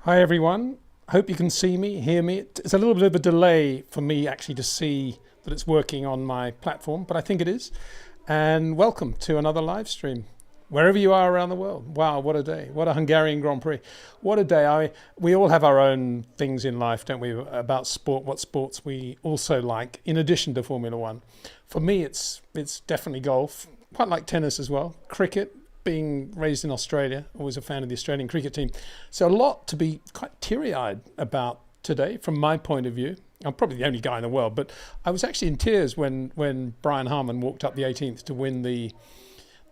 Hi everyone, hope you can see me, hear me. It's a little bit of a delay for me actually to see that it's working on my platform, but I think it is. And welcome to another live stream, wherever you are around the world. Wow, what a day. What a Hungarian Grand Prix. What a day. We all have our own things in life, don't we, about sport, what sports we also like, in addition to Formula One. For me, it's definitely golf. Quite like tennis as well. Cricket. Being raised in Australia, always a fan of the Australian cricket team. So a lot to be quite teary-eyed about today from my point of view. I'm probably the only guy in the world, but I was actually in tears when Brian Harman walked up the 18th to win the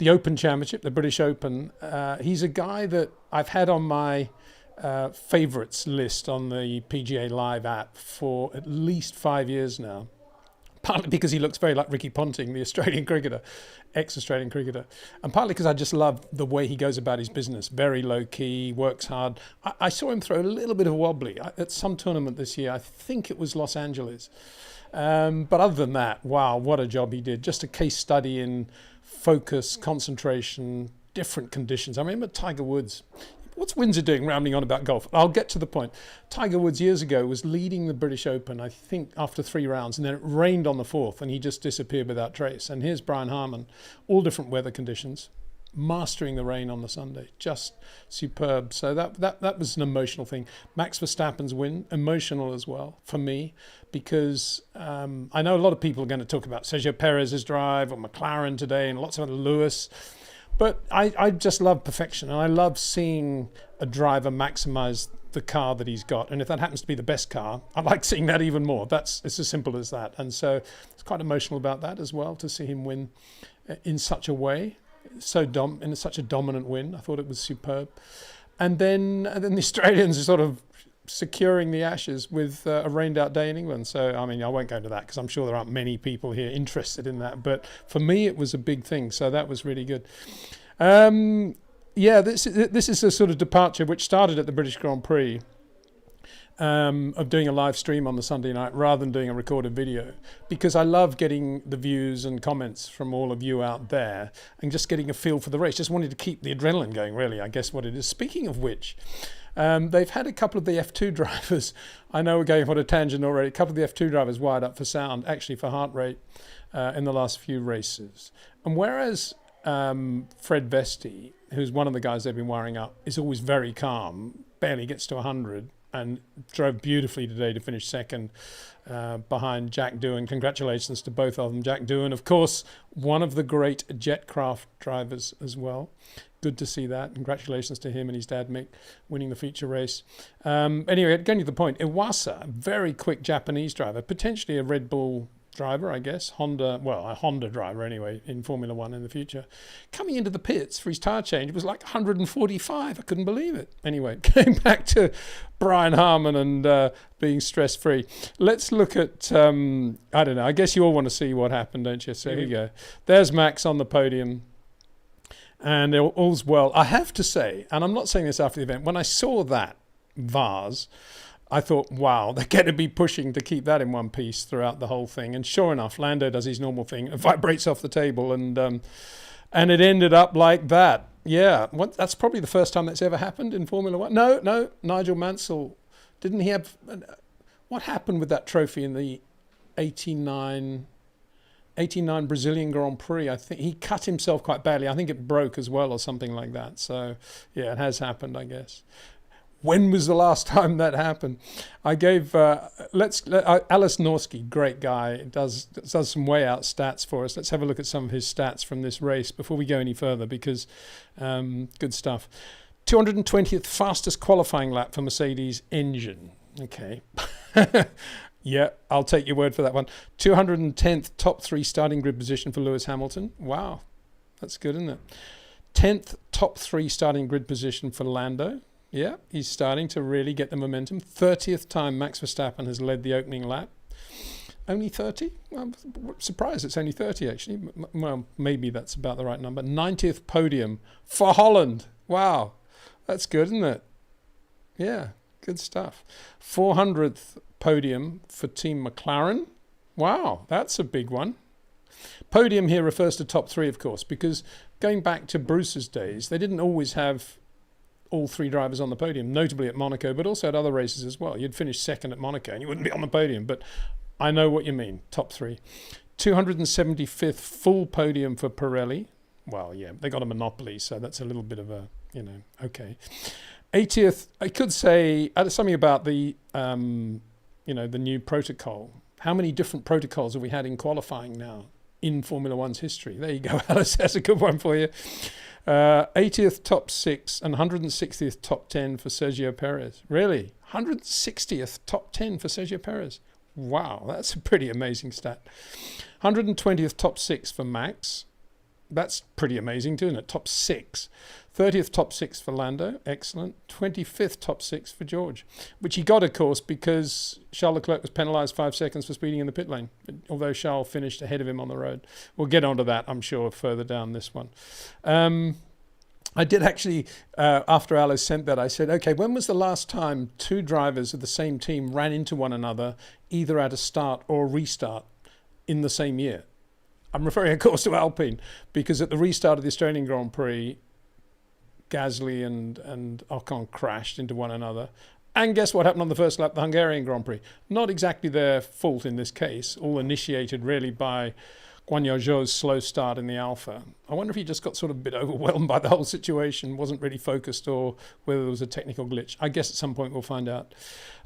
Open Championship, the British Open. He's a guy that I've had on my favourites list on the PGA Live app for at least 5 years now. Partly because he looks very like Ricky Ponting, the Australian cricketer, ex-Australian cricketer. And partly because I just love the way he goes about his business. Very low-key, works hard. I saw him throw a little bit of a wobbly at some tournament this year. I think it was Los Angeles. But other than that, wow, what a job he did. Just a case study in focus, concentration, different conditions. I remember Tiger Woods. What's Windsor doing rounding on about golf? I'll get to the point. Tiger Woods years ago was leading the British Open, I think, after 3 rounds, and then it rained on the 4th, and he just disappeared without trace. And here's Brian Harman, all different weather conditions, mastering the rain on the Sunday. Just superb. So that was an emotional thing. Max Verstappen's win, emotional as well, for me, because I know a lot of people are going to talk about Sergio Perez's drive, or McLaren today, and lots of other Lewis. But I just love perfection, and I love seeing a driver maximize the car that he's got. And if that happens to be the best car, I like seeing that even more. It's as simple as that. And so it's quite emotional about that as well, to see him win in such a way, in such a dominant win. I thought it was superb. And then the Australians are sort of securing the Ashes with a rained out day in England. So, I mean, I won't go into that because I'm sure there aren't many people here interested in that. But for me, it was a big thing. So that was really good. Yeah, this is a sort of departure which started at the British Grand Prix of doing a live stream on the Sunday night rather than doing a recorded video, because I love getting the views and comments from all of you out there and just getting a feel for the race. Just wanted to keep the adrenaline going, really, I guess what it is. Speaking of which, they've had a couple of the F2 drivers. I know we're going on a tangent already. A couple of the F2 drivers wired up for sound, actually for heart rate, in the last few races. And whereas Fred Vesti, who's one of the guys they've been wiring up, is always very calm, barely gets to 100, and drove beautifully today to finish second behind Jack Doohan. Congratulations to both of them. Jack Doohan, of course, one of the great Jetcraft drivers as well. Good to see that. Congratulations to him and his dad, Mick, winning the feature race. Anyway, getting to the point, Iwasa, very quick Japanese driver, potentially a Red Bull driver, I guess. A Honda driver anyway, in Formula One in the future. Coming into the pits for his tyre change, it was like 145. I couldn't believe it. Anyway, going back to Brian Harman and being stress-free. Let's look at, I don't know, I guess you all want to see what happened, don't you? So here we go. There's Max on the podium. And all's well. I have to say, and I'm not saying this after the event, when I saw that vase, I thought, wow, they're going to be pushing to keep that in one piece throughout the whole thing. And sure enough, Lando does his normal thing, it vibrates off the table, and it ended up like that. Yeah, that's probably the first time that's ever happened in Formula One. No, Nigel Mansell, didn't he have... What happened with that trophy in the 89 Brazilian Grand Prix? I think he cut himself quite badly. I think it broke as well or something like that. So, yeah, it has happened, I guess. When was the last time that happened? I gave Ales Norsky, great guy, does some way out stats for us. Let's have a look at some of his stats from this race before we go any further, because good stuff. 220th fastest qualifying lap for Mercedes engine. Okay. Yeah, I'll take your word for that one. 210th top 3 starting grid position for Lewis Hamilton. Wow, that's good, isn't it? 10th top 3 starting grid position for Lando. Yeah, he's starting to really get the momentum. 30th time Max Verstappen has led the opening lap. Only 30? I'm surprised it's only 30, actually. Well, maybe that's about the right number. 90th podium for Holland. Wow, that's good, isn't it? Yeah, good stuff. 400th podium for Team McLaren. Wow, that's a big one. Podium here refers to top 3, of course, because going back to Bruce's days, they didn't always have all three drivers on the podium, notably at Monaco, but also at other races as well. You'd finish second at Monaco and you wouldn't be on the podium, but I know what you mean, top three. 275th full podium for Pirelli. Well, yeah, they got a monopoly, so that's a little bit of a, okay. 80th, I could say something about the, the new protocol. How many different protocols have we had in qualifying now in Formula One's history? There you go, Alice, that's a good one for you. 80th top 6 and 160th top 10 for Sergio Perez. Really? 160th top 10 for Sergio Perez. Wow, that's a pretty amazing stat. 120th top 6 for Max. That's pretty amazing too, isn't it? Top 6. 30th top 6 for Lando. Excellent. 25th top 6 for George, which he got, of course, because Charles Leclerc was penalised 5 seconds for speeding in the pit lane, although Charles finished ahead of him on the road. We'll get onto that, I'm sure, further down this one. I did actually, after Alice sent that, I said, okay, when was the last time two drivers of the same team ran into one another, either at a start or a restart in the same year? I'm referring, of course, to Alpine, because at the restart of the Australian Grand Prix, Gasly and Ocon crashed into one another. And guess what happened on the first lap of the Hungarian Grand Prix? Not exactly their fault in this case, all initiated really by Guan Yu Zhou's slow start in the Alpha. I wonder if he just got sort of a bit overwhelmed by the whole situation, wasn't really focused, or whether there was a technical glitch. I guess at some point we'll find out.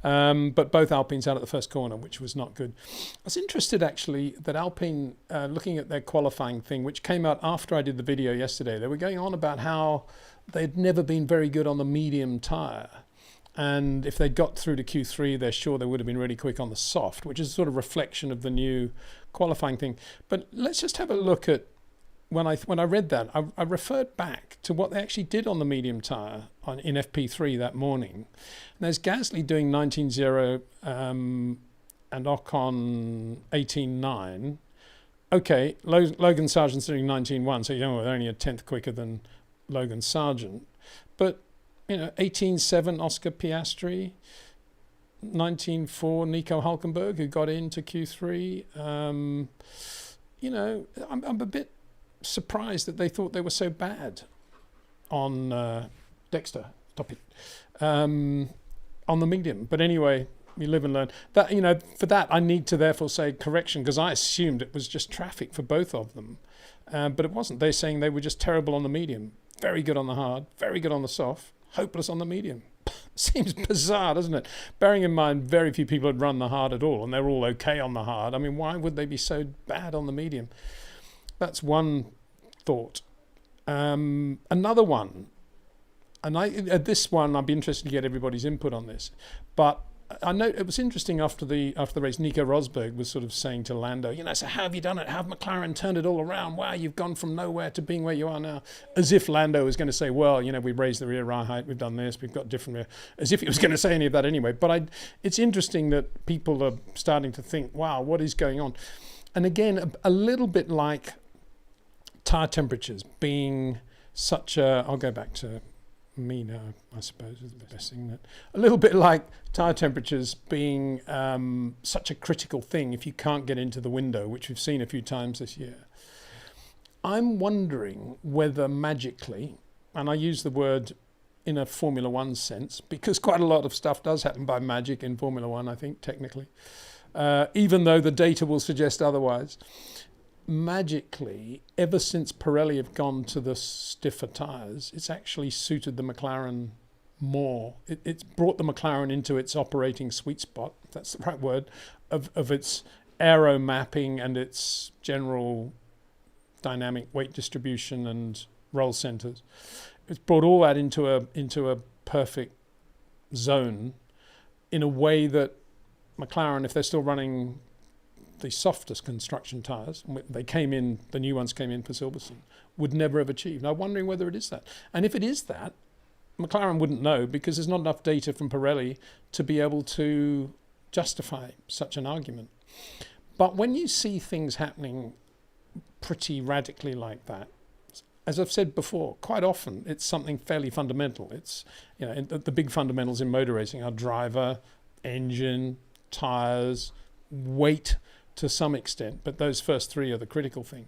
But both Alpines out at the first corner, which was not good. I was interested actually that Alpine, looking at their qualifying thing, which came out after I did the video yesterday, they were going on about how they'd never been very good on the medium tyre. And if they'd got through to Q3, they're sure they would have been really quick on the soft, which is a sort of reflection of the new qualifying thing. But let's just have a look at, when I read that, I referred back to what they actually did on the medium tyre in FP3 that morning. And there's Gasly doing 19.0 and Ocon 18.9. Okay, Logan Sargent's doing 19.1, so they're only a tenth quicker than Logan Sargent. But 18.7 Oscar Piastri, 19.4 Nico Hülkenberg, who got into Q3. I'm a bit surprised that they thought they were so bad on Dexter. Stop it. On the medium. But anyway, we live and learn. That for that I need to therefore say correction, because I assumed it was just traffic for both of them, but it wasn't. They're saying they were just terrible on the medium, very good on the hard, very good on the soft, hopeless on the medium. Seems bizarre, doesn't it? Bearing in mind very few people had run the hard at all, and they're all okay on the hard. I mean, why would they be so bad on the medium? That's one thought. Another one, and this one I'd be interested to get everybody's input on this, but I know it was interesting after the race, Nico Rosberg was sort of saying to Lando, so how have you done it? How have McLaren turned it all around? Wow, you've gone from nowhere to being where you are now. As if Lando was going to say, well, we've raised the rear height, we've done this, we've got different rear. As if he was going to say any of that anyway. But it's interesting that people are starting to think, wow, what is going on? And again, a little bit like tyre temperatures being such a, I'll go back to me now, I suppose, is the best thing. That a little bit like tyre temperatures being such a critical thing if you can't get into the window, which we've seen a few times this year. I'm wondering whether magically, and I use the word in a Formula One sense, because quite a lot of stuff does happen by magic in Formula One, I think, technically, even though the data will suggest otherwise. Magically, ever since Pirelli have gone to the stiffer tyres, it's actually suited the McLaren more. It's brought the McLaren into its operating sweet spot, if that's the right word, of its aero mapping and its general dynamic weight distribution and roll centres. It's brought all that into a perfect zone in a way that McLaren, if they're still running the softest construction tyres, the new ones came in for Silverstone, would never have achieved. I'm wondering whether it is that. And if it is that, McLaren wouldn't know, because there's not enough data from Pirelli to be able to justify such an argument. But when you see things happening pretty radically like that, as I've said before, quite often it's something fairly fundamental. It's, the big fundamentals in motor racing are driver, engine, tyres, weight, to some extent, but those first three are the critical thing.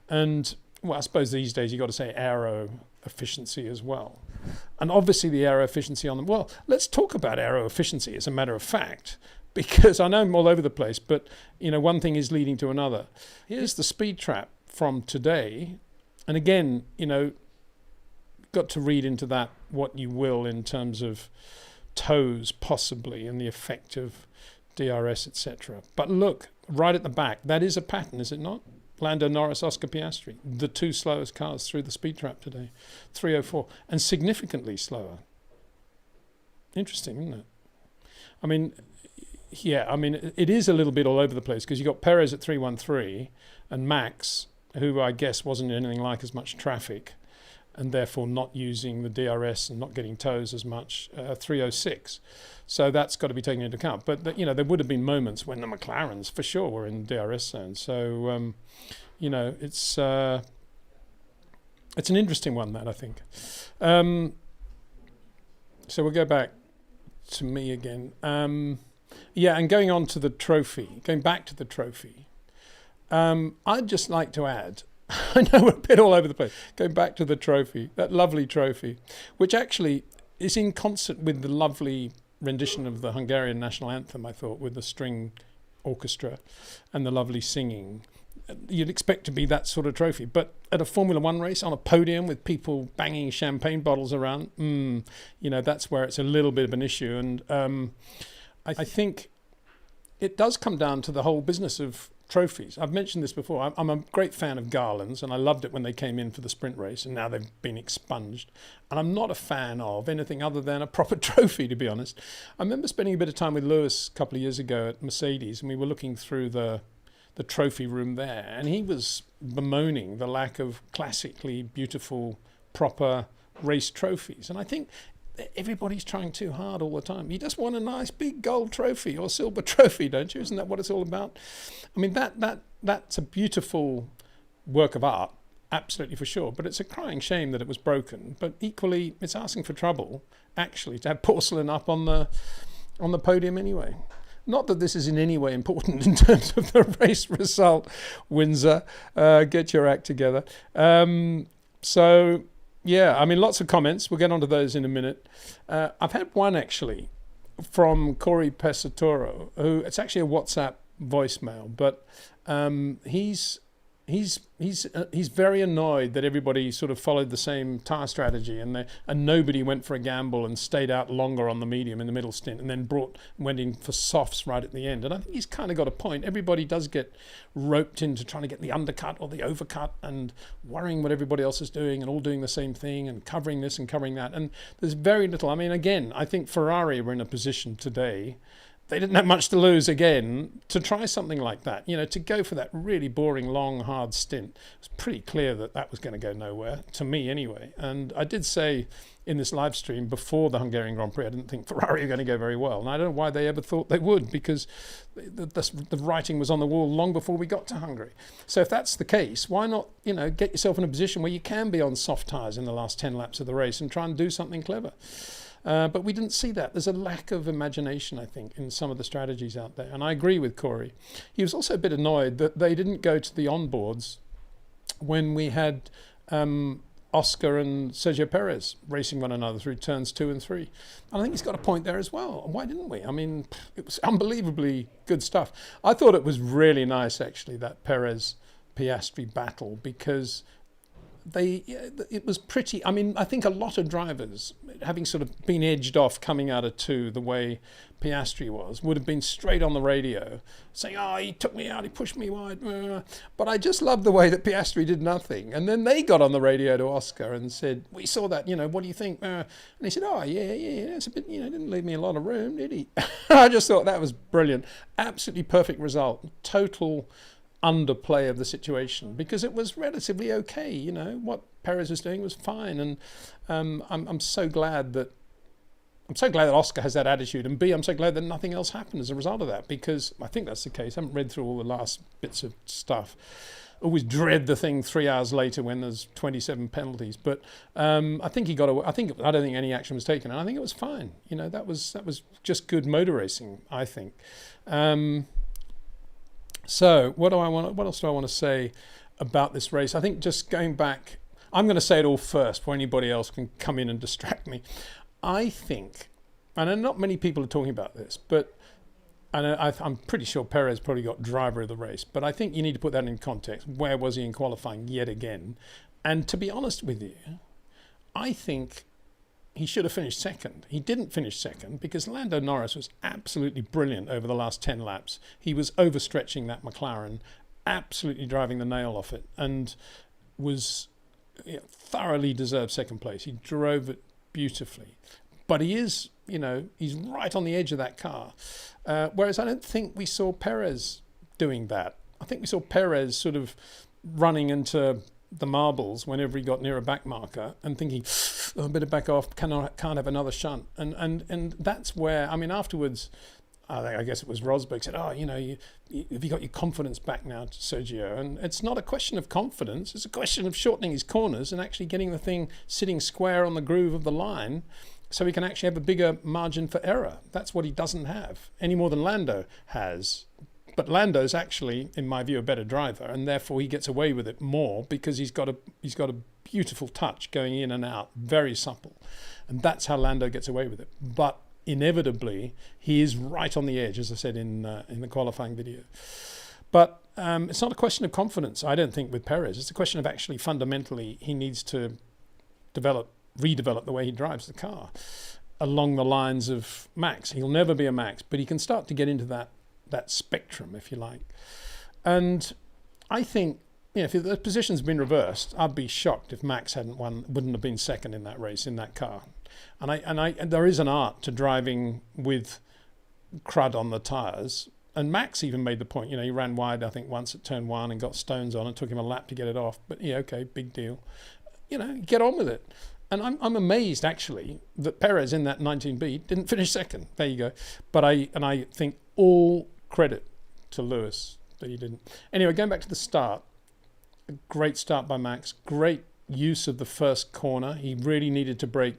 And, well, I suppose these days you've got to say aero efficiency as well. And obviously the aero efficiency on them. Well, let's talk about aero efficiency as a matter of fact, because I know I'm all over the place, but one thing is leading to another. Here's the speed trap from today. And again, got to read into that what you will in terms of toes possibly and the effect of DRS, etc. But look, right at the back, that is a pattern, is it not? Lando Norris, Oscar Piastri, the two slowest cars through the speed trap today, 304, and significantly slower. Interesting, isn't it? I mean, it is a little bit all over the place because you got Perez at 313 and Max, who I guess wasn't anything like as much traffic, and therefore not using the DRS and not getting toes as much, 306. So that's got to be taken into account. But there would have been moments when the McLarens for sure were in DRS zone. So it's an interesting one, that I think. So we'll go back to me again. And going on to the trophy, going back to the trophy. I'd just like to add, I know we're a bit all over the place, going back to the trophy, that lovely trophy, which actually is in concert with the lovely rendition of the Hungarian national anthem, I thought, with the string orchestra and the lovely singing. You'd expect to be that sort of trophy, but at a Formula One race on a podium with people banging champagne bottles around, that's where it's a little bit of an issue. And I think it does come down to the whole business of trophies. I've mentioned this before. I'm a great fan of garlands, and I loved it when they came in for the sprint race, and now they've been expunged. And I'm not a fan of anything other than a proper trophy, to be honest. I remember spending a bit of time with Lewis a couple of years ago at Mercedes, and we were looking through the trophy room there, and he was bemoaning the lack of classically beautiful, proper race trophies. And I think everybody's trying too hard all the time. You just want a nice big gold trophy or silver trophy, don't you? Isn't that what it's all about? I mean, that's a beautiful work of art, absolutely for sure. But it's a crying shame that it was broken. But equally, it's asking for trouble, actually, to have porcelain up on the podium anyway. Not that this is in any way important in terms of the race result, Windsor. Get your act together. Lots of comments. We'll get onto those in a minute. I've had one actually from Corey Pesatoro, who it's actually a WhatsApp voicemail, but he's very annoyed that everybody sort of followed the same tyre strategy and nobody went for a gamble and stayed out longer on the medium in the middle stint and then went in for softs right at the end. And I think he's kind of got a point. Everybody does get roped into trying to get the undercut or the overcut and worrying what everybody else is doing and all doing the same thing and covering this and covering that. And there's very little. I mean, again, I think Ferrari were in a position today. They didn't have much to lose again to try something like that. To go for that really boring, long, hard stint. It was pretty clear that was going to go nowhere, to me anyway. And I did say in this live stream before the Hungarian Grand Prix, I didn't think Ferrari were going to go very well. And I don't know why they ever thought they would, because the writing was on the wall long before we got to Hungary. So if that's the case, why not, get yourself in a position where you can be on soft tyres in the last 10 laps of the race and try and do something clever. But we didn't see that. There's a lack of imagination, I think, in some of the strategies out there. And I agree with Corey. He was also a bit annoyed that they didn't go to the onboards when we had Oscar and Sergio Perez racing one another through turns 2 and 3. And I think he's got a point there as well. Why didn't we? I mean, it was unbelievably good stuff. I thought it was really nice, actually, that Perez-Piastri battle, because it was pretty. I mean, I think a lot of drivers, having sort of been edged off coming out of 2 the way Piastri was, would have been straight on the radio saying, he took me out, he pushed me wide. But I just love the way that Piastri did nothing. And then they got on the radio to Oscar and said, we saw that, what do you think? And he said, it's a bit, didn't leave me a lot of room, did he? I just thought that was brilliant. Absolutely perfect result. Total underplay of the situation, because it was relatively okay. What Perez was doing was fine, and I'm so glad that Oscar has that attitude, and B, I'm so glad that nothing else happened as a result of that, because I think that's the case. I haven't read through all the last bits of stuff. Always dread the thing 3 hours later when there's 27 penalties, but I think he got away. I don't think any action was taken, and I think it was fine. That was just good motor racing, I think. So what else do I want to say about this race? I think just going back, I'm going to say it all first before anybody else can come in and distract me. I think, and not many people are talking about this, but and I'm pretty sure Perez probably got driver of the race, but I think you need to put that in context. Where was he in qualifying yet again? And to be honest with you, I think he should have finished second. He didn't finish second because Lando Norris was absolutely brilliant over the last 10 laps. He was overstretching that McLaren, absolutely driving the nail off it, and was thoroughly deserved second place. He drove it beautifully. But he is, he's right on the edge of that car. Whereas I don't think we saw Perez doing that. I think we saw Perez sort of running into the marbles whenever he got near a back marker and thinking, oh, I better back off, can't have another shunt. And that's where, afterwards, I guess it was Rosberg said, have you got your confidence back now, Sergio? And it's not a question of confidence. It's a question of shortening his corners and actually getting the thing sitting square on the groove of the line so he can actually have a bigger margin for error. That's what he doesn't have, any more than Lando has. But Lando's actually, in my view, a better driver, and therefore he gets away with it more because he's got a beautiful touch going in and out, very supple. And that's how Lando gets away with it. But inevitably, he is right on the edge, as I said in the qualifying video. But it's not a question of confidence, I don't think, with Perez. It's a question of actually fundamentally he needs to redevelop the way he drives the car along the lines of Max. He'll never be a Max, but he can start to get into that spectrum, if you like. And I think, if the position's been reversed, I'd be shocked if Max wouldn't have been second in that race, in that car. And there is an art to driving with crud on the tyres. And Max even made the point, he ran wide, I think, once at turn 1 and got stones on. It took him a lap to get it off. But, okay, big deal. Get on with it. And I'm amazed, actually, that Perez in that 19B didn't finish second. There you go. But I think all credit to Lewis that he didn't. Anyway, going back to the start, a great start by Max. Great use of the first corner. He really needed to brake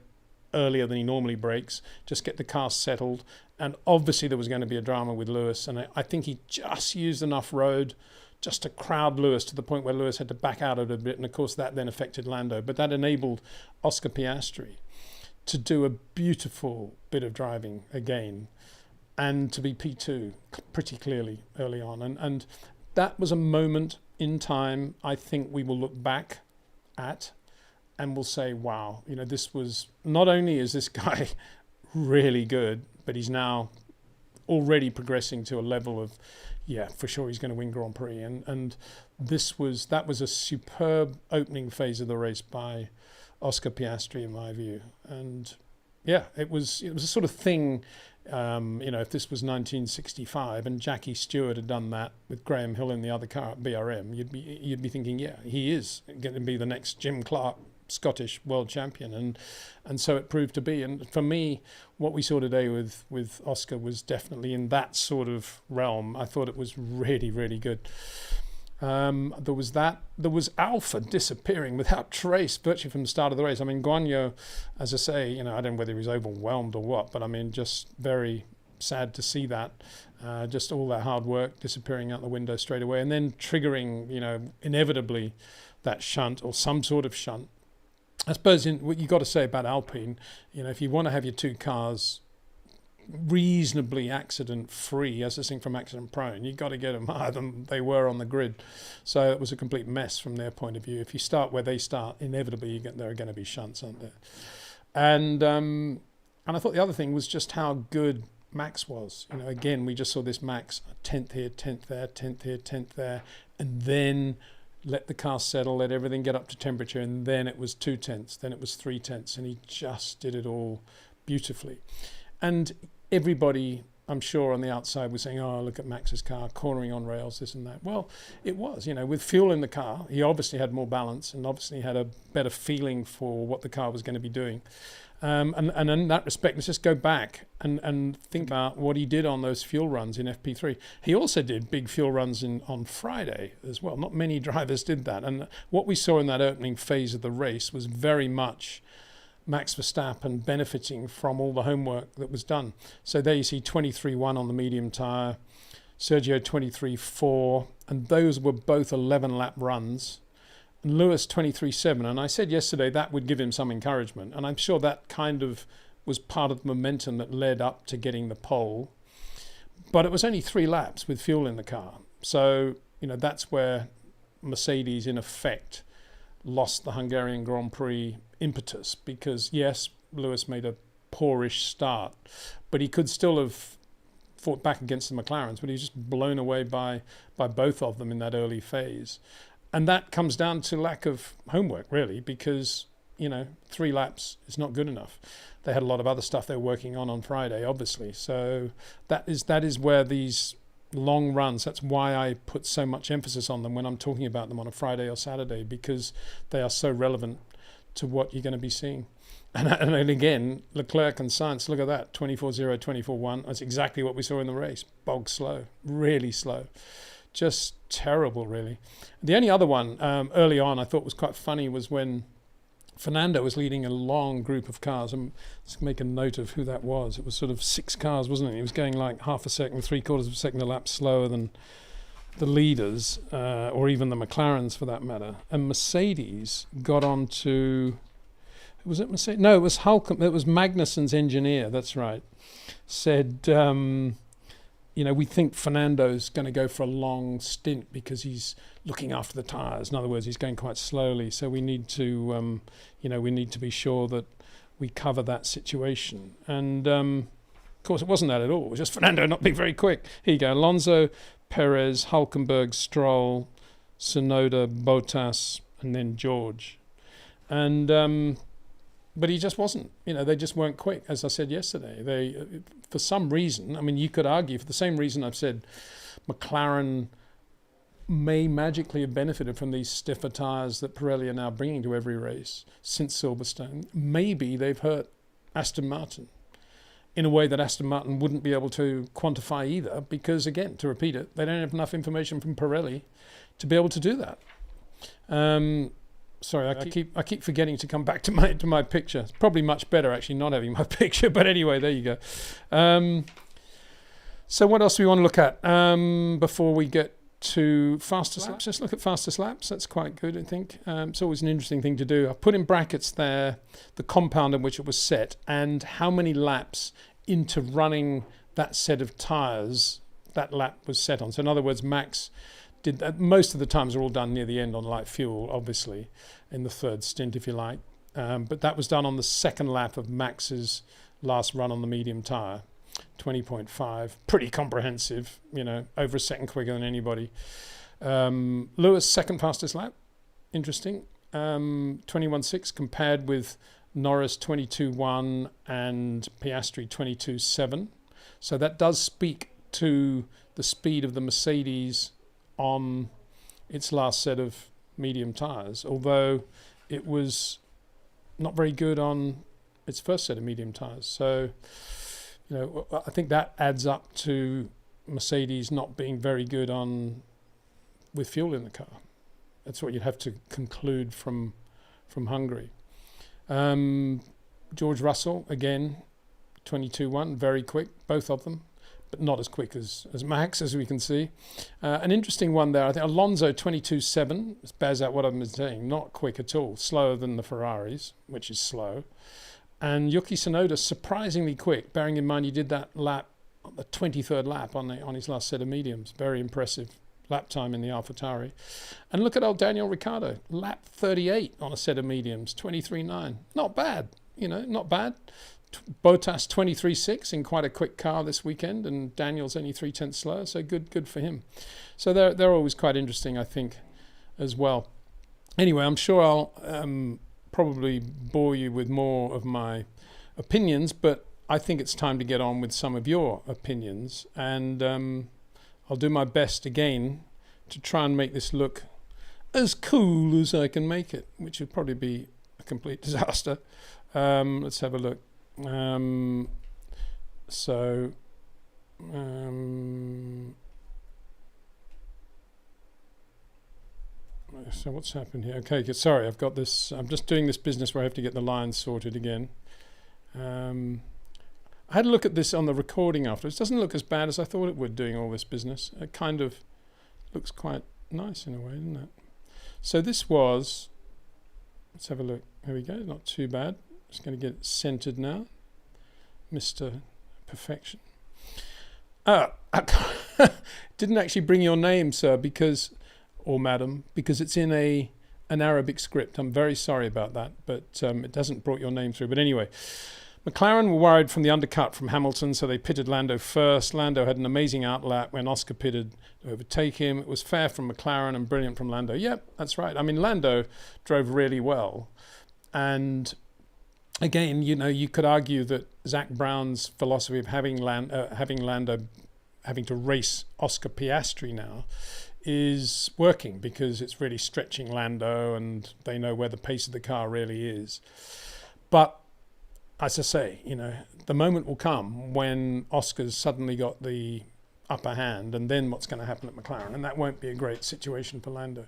earlier than he normally brakes, just get the car settled. And obviously there was going to be a drama with Lewis. And I think he just used enough road just to crowd Lewis to the point where Lewis had to back out of it a bit. And of course that then affected Lando. But that enabled Oscar Piastri to do a beautiful bit of driving again and to be P2 pretty clearly early on. And that was a moment in time I think we will look back at and we'll say, wow, this was, not only is this guy really good, but he's now already progressing to a level of, for sure he's going to win Grand Prix. And that was a superb opening phase of the race by Oscar Piastri, in my view. And it was a sort of thing, if this was 1965 and Jackie Stewart had done that with Graham Hill in the other car at BRM, you'd be thinking, he is going to be the next Jim Clark Scottish world champion, and so it proved to be. And for me, what we saw today with Oscar was definitely in that sort of realm. I thought it was really, really good. There was Alpha disappearing without trace virtually from the start of the race. Guan Yu, as I say, I don't know whether he was overwhelmed or what, but just very sad to see that. Just all that hard work disappearing out the window straight away, and then triggering, inevitably that shunt or some sort of shunt. I suppose what you got to say about Alpine, if you want to have your two cars reasonably accident free, as a thing from accident prone, you've got to get them higher than they were on the grid. So it was a complete mess from their point of view. If you start where they start, inevitably there are going to be shunts, aren't there? And I thought the other thing was just how good Max was. Again, we just saw this Max 10th here, 10th there, 10th here, 10th there, and then let the car settle, let everything get up to temperature, and then it was 2 tenths, then it was 3 tenths, and he just did it all beautifully. And everybody, I'm sure, on the outside was saying, oh, look at Max's car, cornering on rails, this and that. Well, it was, with fuel in the car, he obviously had more balance and obviously had a better feeling for what the car was going to be doing. And in that respect, let's just go back and think about what he did on those fuel runs in FP3. He also did big fuel runs on Friday as well. Not many drivers did that. And what we saw in that opening phase of the race was very much Max Verstappen benefiting from all the homework that was done. So there you see 23.1 on the medium tyre, Sergio 23.4, and those were both 11-lap runs. Lewis 23.7, and I said yesterday that would give him some encouragement, and I'm sure that kind of was part of the momentum that led up to getting the pole. But it was only 3 laps with fuel in the car. So, that's where Mercedes, in effect, lost the Hungarian Grand Prix impetus, because, yes, Lewis made a poorish start, but he could still have fought back against the McLarens, but he was just blown away by both of them in that early phase. And that comes down to lack of homework, really, because, 3 laps is not good enough. They had a lot of other stuff they're working on Friday, obviously. So that is where these long runs, that's why I put so much emphasis on them when I'm talking about them on a Friday or Saturday, because they are so relevant to what you're going to be seeing. And again, Leclerc and Sainz, look at that, 24.0, 24.1. That's exactly what we saw in the race. Bog slow, really slow. Just terrible, really. The only other one early on I thought was quite funny was when Fernando was leading a long group of cars. And let's make a note of who that was. It was sort of 6 cars, wasn't it? He was going like half a second, 3/4 of a second a lap slower than the leaders, or even the McLarens for that matter. And Mercedes got on to... Was it Mercedes? No, it was Hulkenberg. It was Magnussen's engineer, that's right. Said... we think Fernando's going to go for a long stint because he's looking after the tyres. In other words, he's going quite slowly. So we need to, be sure that we cover that situation. And of course, it wasn't that at all. It was just Fernando not being very quick. Here you go: Alonso, Perez, Hulkenberg, Stroll, Tsunoda, Bottas, and then George. And but he just wasn't. They just weren't quick, as I said yesterday. They, for some reason, you could argue for the same reason I've said McLaren may magically have benefited from these stiffer tyres that Pirelli are now bringing to every race since Silverstone. Maybe they've hurt Aston Martin in a way that Aston Martin wouldn't be able to quantify either, because, again, to repeat it, they don't have enough information from Pirelli to be able to do that. Sorry, I keep forgetting to come back to my picture. It's probably much better actually not having my picture, but anyway, there you go. So what else do we want to look at before we get to fastest laps? Just look at fastest laps. That's quite good, I think. It's always an interesting thing to do. I've put in brackets there the compound in which it was set and how many laps into running that set of tyres that lap was set on. So in other words, Max did that. Most of the times are all done near the end on light fuel, obviously, in the third stint, if you like. But that was done on the second lap of Max's last run on the medium tyre, 20.5. Pretty comprehensive, over a second quicker than anybody. Lewis, second fastest lap. Interesting. 21.6 compared with Norris 22.1 and Piastri 22.7. So that does speak to the speed of the Mercedes on its last set of medium tyres, although it was not very good on its first set of medium tyres. So, I think that adds up to Mercedes not being very good with fuel in the car. That's what you'd have to conclude from Hungary. George Russell, again, 22.1, very quick, both of them, but not as quick as Max, as we can see. An interesting one there, I think Alonso 22.7, this bears out what I've been saying, not quick at all, slower than the Ferraris, which is slow. And Yuki Tsunoda, surprisingly quick, bearing in mind he did that lap, the 23rd lap on his last set of mediums. Very impressive lap time in the AlphaTauri. And look at old Daniel Ricciardo, lap 38 on a set of mediums, 23.9. Not bad, not bad. Bottas 23.6 in quite a quick car this weekend, and Daniel's only 0.3 slower, so good for him. So they're always quite interesting, I think, as well. Anyway, I'm sure I'll probably bore you with more of my opinions, but I think it's time to get on with some of your opinions, and I'll do my best again to try and make this look as cool as I can make it, which would probably be complete disaster. Let's have a look. So what's happened here? Okay, sorry, I've got this. I'm just doing this business where I have to get the lines sorted again. I had a look at this on the recording afterwards. It doesn't look as bad as I thought it would, doing all this business. It kind of looks quite nice in a way, doesn't it? So this was, let's have a look. Here we go, not too bad. Just going to get it centered now. Mr. Perfection. Didn't actually bring your name, sir, because, or madam, because it's in an Arabic script. I'm very sorry about that, but it doesn't brought your name through. But anyway, McLaren were worried from the undercut from Hamilton, so they pitted Lando first. Lando had an amazing outlap when Oscar pitted to overtake him. It was fair from McLaren and brilliant from Lando. Yep, that's right. I mean, Lando drove really well. And again, you know, you could argue that Zach Brown's philosophy of having Lando having to race Oscar Piastri now is working, because it's really stretching Lando and they know where the pace of the car really is. But as I say, you know, the moment will come when Oscar's suddenly got the upper hand, and then what's going to happen at McLaren, and that won't be a great situation for Lando.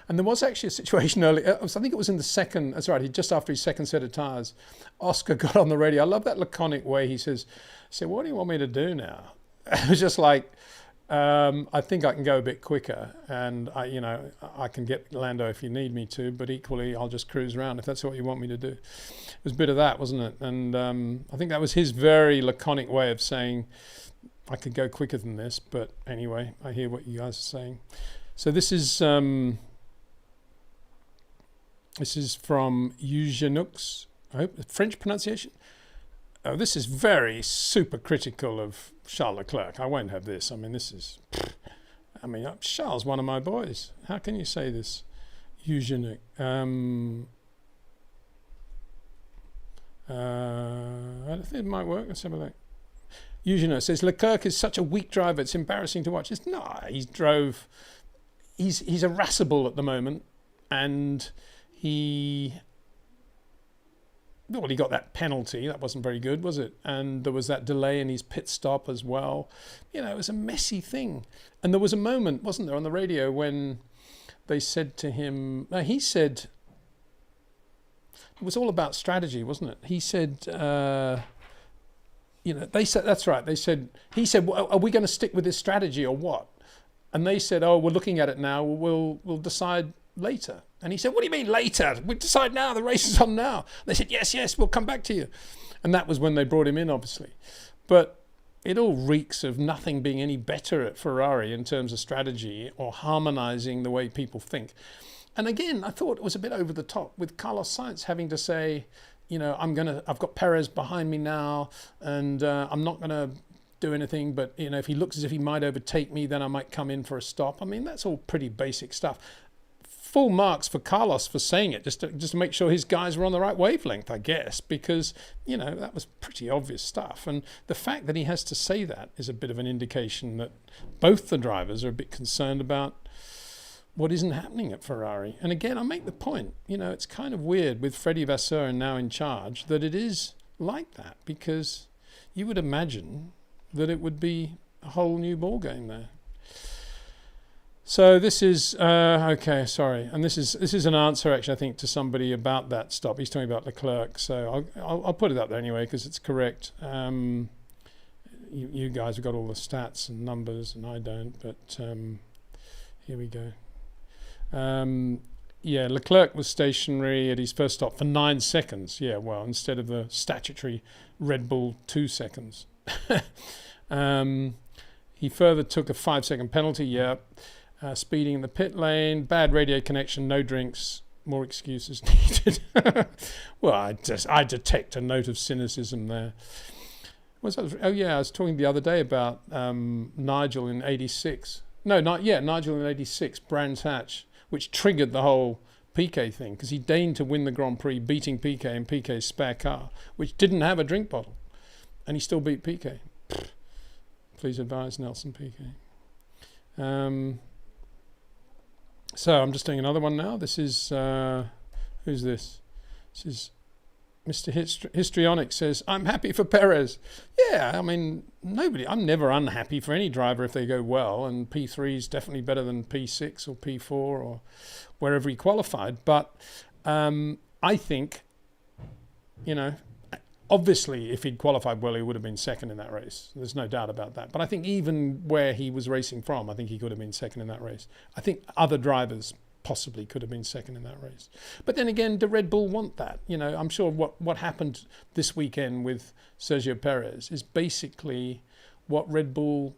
And there was actually a situation earlier, I think it was in the second, that's right, just after his second set of tyres, Oscar got on the radio. I love that laconic way he says, what do you want me to do now? It was just like, I think I can go a bit quicker, and I can get Lando if you need me to, but equally I'll just cruise around if that's what you want me to do. It was a bit of that, wasn't it? And I think that was his very laconic way of saying, I could go quicker than this, but anyway, I hear what you guys are saying. So this is from Eugenux, I hope, French pronunciation. Oh, this is very super critical of Charles Leclerc. I won't have this. I mean, Charles, one of my boys. How can you say this? Eugenux. I think it might work. Let's have a look. Eugenux says Leclerc is such a weak driver. It's embarrassing to watch. He's irascible at the moment, and he got that penalty. That wasn't very good, was it? And there was that delay in his pit stop as well. You know, it was a messy thing. And there was a moment, wasn't there, on the radio when they said to him, he said, it was all about strategy, wasn't it? He said, they said, that's right. He said, well, are we going to stick with this strategy or what? And they said, oh, we're looking at it now. We'll decide later. And he said, what do you mean later? We decide now. The race is on now. They said, yes, we'll come back to you. And that was when they brought him in, obviously. But it all reeks of nothing being any better at Ferrari in terms of strategy or harmonizing the way people think. And again, I thought it was a bit over the top with Carlos Sainz having to say, I've got Perez behind me now, and I'm not going to do anything, but if he looks as if he might overtake me, then I might come in for a stop. I mean, that's all pretty basic stuff. Full marks for Carlos for saying it, just to make sure his guys were on the right wavelength, I guess, because that was pretty obvious stuff. And the fact that he has to say that is a bit of an indication that both the drivers are a bit concerned about what isn't happening at Ferrari. And again, I make the point, it's kind of weird with Freddie Vasseur now in charge that it is like that, because you would imagine that it would be a whole new ball game there. So this is okay. Sorry, and this is an answer actually, I think, to somebody about that stop. He's talking about Leclerc, so I'll put it up there anyway because it's correct. You guys have got all the stats and numbers, and I don't. But here we go. Leclerc was stationary at his first stop for 9 seconds. Yeah, well, instead of the statutory Red Bull 2 seconds. He further took a 5-second penalty. Yeah. Speeding in the pit lane, bad radio connection, no drinks, more excuses needed. Well, I detect a note of cynicism there. I was talking the other day about Nigel in '86. Nigel in '86, Brands Hatch, which triggered the whole Piquet thing, because he deigned to win the Grand Prix, beating Piquet in Piquet's spare car, which didn't have a drink bottle, and he still beat Piquet. Please advise Nelson Piquet. So I'm just doing another one now. This is, who's this? This is Mr. Histrionic says, I'm happy for Perez. Yeah, I mean, I'm never unhappy for any driver if they go well, and P3 is definitely better than P6 or P4 or wherever he qualified. But I think, obviously, if he'd qualified well, he would have been second in that race. There's no doubt about that. But I think even where he was racing from, I think he could have been second in that race. I think other drivers possibly could have been second in that race. But then again, the Red Bull want that. I'm sure what happened this weekend with Sergio Perez is basically what Red Bull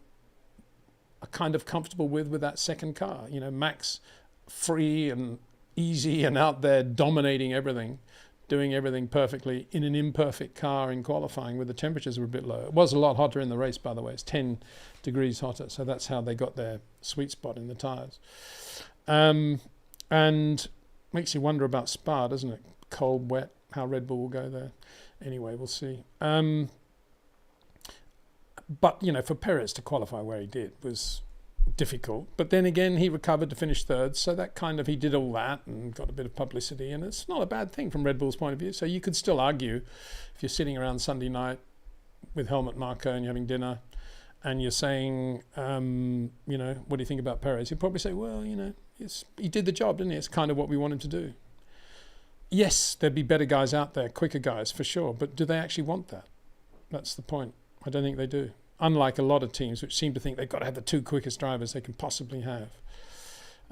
are kind of comfortable with that second car. Max free and easy and out there dominating everything, doing everything perfectly in an imperfect car in qualifying where the temperatures were a bit low. It was a lot hotter in the race, by the way. It's 10 degrees hotter. So that's how they got their sweet spot in the tyres. And makes you wonder about Spa, doesn't it? Cold, wet, how Red Bull will go there. Anyway, we'll see. But, for Perez to qualify where he did was difficult. But then again, he recovered to finish third. So that he did all that and got a bit of publicity. And it's not a bad thing from Red Bull's point of view. So you could still argue if you're sitting around Sunday night with Helmut Marko and you're having dinner and you're saying, what do you think about Perez? You'd probably say, well, he did the job, didn't he? It's kind of what we want him to do. Yes, there'd be better guys out there, quicker guys for sure. But do they actually want that? That's the point. I don't think they do. Unlike a lot of teams which seem to think they've got to have the two quickest drivers they can possibly have.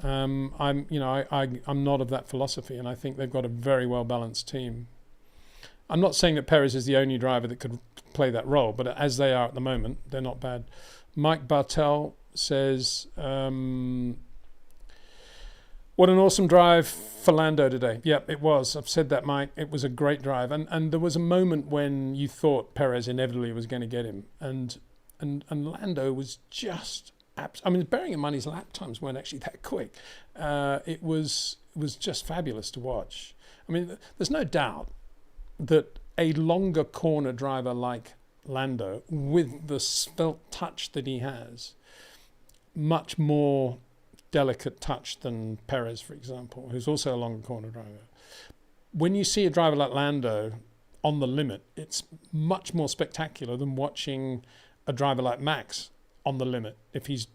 I'm not of that philosophy, and I think they've got a very well balanced team. I'm not saying that Perez is the only driver that could play that role, but as they are at the moment, they're not bad. Mike Bartel says, what an awesome drive for Lando today. Yep, it was. I've said that, Mike. It was a great drive. And there was a moment when you thought Perez inevitably was going to get him. And Lando was just... bearing in mind his lap times weren't actually that quick. It was just fabulous to watch. There's no doubt that a longer corner driver like Lando, with the svelte touch that he has, much more delicate touch than Perez, for example, who's also a longer corner driver. When you see a driver like Lando on the limit, it's much more spectacular than watching a driver like Max on the limit if he's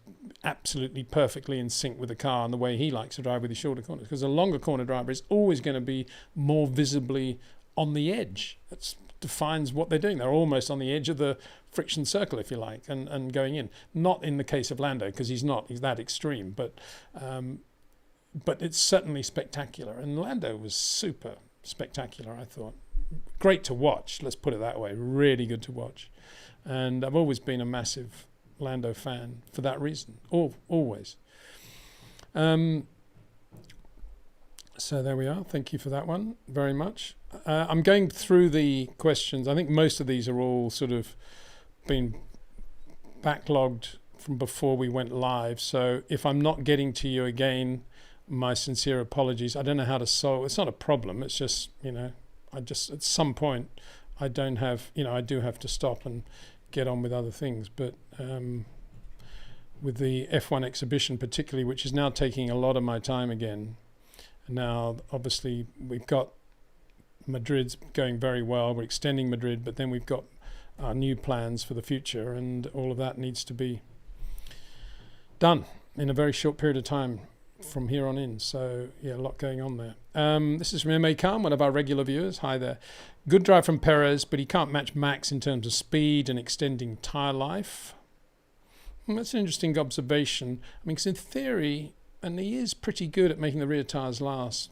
absolutely perfectly in sync with the car and the way he likes to drive with his shorter corners. Because a longer corner driver is always going to be more visibly on the edge. That defines what they're doing. They're almost on the edge of the friction circle, if you like, and going in. Not in the case of Lando, because he's that extreme, but it's certainly spectacular. And Lando was super spectacular, I thought. Great to watch, let's put it that way. Really good to watch. And I've always been a massive Lando fan for that reason. Always. So there we are. Thank you for that one very much. I'm going through the questions. I think most of these are all sort of been backlogged from before we went live. So if I'm not getting to you again, my sincere apologies. I don't know how to solve. It's not a problem. It's just, at some point I do have to stop and get on with other things. But with the F1 exhibition particularly, which is now taking a lot of my time again. Now, obviously, we've got Madrid's going very well. We're extending Madrid, but then we've got our new plans for the future, and all of that needs to be done in a very short period of time from here on in. So, yeah, a lot going on there. This is from M.A. Khan, one of our regular viewers. Hi there. Good drive from Perez, but he can't match Max in terms of speed and extending tyre life. That's an interesting observation. Because in theory... And he is pretty good at making the rear tyres last,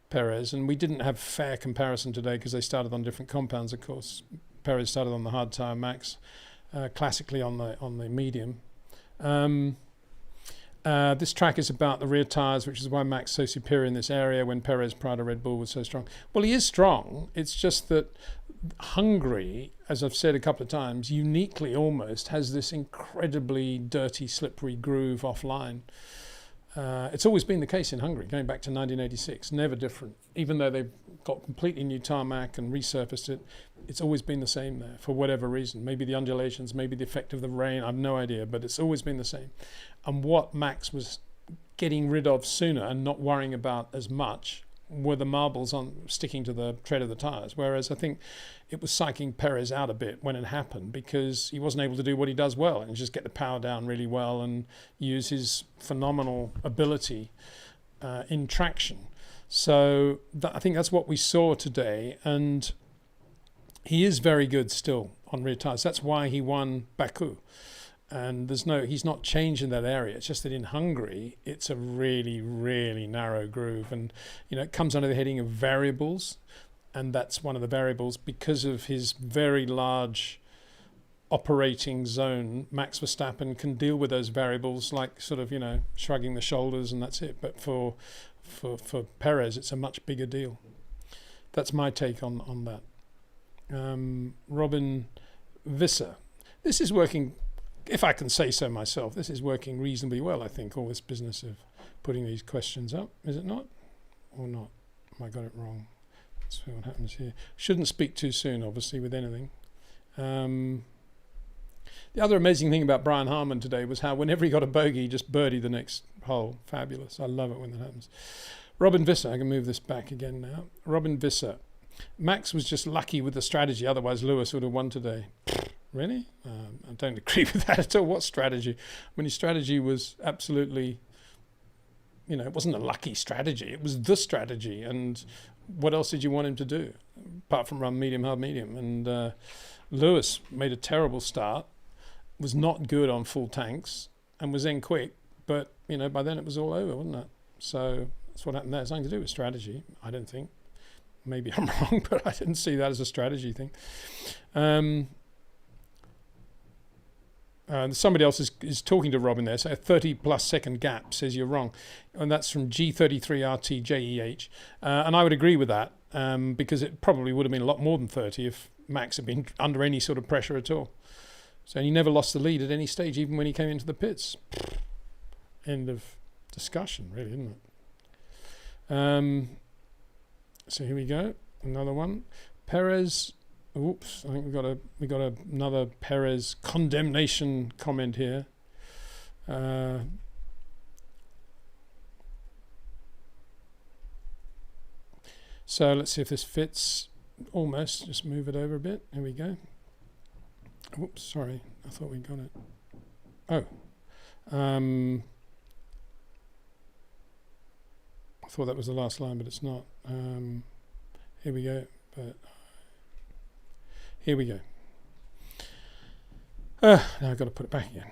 Perez. And we didn't have fair comparison today because they started on different compounds, of course. Perez started on the hard tyre, Max classically on the medium. This track is about the rear tyres, which is why Max is so superior in this area when Perez prior to Red Bull was so strong. Well, he is strong. It's just that Hungary, as I've said a couple of times, uniquely almost has this incredibly dirty, slippery groove offline. It's always been the case in Hungary, going back to 1986, never different. Even though they've got completely new tarmac and resurfaced it, it's always been the same there for whatever reason. Maybe the undulations, maybe the effect of the rain, I've no idea, but it's always been the same. And what Max was getting rid of sooner and not worrying about as much were the marbles on sticking to the tread of the tyres. Whereas I think it was psyching Perez out a bit when it happened because he wasn't able to do what he does well and just get the power down really well and use his phenomenal ability in traction. So I think that's what we saw today, and he is very good still on rear tyres. That's why he won Baku. and he's not changed in that area. It's just that in Hungary, it's a really, really narrow groove, and it comes under the heading of variables, and that's one of the variables because of his very large operating zone. Max Verstappen can deal with those variables like sort of shrugging the shoulders, and that's it. But for Perez, it's a much bigger deal. That's my take on that. Robin Visser, this is working, if I can say so myself, this is working reasonably well, I think, all this business of putting these questions up. Is it not? Or not? Have I got it wrong? Let's see what happens here. Shouldn't speak too soon, obviously, with anything. The other amazing thing about Brian Harman today was how whenever he got a bogey, he just birdied the next hole. Fabulous. I love it when that happens. Robin Visser, I can move this back again now. Robin Visser. Max was just lucky with the strategy, otherwise Lewis would have won today. Really? I don't agree with that at all. What strategy? I mean, his strategy was absolutely, it wasn't a lucky strategy. It was the strategy. And what else did you want him to do? Apart from run medium, hard, medium. And Lewis made a terrible start, was not good on full tanks, and was in quick. But, by then it was all over, wasn't it? So that's what happened there. It's nothing to do with strategy, I don't think. Maybe I'm wrong, but I didn't see that as a strategy thing. Somebody else is talking to Robin there, so a 30-plus second gap says you're wrong. And that's from G33RTJEH. And I would agree with that, because it probably would have been a lot more than 30 if Max had been under any sort of pressure at all. So he never lost the lead at any stage, even when he came into the pits. End of discussion, really, isn't it? So here we go, another one. Perez. Oops, I think we got another Perez condemnation comment here. So let's see if this fits. Almost. Just move it over a bit. Here we go. Whoops, sorry. I thought we got it. Oh. I thought that was the last line, but it's not. Here we go. But here we go. Now I've got to put it back again.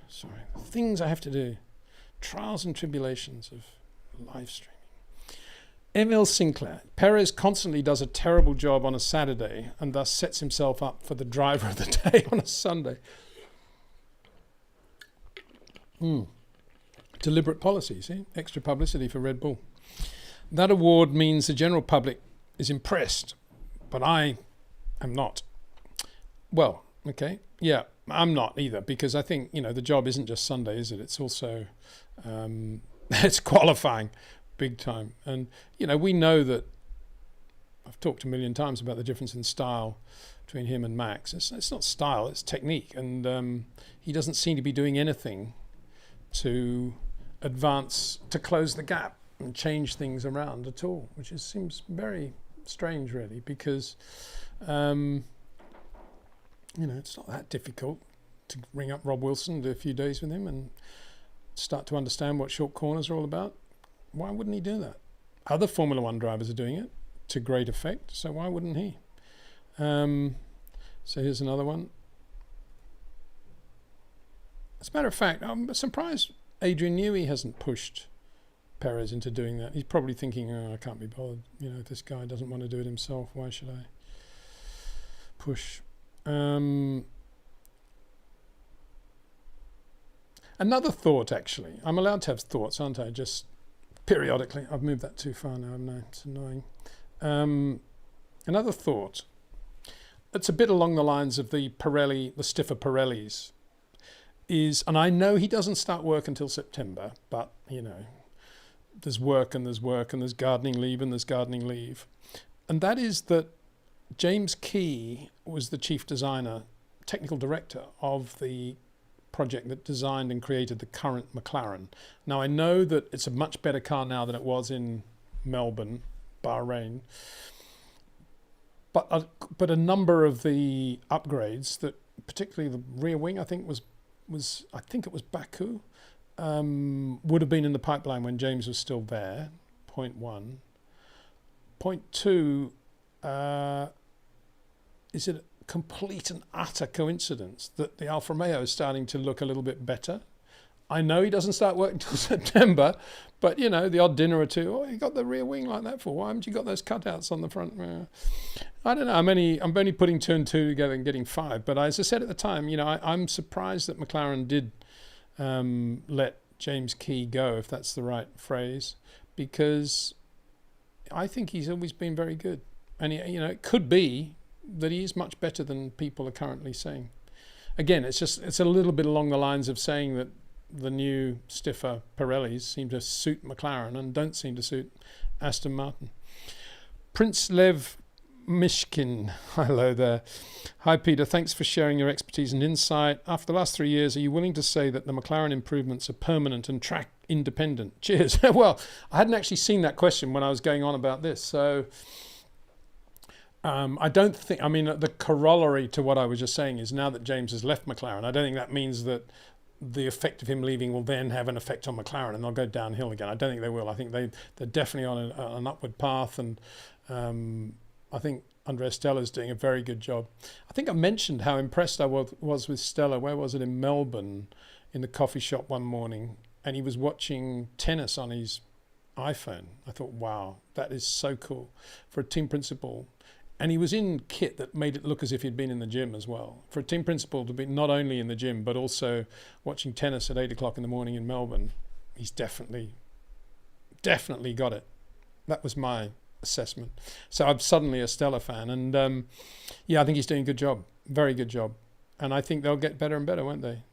Sorry. Things I have to do. Trials and tribulations of live streaming. Emil Sinclair. Perez constantly does a terrible job on a Saturday and thus sets himself up for the driver of the day on a Sunday. Deliberate policy, see? Extra publicity for Red Bull. That award means the general public is impressed, but I am not. Well, okay, yeah, I'm not either, because I think, the job isn't just Sunday, is it? It's also, it's qualifying big time. And, we know that, I've talked a million times about the difference in style between him and Max. It's not style, it's technique. And he doesn't seem to be doing anything to advance, to close the gap and change things around at all, which seems very strange, really, because, it's not that difficult to ring up Rob Wilson, do a few days with him and start to understand what short corners are all about. Why wouldn't he do that? Other Formula One drivers are doing it to great effect, so why wouldn't he? So here's another one. As a matter of fact, I'm surprised Adrian Newey hasn't pushed Perez into doing that. He's probably thinking, I can't be bothered. If this guy doesn't want to do it himself, why should I push? Another thought, actually. I'm allowed to have thoughts, aren't I? Just periodically. I've moved that too far now, haven't I? It's annoying. Another thought. It's a bit along the lines of the stiffer Pirellis. And I know he doesn't start work until September, but, there's work and there's work and there's gardening leave and there's gardening leave. And that is that James Key was the chief designer, technical director of the project that designed and created the current McLaren. Now, I know that it's a much better car now than it was in Melbourne, Bahrain. But a number of the upgrades, that particularly the rear wing, I think it was Baku, would have been in the pipeline when James was still there. Point one. Point two, is it complete and utter coincidence that the Alfa Romeo is starting to look a little bit better. I know he doesn't start work until September, but the odd dinner or two. Oh, you got the rear wing like that for? Why haven't you got those cutouts on the front? I don't know. I'm only putting 2 and 2 together and getting 5. But as I said at the time, I'm surprised that McLaren did let James Key go, if that's the right phrase, because I think he's always been very good, and it could be that he is much better than people are currently saying. Again, it's a little bit along the lines of saying that the new stiffer Pirellis seem to suit McLaren and don't seem to suit Aston Martin. Prince Lev Mishkin, hello there. Hi Peter, thanks for sharing your expertise and insight. After the last 3 years, are you willing to say that the McLaren improvements are permanent and track independent? Cheers. Well, I hadn't actually seen that question when I was going on about this, so I don't think, the corollary to what I was just saying is now that James has left McLaren, I don't think that means that the effect of him leaving will then have an effect on McLaren and they'll go downhill again. I don't think they will. I think they're definitely on an upward path, and I think Andrea Stella's doing a very good job. I think I mentioned how impressed I was with Stella. Where was it? In Melbourne, in the coffee shop one morning, and he was watching tennis on his iPhone. I thought, wow, that is so cool for a team principal. And he was in kit that made it look as if he'd been in the gym as well. For a team principal to be not only in the gym, but also watching tennis at 8 o'clock in the morning in Melbourne, he's definitely got it. That was my assessment. So I'm suddenly a Stella fan. And I think he's doing a good job. Very good job. And I think they'll get better and better, won't they?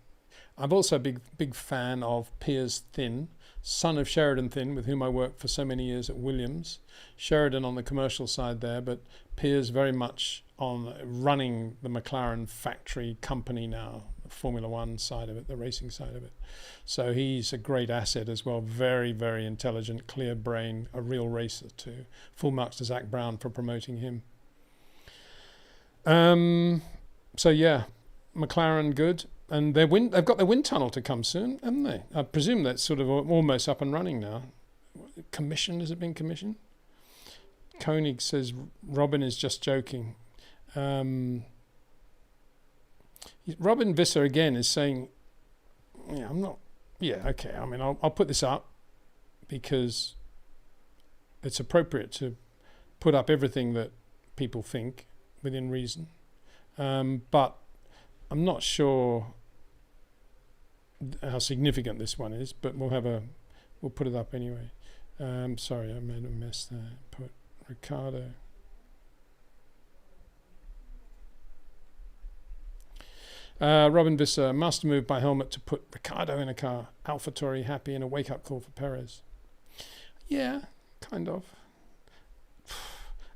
I'm also a big fan of Piers Thin, son of Sheridan Thin, with whom I worked for so many years at Williams. Sheridan on the commercial side there, but Piers very much on running the McLaren factory company now, the Formula One side of it, the racing side of it. So he's a great asset as well. Very, very intelligent, clear brain, a real racer too. Full marks to Zach Brown for promoting him. So yeah, McLaren good. And they've got their wind tunnel to come soon, haven't they? I presume that's sort of almost up and running now. Commissioned? Has it been commissioned? Koenig says Robin is just joking. Robin Visser again is saying, I'm not. Yeah, okay. I'll put this up because it's appropriate to put up everything that people think within reason. But I'm not sure how significant this one is, but we'll put it up anyway. Sorry, I made a mess there. Put Ricciardo. Robin Visser, master move by Helmut to put Ricciardo in a car. AlphaTauri happy and a wake-up call for Perez. Yeah, kind of.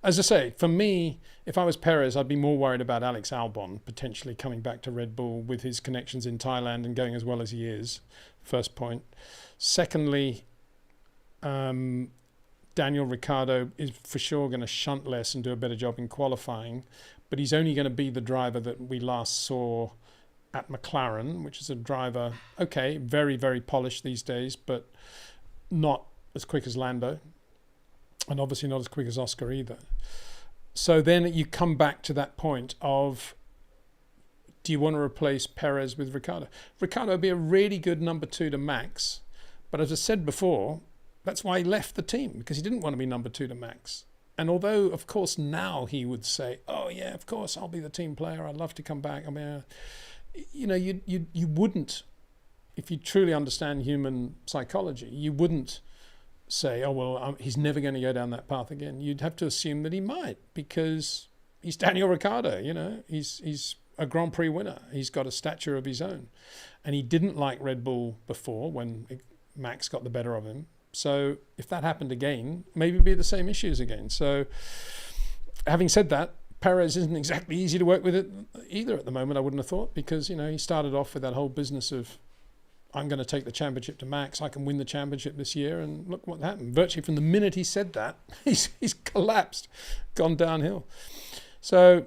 As I say, for me, if I was Perez, I'd be more worried about Alex Albon potentially coming back to Red Bull with his connections in Thailand and going as well as he is. First point. Secondly, Daniel Ricciardo is for sure going to shunt less and do a better job in qualifying, but he's only going to be the driver that we last saw at McLaren, which is a driver, okay, very, very polished these days, but not as quick as Lando. And obviously not as quick as Oscar either. So then you come back to that point of, do you want to replace Perez with Ricciardo? Ricciardo would be a really good number 2 to Max. But as I said before, that's why he left the team, because he didn't want to be number 2 to Max. And although, of course, now he would say, oh, yeah, of course, I'll be the team player. I'd love to come back. You wouldn't, if you truly understand human psychology, you wouldn't say, oh, well, he's never going to go down that path again. You'd have to assume that he might, because he's Daniel Ricciardo, he's a Grand Prix winner. He's got a stature of his own. And he didn't like Red Bull before when Max got the better of him. So if that happened again, maybe it'd be the same issues again. So having said that, Perez isn't exactly easy to work with it either at the moment, I wouldn't have thought, because, he started off with that whole business of, I'm going to take the championship to Max. I can win the championship this year. And look what happened. Virtually from the minute he said that, he's collapsed, gone downhill. So,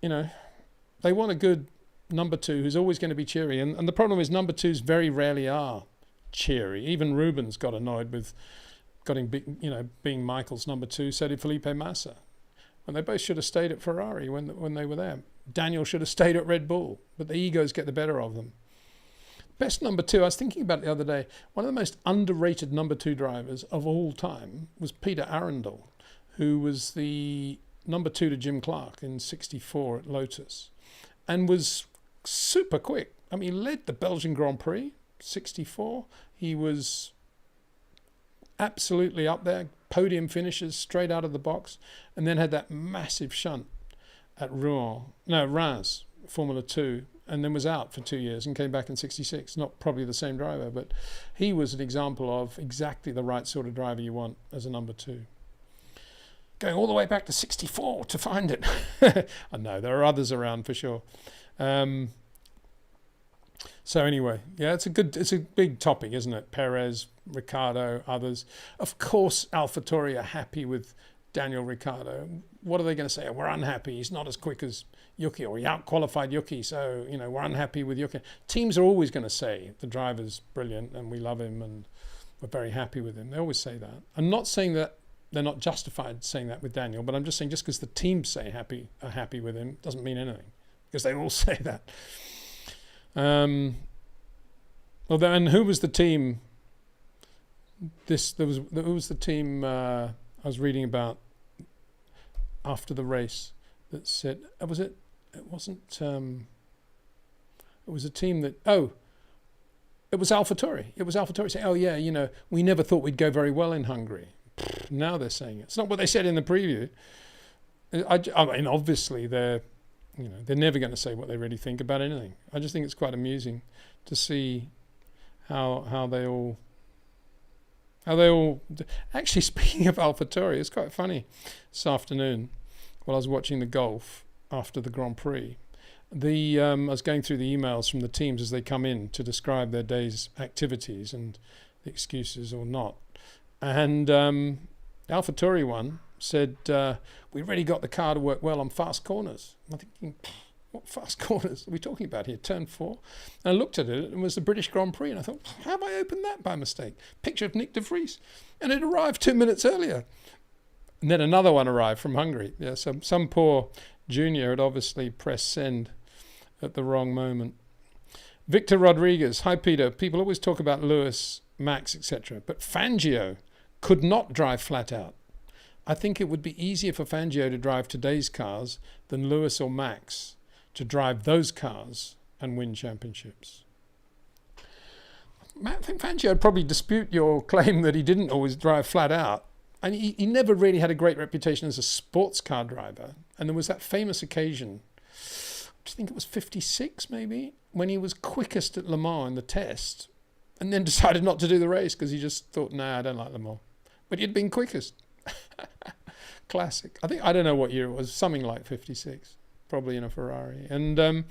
they want a good number 2 who's always going to be cheery. And the problem is number 2s very rarely are cheery. Even Rubens got annoyed with being Michael's number 2, so did Felipe Massa. And they both should have stayed at Ferrari when they were there. Daniel should have stayed at Red Bull, but the egos get the better of them. Best number two, I was thinking about it the other day, one of the most underrated number two drivers of all time was Peter Arundel, who was the number two to Jim Clark in '64 at Lotus, and was super quick. I mean, he led the Belgian Grand Prix, '64. He was absolutely up there, podium finishes straight out of the box, and then had that massive shunt at Reims, Formula 2, and then was out for 2 years and came back in '66. Not probably the same driver, but he was an example of exactly the right sort of driver you want as a number two. Going all the way back to '64 to find it. I know, there are others around for sure. So anyway, yeah, it's a big topic, isn't it? Perez, Ricciardo, others. Of course, AlphaTauri are happy with Daniel Ricciardo. What are they going to say? We're unhappy. He's not as quick as Yuki, or he out-qualified Yuki, so, we're unhappy with Yuki. Teams are always going to say the driver's brilliant and we love him and we're very happy with him. They always say that. I'm not saying that they're not justified saying that with Daniel, but I'm just saying just because the teams say are happy with him doesn't mean anything, because they all say that. And who was the team? Who was the team I was reading about after the race that said, it was a team that, it was AlphaTauri. It was AlphaTauri saying, we never thought we'd go very well in Hungary. Now they're saying it. It's not what they said in the preview. I mean, obviously they're never going to say what they really think about anything. I just think it's quite amusing to see how they all. Actually, speaking of AlphaTauri, it's quite funny. This afternoon, while I was watching the golf after the Grand Prix, I was going through the emails from the teams as they come in to describe their day's activities and the excuses or not. And AlphaTauri one said, we really got the car to work well on fast corners. I'm thinking, what fast corners are we talking about here? Turn 4. And I looked at it, and it was the British Grand Prix, and I thought, how have I opened that by mistake? Picture of Nick de Vries. And it arrived 2 minutes earlier. And then another one arrived from Hungary. Yeah, so some poor junior had obviously pressed send at the wrong moment. Victor Rodriguez, hi Peter. People always talk about Lewis, Max, etc. But Fangio could not drive flat out. I think it would be easier for Fangio to drive today's cars than Lewis or Max to drive those cars and win championships. I think Fangio would probably dispute your claim that he didn't always drive flat out. And he never really had a great reputation as a sports car driver. And there was that famous occasion, I think it was 56 maybe, when he was quickest at Le Mans in the test and then decided not to do the race because he just thought, nah, I don't like Le Mans. But he'd been quickest. Classic. I don't know what year it was, something like 56, probably in a Ferrari. And,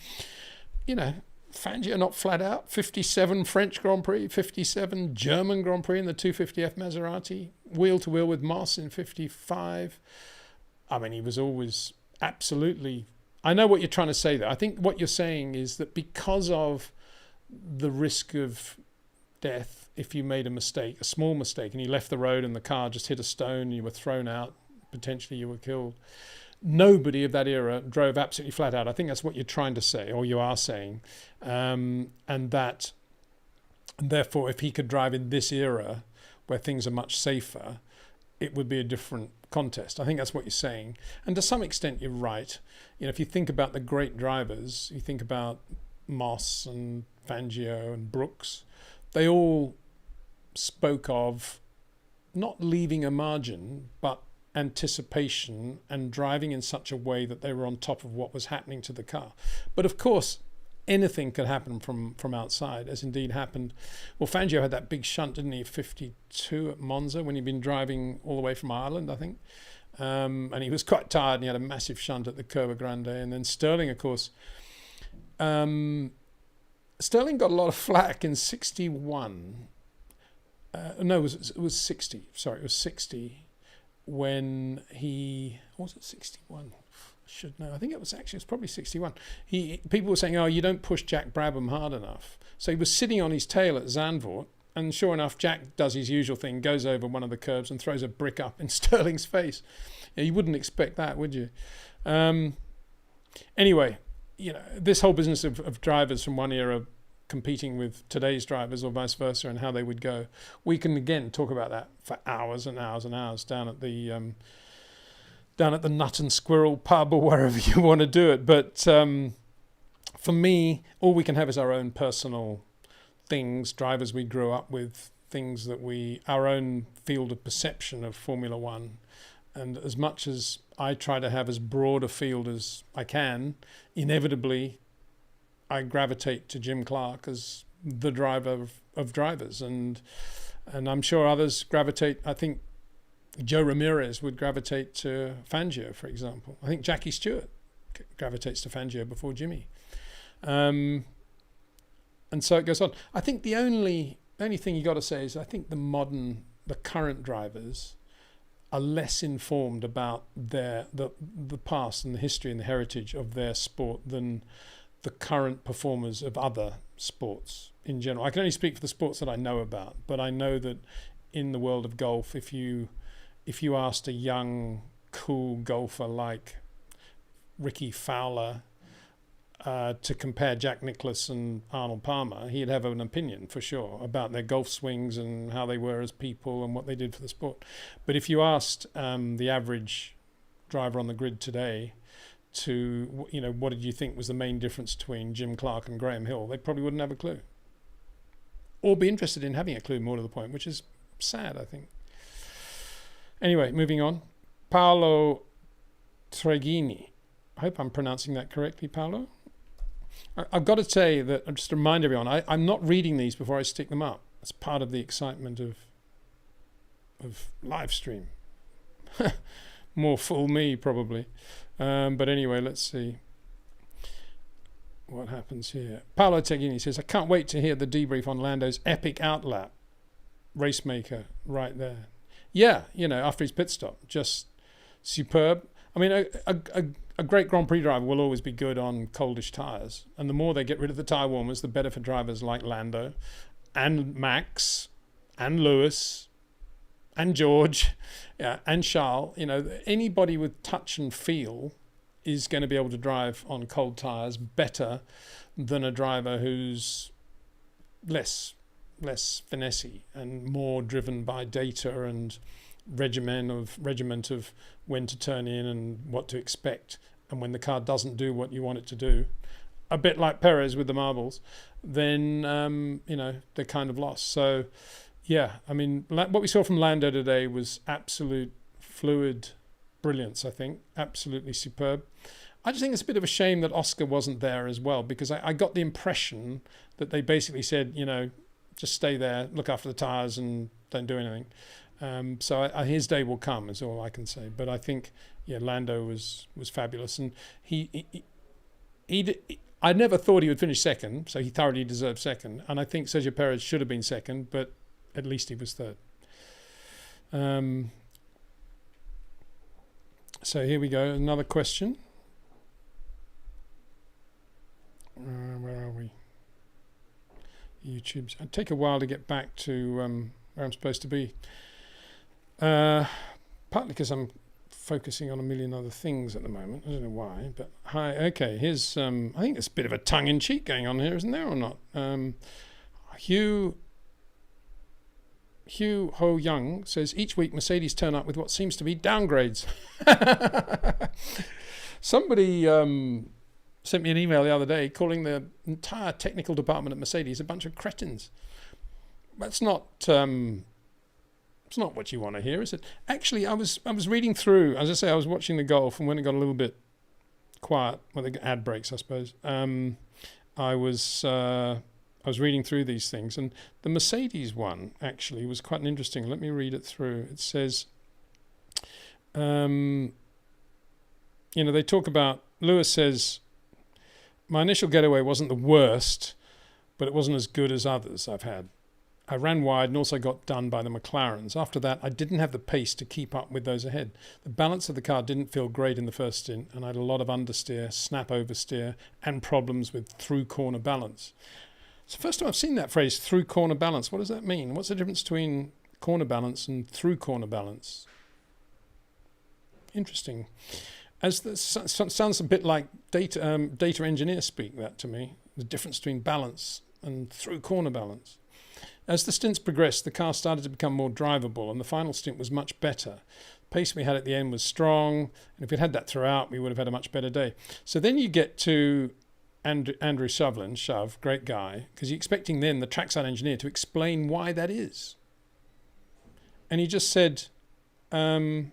Fangio not flat out. 57 French Grand Prix, 57 German Grand Prix in the 250F Maserati, wheel to wheel with Moss in 55. I mean, he was always absolutely. I know what you're trying to say there. I think what you're saying is that because of the risk of death, if you made a mistake, a small mistake, and you left the road and the car just hit a stone and you were thrown out, potentially you were killed. Nobody of that era drove absolutely flat out. I think that's what you're trying to say, or you are saying. And therefore, if he could drive in this era where things are much safer, it would be a different contest. I think that's what you're saying. And to some extent, you're right. If you think about the great drivers, you think about Moss and Fangio and Brooks, they all spoke of not leaving a margin, but anticipation and driving in such a way that they were on top of what was happening to the car. But of course, anything could happen from outside, as indeed happened. Well, Fangio had that big shunt, didn't he, 52 at Monza, when he'd been driving all the way from Ireland, I think. And he was quite tired, and he had a massive shunt at the Curva Grande. And then Sterling, of course, Sterling got a lot of flack in 61. It was 60. Sorry, it was 60 when he... Was it 61? I should know. I think it's probably 61. People were saying, you don't push Jack Brabham hard enough. So he was sitting on his tail at Zandvoort, and sure enough, Jack does his usual thing, goes over one of the curbs and throws a brick up in Sterling's face. You wouldn't expect that, would you? Anyway, this whole business of drivers from one era competing with today's drivers or vice versa and how they would go, we can again talk about that for hours and hours and hours down at the Nut and Squirrel pub or wherever you want to do it. But for me, all we can have is our own personal things, drivers we grew up with, things that our own field of perception of Formula One. And as much as I try to have as broad a field as I can, inevitably I gravitate to Jim Clark as the driver of drivers. And I'm sure others gravitate. I think Joe Ramirez would gravitate to Fangio, for example. I think Jackie Stewart gravitates to Fangio before Jimmy. And so it goes on. I think the only thing you got to say is I think the current drivers are less informed about the past and the history and the heritage of their sport than the current performers of other sports in general. I can only speak for the sports that I know about, but I know that in the world of golf, if you asked a young, cool golfer like Ricky Fowler to compare Jack Nicklaus and Arnold Palmer, he'd have an opinion for sure about their golf swings and how they were as people and what they did for the sport. But if you asked the average driver on the grid today to, what did you think was the main difference between Jim Clark and Graham Hill, they probably wouldn't have a clue. Or be interested in having a clue, more to the point, which is sad, I think. Anyway, moving on. Paolo Treghini. I hope I'm pronouncing that correctly, Paolo. I've got to say that, just to remind everyone, I'm not reading these before I stick them up. It's part of the excitement of live stream. More fool me, probably. But anyway, let's see what happens here. Paolo Treghini says, I can't wait to hear the debrief on Lando's epic outlap. Racemaker right there. Yeah, after his pit stop, just superb. I mean, a great Grand Prix driver will always be good on coldish tyres. And the more they get rid of the tyre warmers, the better for drivers like Lando and Max and Lewis and George and Charles. Anybody with touch and feel is going to be able to drive on cold tyres better than a driver who's less finessey and more driven by data and regiment of when to turn in and what to expect, and when the car doesn't do what you want it to do, a bit like Perez with the marbles, then they're kind of lost. So yeah, I mean, what we saw from Lando today was absolute fluid brilliance. I think absolutely superb. I just think it's a bit of a shame that Oscar wasn't there as well, because I got the impression that they basically said, just stay there, look after the tyres and don't do anything. So his day will come, is all I can say. But I think, Lando was fabulous, and I never thought he would finish second, so he thoroughly deserved second. And I think Sergio Perez should have been second, but at least he was third. So here we go, another question. Where are we? YouTube's. It'd take a while to get back to where I'm supposed to be. Partly because I'm focusing on a million other things at the moment. I don't know why, but hi. Okay, here's. I think there's a bit of a tongue-in-cheek going on here, isn't there, or not? Hugh Ho Young says each week Mercedes turn up with what seems to be downgrades. Somebody sent me an email the other day calling the entire technical department at Mercedes a bunch of cretins. That's not. It's not what you want to hear, is it? Actually, I was reading through. As I say, I was watching the golf, and when it got a little bit quiet, the ad breaks, I suppose. I was reading through these things, and the Mercedes one actually was quite interesting. Let me read it through. It says, they talk about. Lewis says, my initial getaway wasn't the worst, but it wasn't as good as others I've had. I ran wide and also got done by the McLarens. After that, I didn't have the pace to keep up with those ahead. The balance of the car didn't feel great in the first stint, and I had a lot of understeer, snap oversteer, and problems with through corner balance. It's the first time I've seen that phrase, through corner balance. What does that mean? What's the difference between corner balance and through corner balance? Interesting. Sounds a bit like data engineer speak, that to me. The difference between balance and through corner balance. As the stints progressed, the car started to become more drivable, and the final stint was much better. The pace we had at the end was strong, and if we'd had that throughout, we would have had a much better day. So then you get to Andrew Shovlin, Shove, great guy, because you're expecting then the trackside engineer to explain why that is. And he just said, the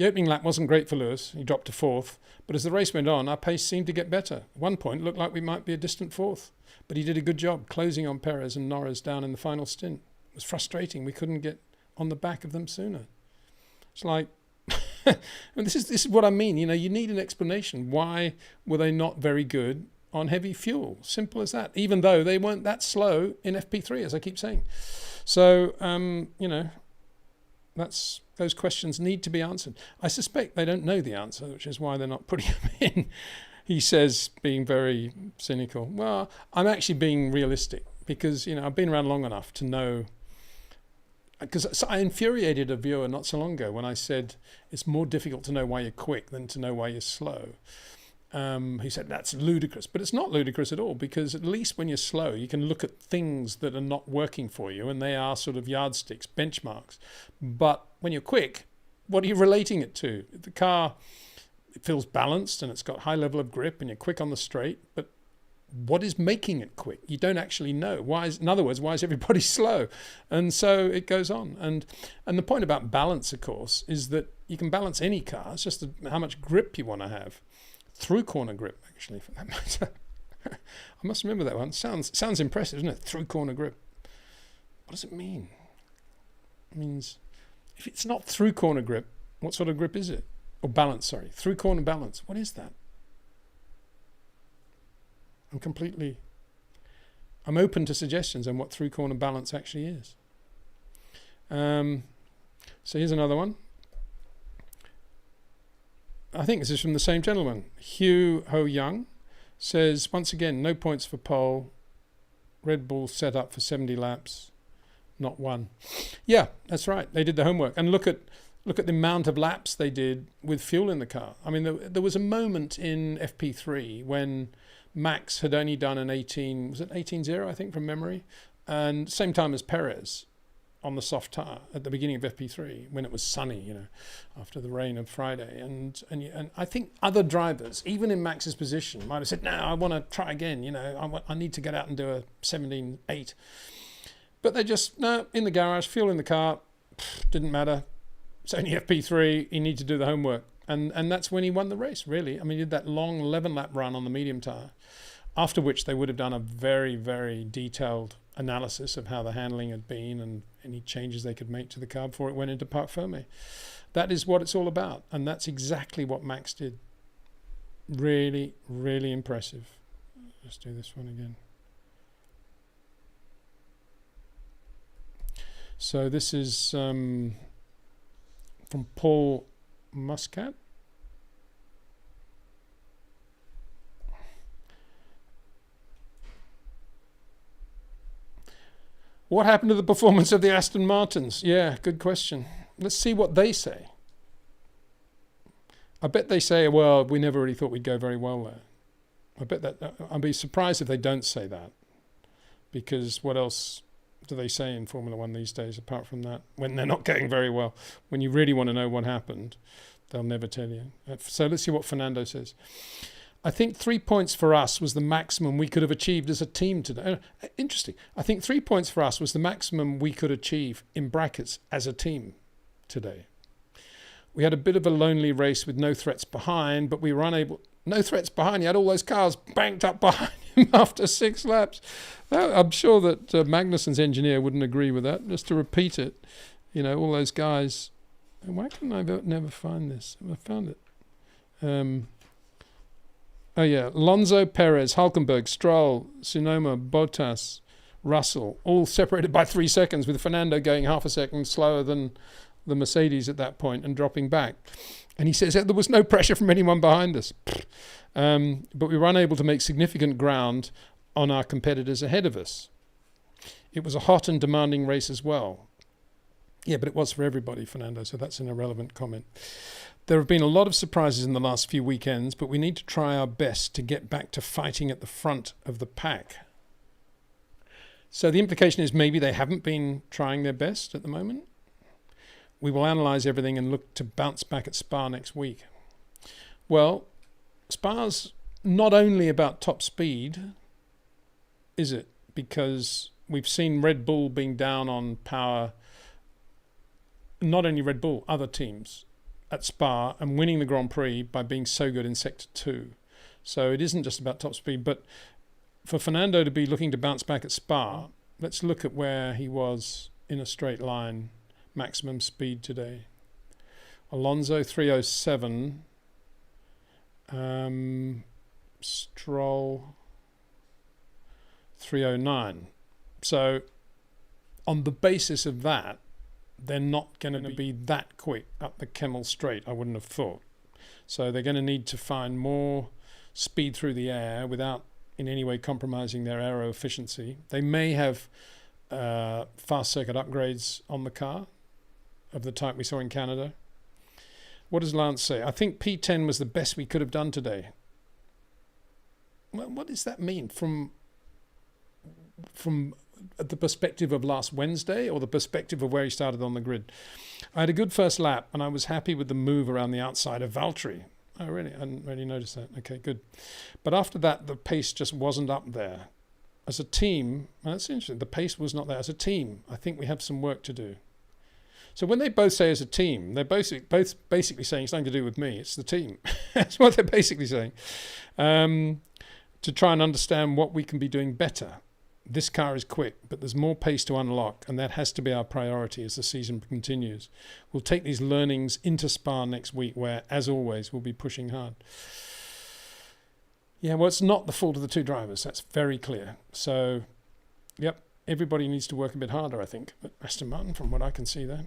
opening lap wasn't great for Lewis. He dropped to fourth. But as the race went on, our pace seemed to get better. At one point, it looked like we might be a distant fourth. But he did a good job closing on Perez and Norris down in the final stint. It was frustrating. We couldn't get on the back of them sooner. It's like, this is what I mean. You know, you need an explanation. Why were they not very good on heavy fuel? Simple as that. Even though they weren't that slow in FP3, as I keep saying. So, you know, those questions need to be answered. I suspect they don't know the answer, which is why they're not putting them in. He says, being very cynical. Well, I'm actually being realistic because, you know, I've been around long enough to know. Because I infuriated a viewer not so long ago when I said it's more difficult to know why you're quick than to know why you're slow. He said that's ludicrous, but it's not ludicrous at all, because at least when you're slow, you can look at things that are not working for you, and they are sort of yardsticks, benchmarks. But when you're quick, what are you relating it to? The car, it feels balanced and it's got high level of grip and you're quick on the straight, but what is making it quick? You don't actually know. In other words, why is everybody slow? And so it goes on. And the point about balance, of course, is that you can balance any car. It's just how much grip you want to have. Through corner grip, actually, for that matter. I must remember that one. Sounds impressive, doesn't it? Through corner grip. What does it mean? It means if it's not through corner grip, what sort of grip is it? Or balance, sorry. Through corner balance. What is that? I'm open to suggestions on what through corner balance actually is. So here's another one. I think this is from the same gentleman. Hugh Ho Young says, once again, no points for pole. Red Bull set up for 70 laps, not one. Yeah, that's right. They did the homework. And look at the amount of laps they did with fuel in the car. I mean, there was a moment in FP3 when Max had only done an 18.0, I think, from memory, and same time as Perez on the soft tyre at the beginning of FP3 when it was sunny, you know, after the rain of Friday. And I think other drivers, even in Max's position, might have said, no, I want to try again, you know, I need to get out and do a 17.8. But they just, no, in the garage, fuel in the car, didn't matter. It's only FP3, you need to do the homework. And that's when he won the race, really. I mean, he did that long 11-lap run on the medium tyre, after which they would have done a very, very detailed analysis of how the handling had been and any changes they could make to the car before it went into parc fermé. That is what it's all about, and that's exactly what Max did. Really, really impressive. Let's do this one again. So this is from Paul Muscat. What happened to the performance of the Aston Martins? Yeah, good question. Let's see what they say. I bet they say, well, we never really thought we'd go very well there. I bet that, I'd be surprised if they don't say that, because what else do they say in Formula One these days apart from that? When they're not going very well, when you really want to know what happened, they'll never tell you. So let's see what Fernando says. I think 3 points for us was the maximum we could have achieved as a team today. Interesting. I think 3 points for us was the maximum we could achieve, in brackets, as a team today. We had a bit of a lonely race with no threats behind, but we were unable... No threats behind. You had all those cars banked up behind him after 6 laps. I'm sure that Magnussen's engineer wouldn't agree with that. Just to repeat it, you know, all those guys... Why couldn't I never find this? I found it. Oh yeah, Alonso, Perez, Hulkenberg, Stroll, Tsunoda, Bottas, Russell, all separated by 3 seconds, with Fernando going half a second slower than the Mercedes at that point and dropping back. And he says there was no pressure from anyone behind us. But we were unable to make significant ground on our competitors ahead of us. It was a hot and demanding race as well. Yeah, but it was for everybody, Fernando, so that's an irrelevant comment. There have been a lot of surprises in the last few weekends, but we need to try our best to get back to fighting at the front of the pack. So the implication is maybe they haven't been trying their best at the moment. We will analyse everything and look to bounce back at Spa next week. Well, Spa's not only about top speed, is it? Because we've seen Red Bull being down on power, not only Red Bull, other teams at Spa, and winning the Grand Prix by being so good in Sector 2. So it isn't just about top speed, but for Fernando to be looking to bounce back at Spa, let's look at where he was in a straight line, maximum speed today. Alonso 307, Stroll 309. So on the basis of that, they're not going to be that quick up the Kemmel Straight, I wouldn't have thought. So they're going to need to find more speed through the air without in any way compromising their aero efficiency. They may have fast circuit upgrades on the car of the type we saw in Canada. What does Lance say? I think P10 was the best we could have done today. Well, what does that mean? From the perspective of last Wednesday or the perspective of where he started on the grid? I had a good first lap and I was happy with the move around the outside of Valtteri. Oh, really? I hadn't really noticed that. Okay, good. But after that, the pace just wasn't up there. As a team, well, that's interesting. The pace was not there. As a team, I think we have some work to do. So when they both say as a team, they're both basically saying it's nothing to do with me. It's the team. That's what they're basically saying. To try and understand what we can be doing better. This car is quick, but there's more pace to unlock, and that has to be our priority as the season continues. We'll take these learnings into Spa next week, where, as always, we'll be pushing hard. Yeah, well, it's not the fault of the two drivers. That's very clear. So, yep, everybody needs to work a bit harder, I think, at Aston Martin, from what I can see there.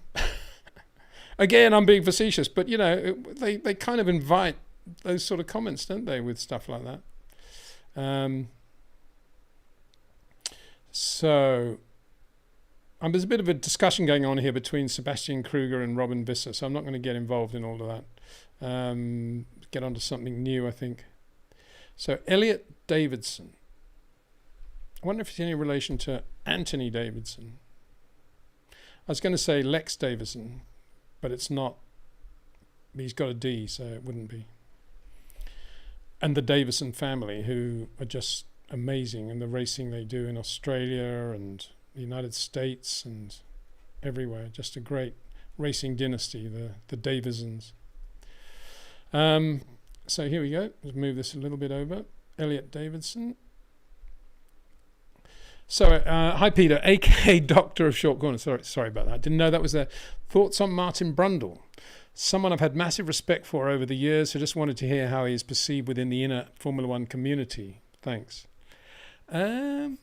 Again, I'm being facetious, but, you know, they kind of invite those sort of comments, don't they, with stuff like that. So there's a bit of a discussion going on here between Sebastian Kruger and Robin Visser, so I'm not going to get involved in all of that. Get onto something new, I think. So Elliot Davidson. I wonder if it's any relation to Anthony Davidson. I was going to say Lex Davidson, but it's not. He's got a D, so it wouldn't be. And the Davison family, who are just amazing in the racing they do in Australia and the United States and everywhere. Just a great racing dynasty, the Davisons. So here we go. Let's move this a little bit over. Elliot Davidson. So, hi Peter, aka Doctor of Short Corners. Sorry about that. Didn't know that was there. Thoughts on Martin Brundle? Someone I've had massive respect for over the years, so just wanted to hear how he is perceived within the inner Formula One community. Thanks. I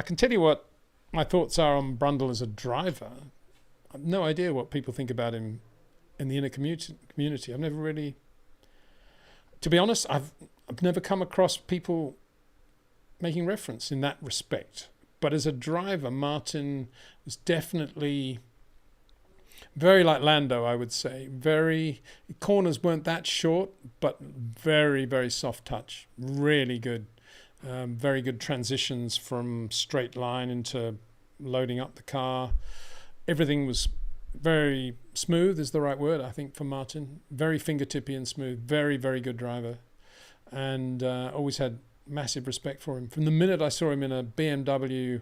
can tell you what my thoughts are on Brundle as a driver. I have no idea what people think about him in the inner community. I've never really, to be honest, I've never come across people making reference in that respect. But as a driver, Martin was definitely very like Lando, I would say. Corners weren't that short, but very, very soft touch. Really good. Very good transitions from straight line into loading up the car. Everything was very smooth is the right word, I think, for Martin. Very fingertippy and smooth. Very, very good driver. And always had massive respect for him. From the minute I saw him in a BMW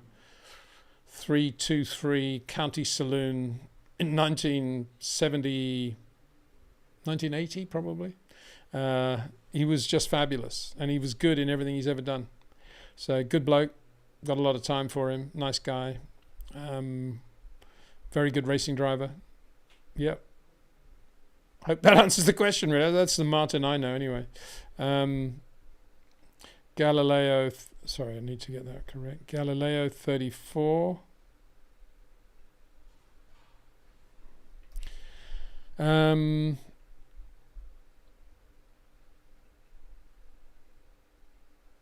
323 County Saloon in 1980 probably, he was just fabulous, and he was good in everything he's ever done. So good bloke, got a lot of time for him, nice guy, very good racing driver. Yep. Hope that answers the question, really. That's the Martin I know anyway. Galileo, sorry, I need to get that correct. Galileo 34.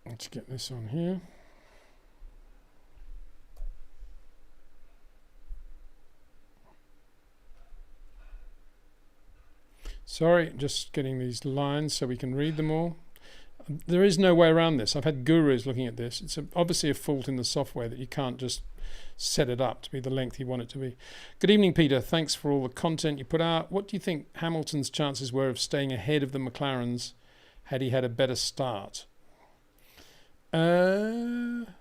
Let's get this on here. Sorry, just getting these lines so we can read them all. There is no way around this. I've had gurus looking at this. It's obviously a fault in the software that you can't just set it up to be the length you want it to be. Good evening, Peter. Thanks for all the content you put out. What do you think Hamilton's chances were of staying ahead of the McLarens had he had a better start? Let's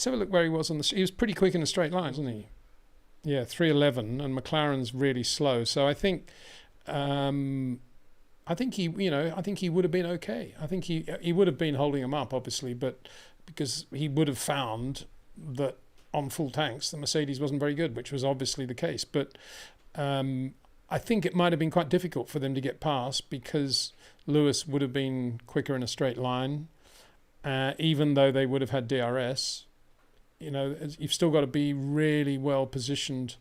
have a look where he was on the... He was pretty quick in a straight line, wasn't he? Yeah, 3:11, and McLaren's really slow. So I think he, I think he would have been okay. I think he would have been holding him up, obviously, but because he would have found that on full tanks the Mercedes wasn't very good, which was obviously the case. But I think it might have been quite difficult for them to get past because Lewis would have been quicker in a straight line, even though they would have had DRS. You know, you've still got to be really well positioned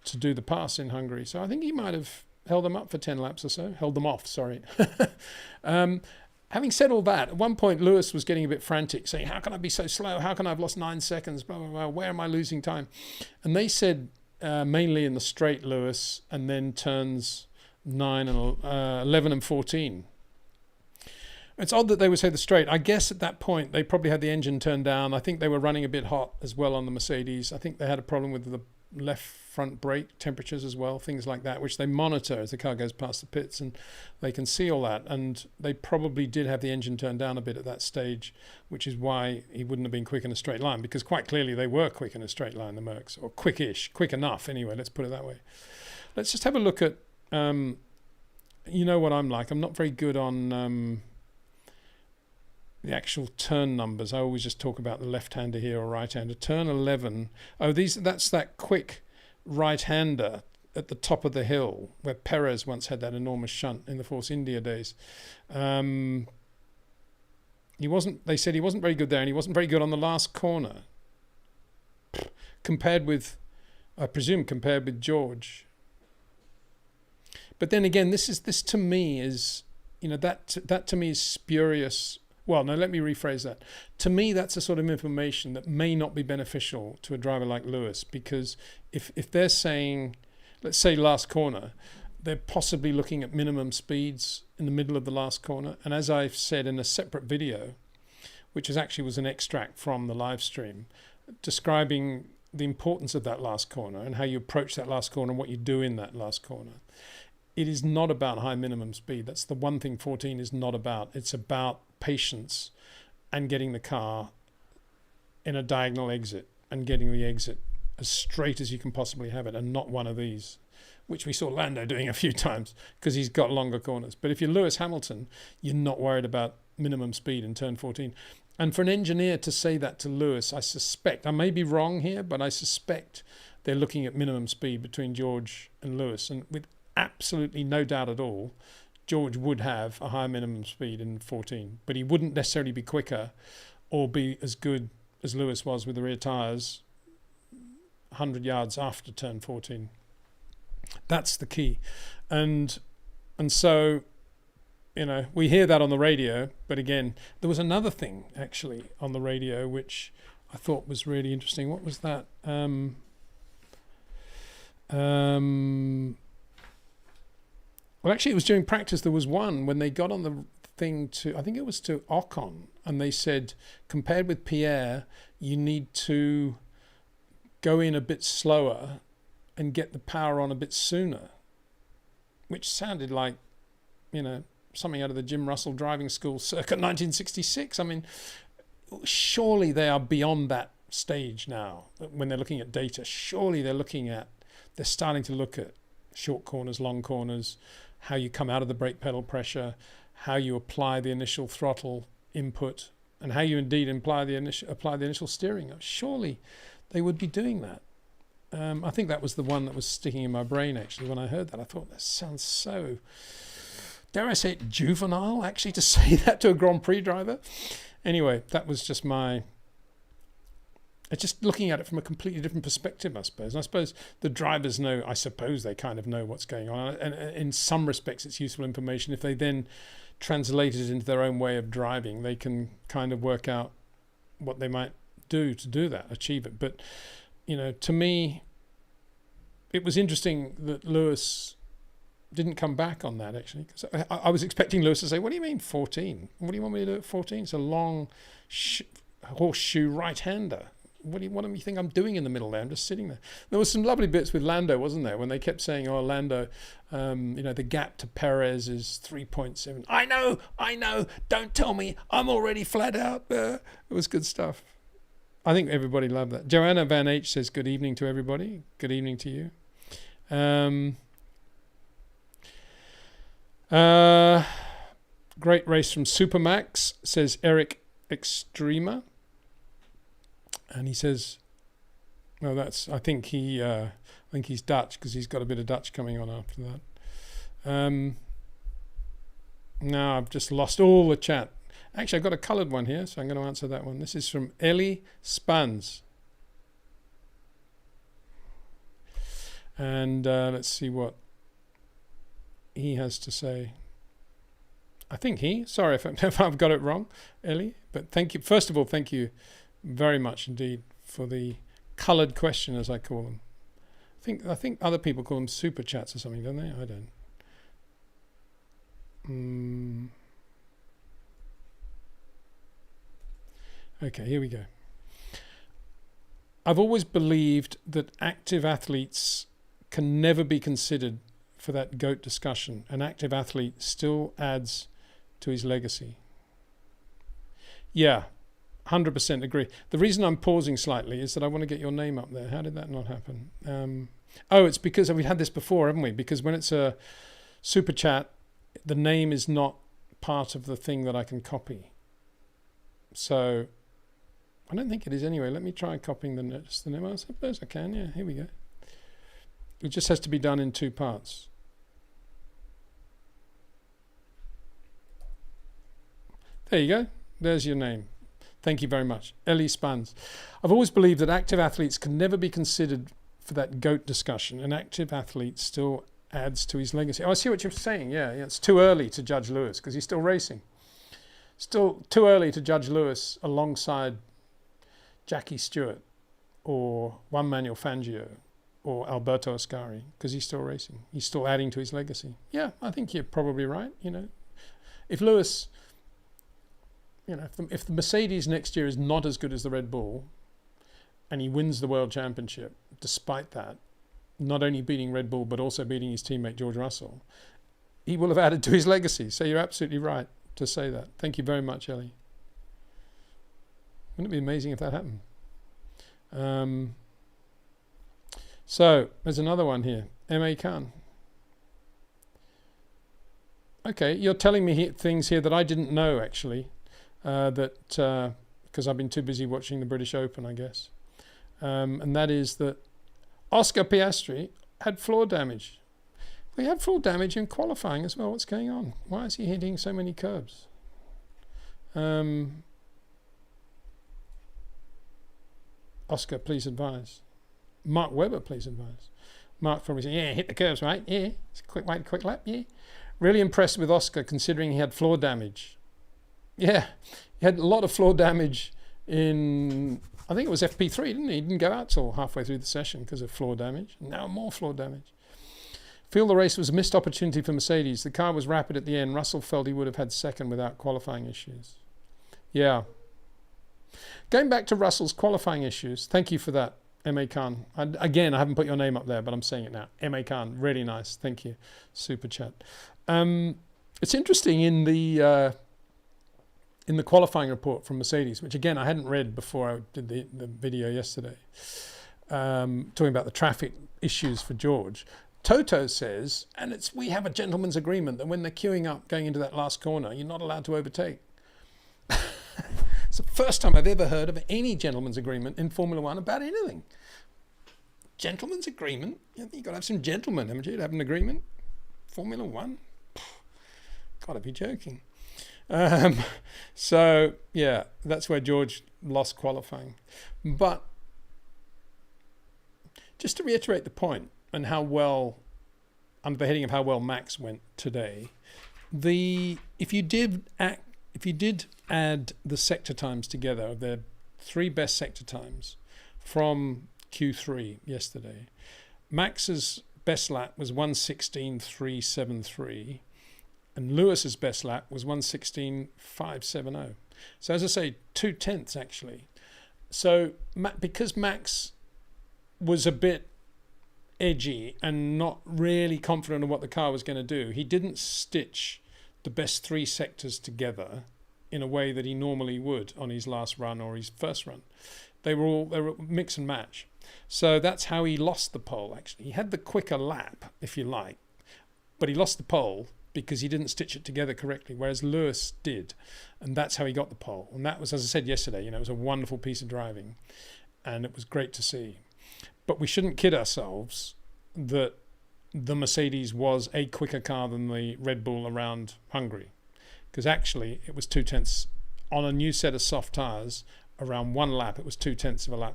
to do the pass in Hungary. So I think he might have held them up for 10 laps or so. Held them off, sorry. Having said all that, at one point Lewis was getting a bit frantic, saying, how can I be so slow? How can I have lost 9 seconds? Blah, blah, blah. Where am I losing time? And they said mainly in the straight, Lewis, and then turns 11 and 14. It's odd that they would say the straight. I guess at that point they probably had the engine turned down. I think they were running a bit hot as well on the Mercedes. I think they had a problem with the left front brake temperatures as well, things like that, which they monitor as the car goes past the pits, and they can see all that. And they probably did have the engine turned down a bit at that stage, which is why he wouldn't have been quick in a straight line, because quite clearly they were quick in a straight line, the Mercs, or quick enough anyway, let's put it that way. Let's just have a look at, you know what I'm like. I'm not very good on the actual turn numbers. I always just talk about the left-hander here or right-hander. Turn 11. Oh, that's that quick right-hander at the top of the hill where Perez once had that enormous shunt in the Force India days. They said he wasn't very good there, and he wasn't very good on the last corner. Compared with George. But then again, this to me is, you know, that to me is spurious. Well, no, let me rephrase that. To me, that's a sort of information that may not be beneficial to a driver like Lewis, because if they're saying, let's say last corner, they're possibly looking at minimum speeds in the middle of the last corner. And as I've said in a separate video, which was an extract from the live stream, describing the importance of that last corner and how you approach that last corner and what you do in that last corner. It is not about high minimum speed. That's the one thing 14 is not about. It's about patience and getting the car in a diagonal exit and getting the exit as straight as you can possibly have it, and not one of these, which we saw Lando doing a few times because he's got longer corners. But if you're Lewis Hamilton, you're not worried about minimum speed in turn 14. And for an engineer to say that to Lewis, I suspect, I may be wrong here, but I suspect they're looking at minimum speed between George and Lewis. And with absolutely no doubt at all, George would have a higher minimum speed in 14, but he wouldn't necessarily be quicker or be as good as Lewis was with the rear tyres 100 yards after turn 14. That's the key. And so, you know, we hear that on the radio, but again, there was another thing actually on the radio which I thought was really interesting. What was that? Well, actually, it was during practice. There was one when they got on the thing I think it was to Ocon, and they said, compared with Pierre, you need to go in a bit slower and get the power on a bit sooner, which sounded like, you know, something out of the Jim Russell driving school circa 1966. I mean, surely they are beyond that stage now when they're looking at data. Surely they're starting to look at short corners, long corners, how you come out of the brake pedal pressure, how you apply the initial throttle input, and how you indeed apply the initial steering. Surely they would be doing that. I think that was the one that was sticking in my brain actually when I heard that. I thought, that sounds so, dare I say it, juvenile actually to say that to a Grand Prix driver. Anyway, that was just just looking at it from a completely different perspective, I suppose. And I suppose the drivers know, I suppose they kind of know what's going on. And in some respects, it's useful information. If they then translate it into their own way of driving, they can kind of work out what they might do to do that, achieve it. But, you know, to me, it was interesting that Lewis didn't come back on that, actually. Because I was expecting Lewis to say, what do you mean 14? What do you want me to do at 14? It's a long horseshoe right-hander. What do you think I'm doing in the middle there? I'm just sitting there. There was some lovely bits with Lando, wasn't there? When they kept saying, oh, Lando, the gap to Perez is 3.7. I know. Don't tell me. I'm already flat out. It was good stuff. I think everybody loved that. Joanna Van H says, good evening to everybody. Good evening to you. Great race from Supermax, says Eric Extrema. And he says, well, I think he's Dutch, because he's got a bit of Dutch coming on after that. Now I've just lost all the chat. Actually, I've got a coloured one here, so I'm going to answer that one. This is from Ellie Spans. And let's see what he has to say. I think sorry if I've got it wrong, Ellie, but thank you. First of all, thank you very much indeed for the coloured question, as I call them. I think other people call them super chats or something, don't they? I don't. Okay, here we go. I've always believed that active athletes can never be considered for that GOAT discussion. An active athlete still adds to his legacy. Yeah, 100% agree. The reason I'm pausing slightly is that I want to get your name up there. How did that not happen? It's because we've had this before, haven't we? Because when it's a super chat, the name is not part of the thing that I can copy. So I don't think it is anyway. Let me try copying the name. I suppose I can. Yeah, here we go. It just has to be done in 2 parts. There you go. There's your name. Thank you very much. Ellie Spans. I've always believed that active athletes can never be considered for that GOAT discussion. An active athlete still adds to his legacy. Oh, I see what you're saying. Yeah, it's too early to judge Lewis because he's still racing. Still too early to judge Lewis alongside Jackie Stewart or Juan Manuel Fangio or Alberto Ascari because he's still racing. He's still adding to his legacy. Yeah, I think you're probably right. If Lewis, if the Mercedes next year is not as good as the Red Bull and he wins the World Championship, despite that, not only beating Red Bull but also beating his teammate George Russell, he will have added to his legacy. So you're absolutely right to say that. Thank you very much, Ellie. Wouldn't it be amazing if that happened? So there's another one here. M.A. Khan. Okay, you're telling me things here that I didn't know, actually. Because I've been too busy watching the British Open, I guess. And that is that Oscar Piastri had floor damage. He had floor damage in qualifying as well. What's going on? Why is he hitting so many curbs? Oscar, please advise. Mark Webber, please advise. Mark probably saying, yeah, hit the curves, mate. Yeah, it's a quick lap, yeah. Really impressed with Oscar considering he had floor damage. Yeah, he had a lot of floor damage in, I think it was FP3, didn't he? He didn't go out till halfway through the session because of floor damage. Now more floor damage. Feel the race was a missed opportunity for Mercedes. The car was rapid at the end. Russell felt he would have had second without qualifying issues. Yeah. Going back to Russell's qualifying issues, thank you for that, M.A. Khan. Again, I haven't put your name up there, but I'm saying it now. M.A. Khan, really nice. Thank you. Super chat. It's interesting in the qualifying report from Mercedes, which again I hadn't read before I did the video yesterday, talking about the traffic issues for George. Toto says, and we have a gentleman's agreement that when they're queuing up going into that last corner, you're not allowed to overtake. It's the first time I've ever heard of any gentleman's agreement in Formula One about anything. Gentleman's agreement? You've got to have some gentlemen, haven't you, to have an agreement? Formula One? Got to be joking. So, yeah, that's where George lost qualifying. But just to reiterate the point and how well, under the heading of how well Max went today, if you did add the sector times together, the 3 best sector times from Q3 yesterday, Max's best lap was 1:16.373, and Lewis's best lap was 1:16.570. So as I say, 0.2 actually. So because Max was a bit edgy and not really confident of what the car was going to do, he didn't stitch the best three sectors together in a way that he normally would on his last run or his first run. They were mix and match. So that's how he lost the pole, actually. He had the quicker lap, if you like, but he lost the pole because he didn't stitch it together correctly, whereas Lewis did. And that's how he got the pole. And that was, as I said yesterday, it was a wonderful piece of driving, and it was great to see. But we shouldn't kid ourselves that the Mercedes was a quicker car than the Red Bull around Hungary, because actually it was 0.2 on a new set of soft tyres. Around one lap, it was 0.2 of a lap,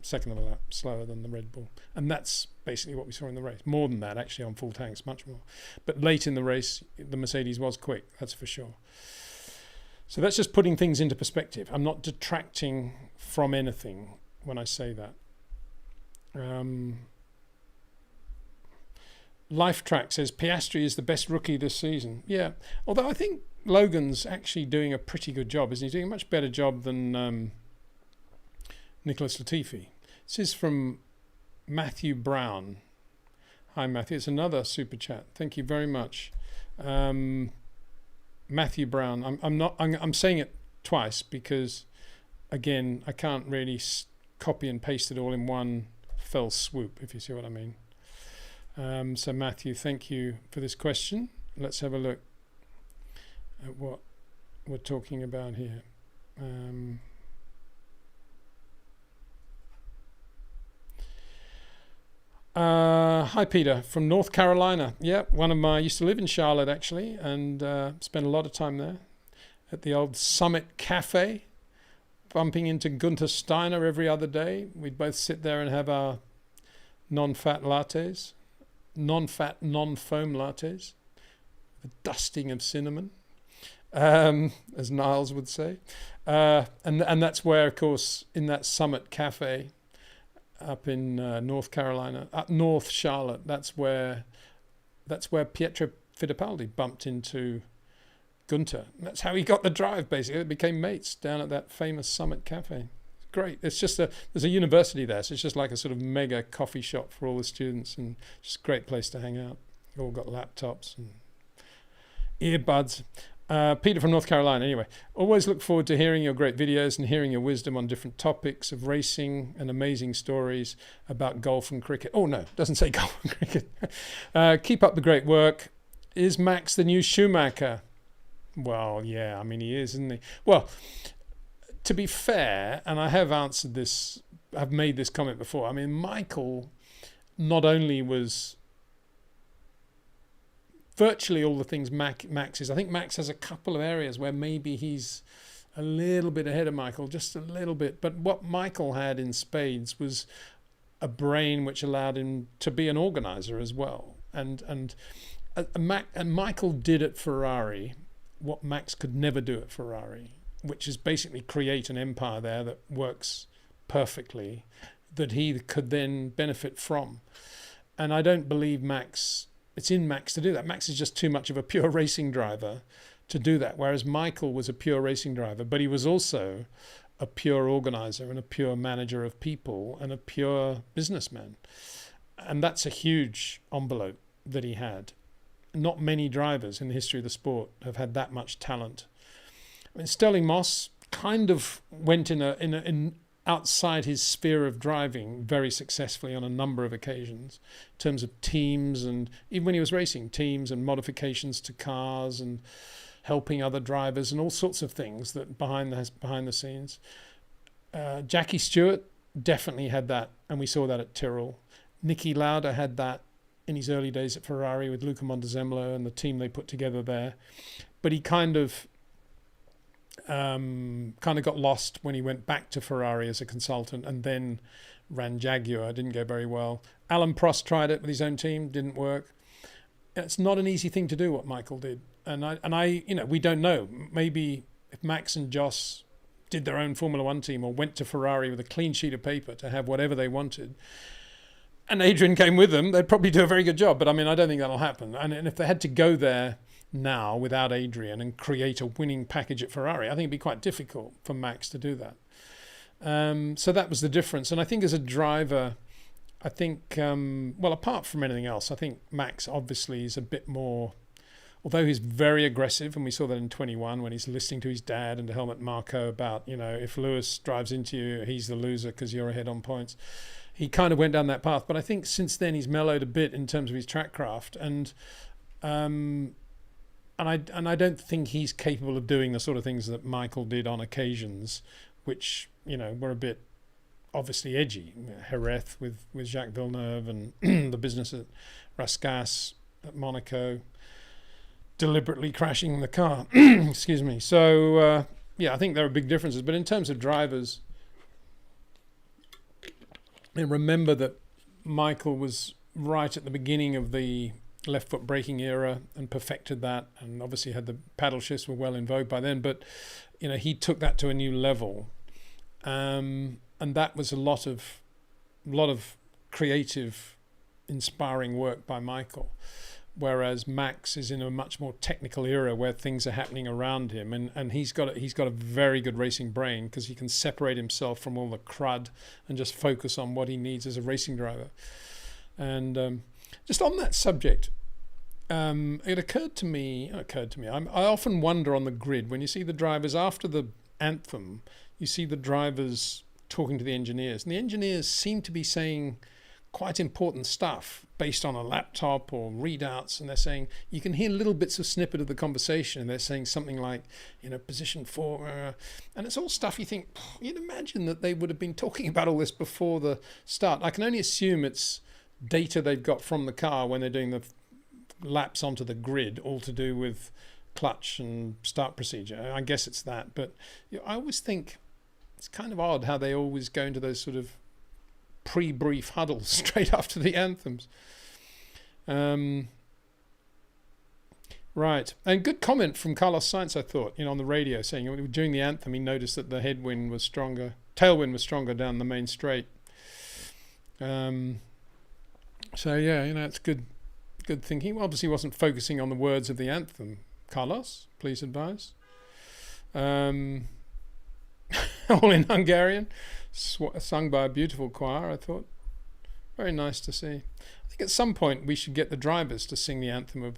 second of a lap slower than the Red Bull. And that's basically what we saw in the race. More than that, actually, on full tanks, much more. But late in the race, the Mercedes was quick, that's for sure. So that's just putting things into perspective. I'm not detracting from anything when I say that. Lifetrack says Piastri is the best rookie this season. Yeah, although I think Logan's actually doing a pretty good job, isn't he? Doing a much better job than Nicholas Latifi. This is from Matthew Brown. Hi Matthew, it's another super chat. Thank you very much, Matthew Brown. I'm saying it twice because, again, I can't really copy and paste it all in one fell swoop, if you see what I mean. So Matthew, thank you for this question. Let's have a look at what we're talking about here. Hi Peter, from North Carolina. Yeah, I used to live in Charlotte actually, and spent a lot of time there at the old Summit Cafe, bumping into Gunther Steiner every other day. We'd both sit there and have our non-fat lattes. Non-fat, non-foam lattes, the dusting of cinnamon, as Niles would say, and that's where, of course, in that Summit Cafe up in North Carolina, up North Charlotte, that's where Pietro Fittipaldi bumped into Gunther. That's how he got the drive. Basically, they became mates down at that famous Summit Cafe. Great. It's just there's a university there, so it's just like a sort of mega coffee shop for all the students, and just a great place to hang out. They've all got laptops and earbuds. Peter from North Carolina. Anyway, always look forward to hearing your great videos and hearing your wisdom on different topics of racing and amazing stories about golf and cricket. Oh no, it doesn't say golf and cricket. Keep up the great work. Is Max the new Schumacher? Well, yeah, I mean he is, isn't he? Well, to be fair, and I have answered this, I've made this comment before. I mean, Michael not only was virtually all the things Max is. I think Max has a couple of areas where maybe he's a little bit ahead of Michael, just a little bit. But what Michael had in spades was a brain which allowed him to be an organizer as well. And Michael did at Ferrari what Max could never do at Ferrari, which is basically create an empire there that works perfectly, that he could then benefit from. And I don't believe it's in Max to do that. Max is just too much of a pure racing driver to do that, whereas Michael was a pure racing driver, but he was also a pure organizer and a pure manager of people and a pure businessman. And that's a huge envelope that he had. Not many drivers in the history of the sport have had that much talent. I mean, Sterling Moss kind of went in outside his sphere of driving very successfully on a number of occasions in terms of teams, and even when he was racing, teams and modifications to cars and helping other drivers and all sorts of things that behind the scenes. Jackie Stewart definitely had that, and we saw that at Tyrrell. Niki Lauda had that in his early days at Ferrari with Luca Montezemolo and the team they put together there. But he kind of got lost when he went back to Ferrari as a consultant and then ran Jaguar. Didn't go very well. Alan Prost tried it with his own team, didn't work. It's not an easy thing to do what Michael did, and I we don't know. Maybe if Max and Jos did their own Formula One team or went to Ferrari with a clean sheet of paper to have whatever they wanted, and Adrian came with them, they'd probably do a very good job. But I mean, I don't think that'll happen. And if they had to go there now without Adrian and create a winning package at Ferrari, I think it'd be quite difficult for Max to do that. So that was the difference. And I think as a driver, I think, well, apart from anything else, I think Max obviously is a bit more, although he's very aggressive, and we saw that in 21 when he's listening to his dad and to Helmut Marko about, you know, if Lewis drives into you, he's the loser because you're ahead on points. He kind of went down that path. But I think since then he's mellowed a bit in terms of his track craft. And I don't think he's capable of doing the sort of things that Michael did on occasions, which, you know, were a bit obviously edgy. Jerez with Jacques Villeneuve and the business at Rascasse at Monaco, deliberately crashing the car. Excuse me. So, yeah, I think there are big differences. But in terms of drivers, and remember that Michael was right at the beginning of the left foot braking era and perfected that, and obviously had the paddle shifts were well in vogue by then, but you know, he took that to a new level, and that was a lot of creative, inspiring work by Michael, whereas Max is in a much more technical era where things are happening around him, and he's got a very good racing brain because he can separate himself from all the crud and just focus on what he needs as a racing driver. And just on that subject, it occurred to me, I often wonder on the grid, when you see the drivers after the anthem, you see the drivers talking to the engineers, and the engineers seem to be saying quite important stuff based on a laptop or readouts, and they're saying, you can hear little bits of snippet of the conversation, and they're saying something like, you know, position 4, and it's all stuff you think, you'd imagine that they would have been talking about all this before the start. I can only assume it's data they've got from the car when they're doing the laps onto the grid, all to do with clutch and start procedure. I guess it's that, but you know, I always think it's kind of odd how they always go into those sort of pre-brief huddles straight after the anthems. Right, and good comment from Carlos Sainz, I thought, you know, on the radio, saying during the anthem he noticed that the tailwind was stronger down the main straight. So yeah, you know, it's good thinking. Well, obviously wasn't focusing on the words of the anthem. Carlos, please advise. All in Hungarian, sung by a beautiful choir, I thought. Very nice to see. I think at some point we should get the drivers to sing the anthem of...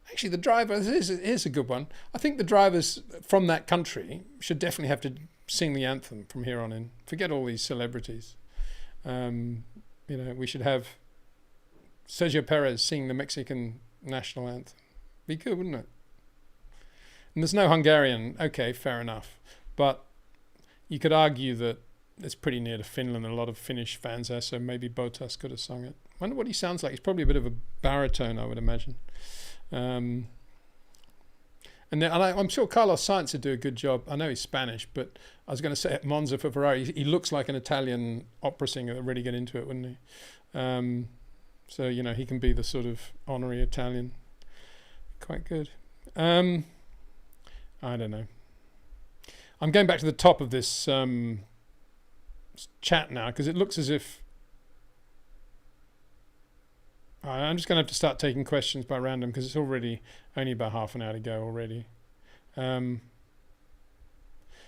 Actually, the drivers, here's a good one. I think the drivers from that country should definitely have to sing the anthem from here on in. Forget all these celebrities. You know, we should have Sergio Perez sing the Mexican national anthem. Be good, wouldn't it? And there's no Hungarian. Okay, fair enough. But you could argue that it's pretty near to Finland. A lot of Finnish fans there, so maybe Bottas could have sung it. I wonder what he sounds like. He's probably a bit of a baritone, I would imagine. And I'm sure Carlos Sainz would do a good job. I know he's Spanish, but I was going to say at Monza for Ferrari, he looks like an Italian opera singer that would really get into it, wouldn't he? So, you know, he can be the sort of honorary Italian. Quite good. I don't know. I'm going back to the top of this chat now, because it looks as if... I'm just going to have to start taking questions by random, because it's already only about half an hour to go already.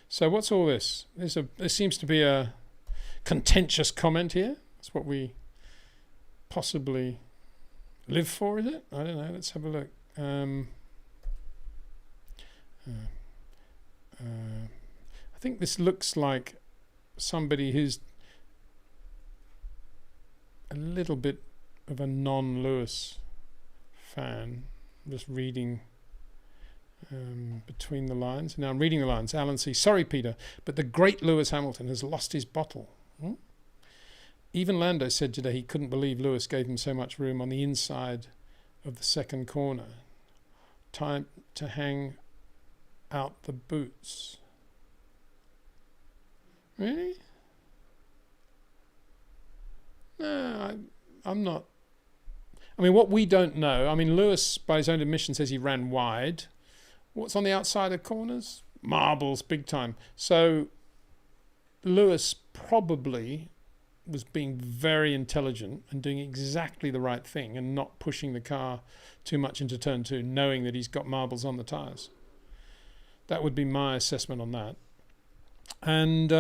So what's all this? There seems to be a contentious comment here. That's what we possibly live for, is it? I don't know. Let's have a look. I think this looks like somebody who's a little bit of a non-Lewis fan. I'm just reading between the lines. Now I'm reading the lines. Alan C. Sorry, Peter, but the great Lewis Hamilton has lost his bottle. Even Lando said today he couldn't believe Lewis gave him so much room on the inside of the second corner. Time to hang out the boots. Really? No, I'm not. I mean, what we don't know, I mean, Lewis, by his own admission, says he ran wide. What's on the outside of corners? Marbles, big time. So Lewis probably was being very intelligent and doing exactly the right thing and not pushing the car too much into turn 2, knowing that he's got marbles on the tyres. That would be my assessment on that. And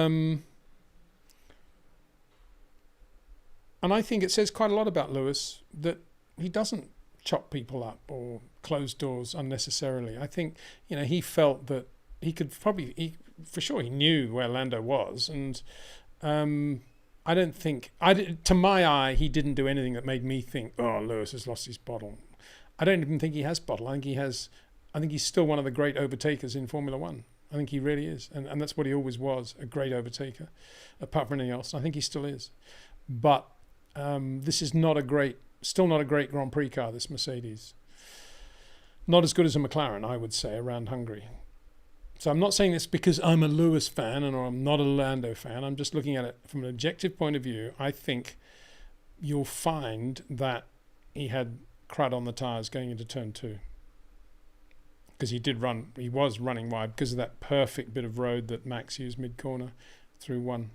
I think it says quite a lot about Lewis that he doesn't chop people up or close doors unnecessarily. I think, he felt that he could probably, for sure he knew where Lando was, and I don't think, to my eye, he didn't do anything that made me think, oh, Lewis has lost his bottle. I don't even think he has bottle. I think he's still one of the great overtakers in Formula One. I think he really is. And that's what he always was, a great overtaker, apart from anything else. I think he still is. But this is still not a great Grand Prix car, this Mercedes. Not as good as a McLaren, I would say, around Hungary. So I'm not saying this because I'm a Lewis fan or I'm not a Lando fan. I'm just looking at it from an objective point of view. I think you'll find that he had crud on the tyres going into turn 2. Because he was running wide because of that perfect bit of road that Max used mid-corner through 1.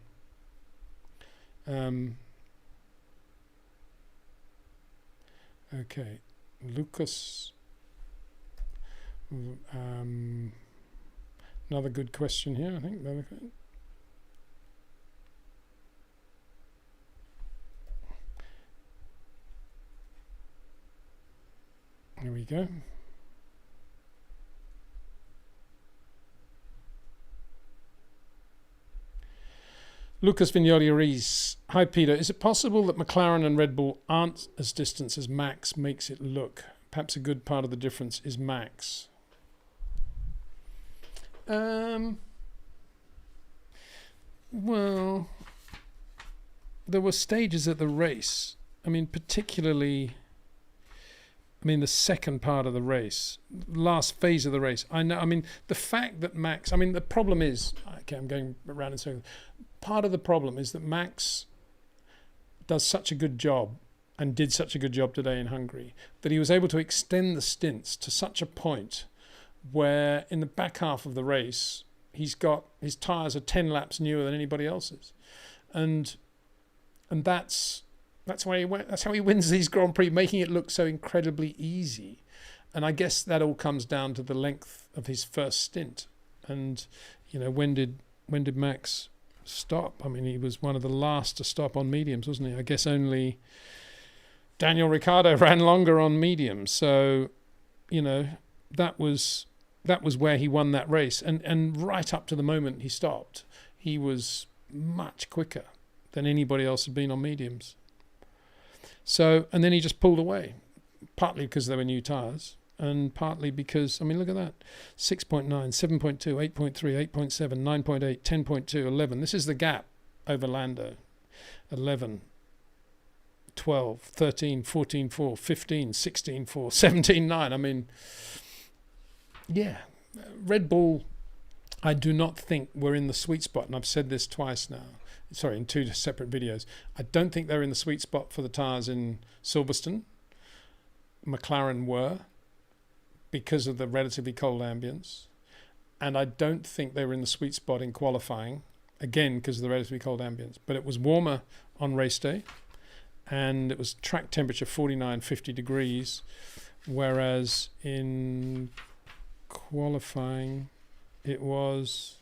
Okay, Lucas. Another good question here, I think. Here we go. Lucas Vignoli-Rees. Hi, Peter. Is it possible that McLaren and Red Bull aren't as distant as Max makes it look? Perhaps a good part of the difference is Max. Well, there were stages at the race. Particularly, the second part of the race, last phase of the race. The fact that Max, the problem is, okay, I'm going around in circles. Part of the problem is that Max does such a good job and did such a good job today in Hungary that he was able to extend the stints to such a point where in the back half of the race, his tyres are 10 laps newer than anybody else's. And that's why that's how he wins these Grand Prix, making it look so incredibly easy. And I guess that all comes down to the length of his first stint. And when did Max stop? He was one of the last to stop on mediums, wasn't he? I guess only Daniel Ricciardo ran longer on mediums. So, that was where he won that race. And right up to the moment he stopped, he was much quicker than anybody else had been on mediums. So, and then he just pulled away, partly because there were new tyres, and partly because, look at that, 6.9, 7.2, 8.3, 8.7, 9.8, 10.2, 11. This is the gap over Lando. 11, 12, 13, 14, 4, 15, 16, 4, 17, 9. Yeah, Red Bull, I do not think we're in the sweet spot, and I've said this twice now. Sorry, in 2 separate videos. I don't think they're in the sweet spot for the tyres in Silverstone. McLaren were, because of the relatively cold ambience. And I don't think they were in the sweet spot in qualifying, again, because of the relatively cold ambience. But it was warmer on race day, and it was track temperature 49, 50 degrees, whereas in qualifying it was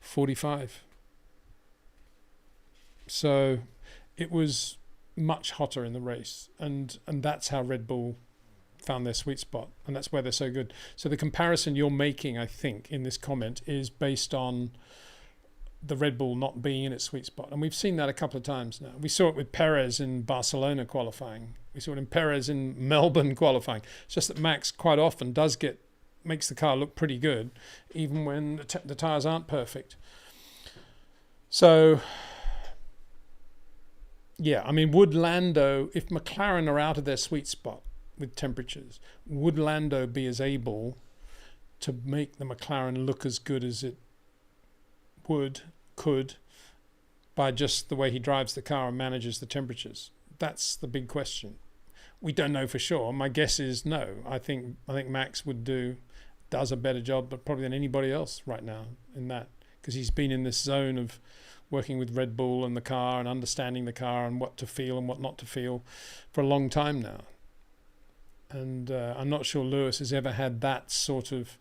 45. So it was much hotter in the race, and that's how Red Bull found their sweet spot, and that's where they're so good. So the comparison you're making, I think, in this comment is based on the Red Bull not being in its sweet spot, and we've seen that a couple of times now. We saw it with Perez in Barcelona qualifying. We saw it in Perez in Melbourne qualifying. It's just that Max quite often makes the car look pretty good, even when the tyres aren't perfect. So yeah, would Lando, if McLaren are out of their sweet spot with temperatures, would Lando be as able to make the McLaren look as good as it could by just the way he drives the car and manages the temperatures? That's the big question. We don't know for sure. My guess is no. I think Max does a better job, but probably than anybody else right now in that, because he's been in this zone of working with Red Bull and the car and understanding the car and what to feel and what not to feel for a long time now. And I'm not sure Lewis has ever had that sort of,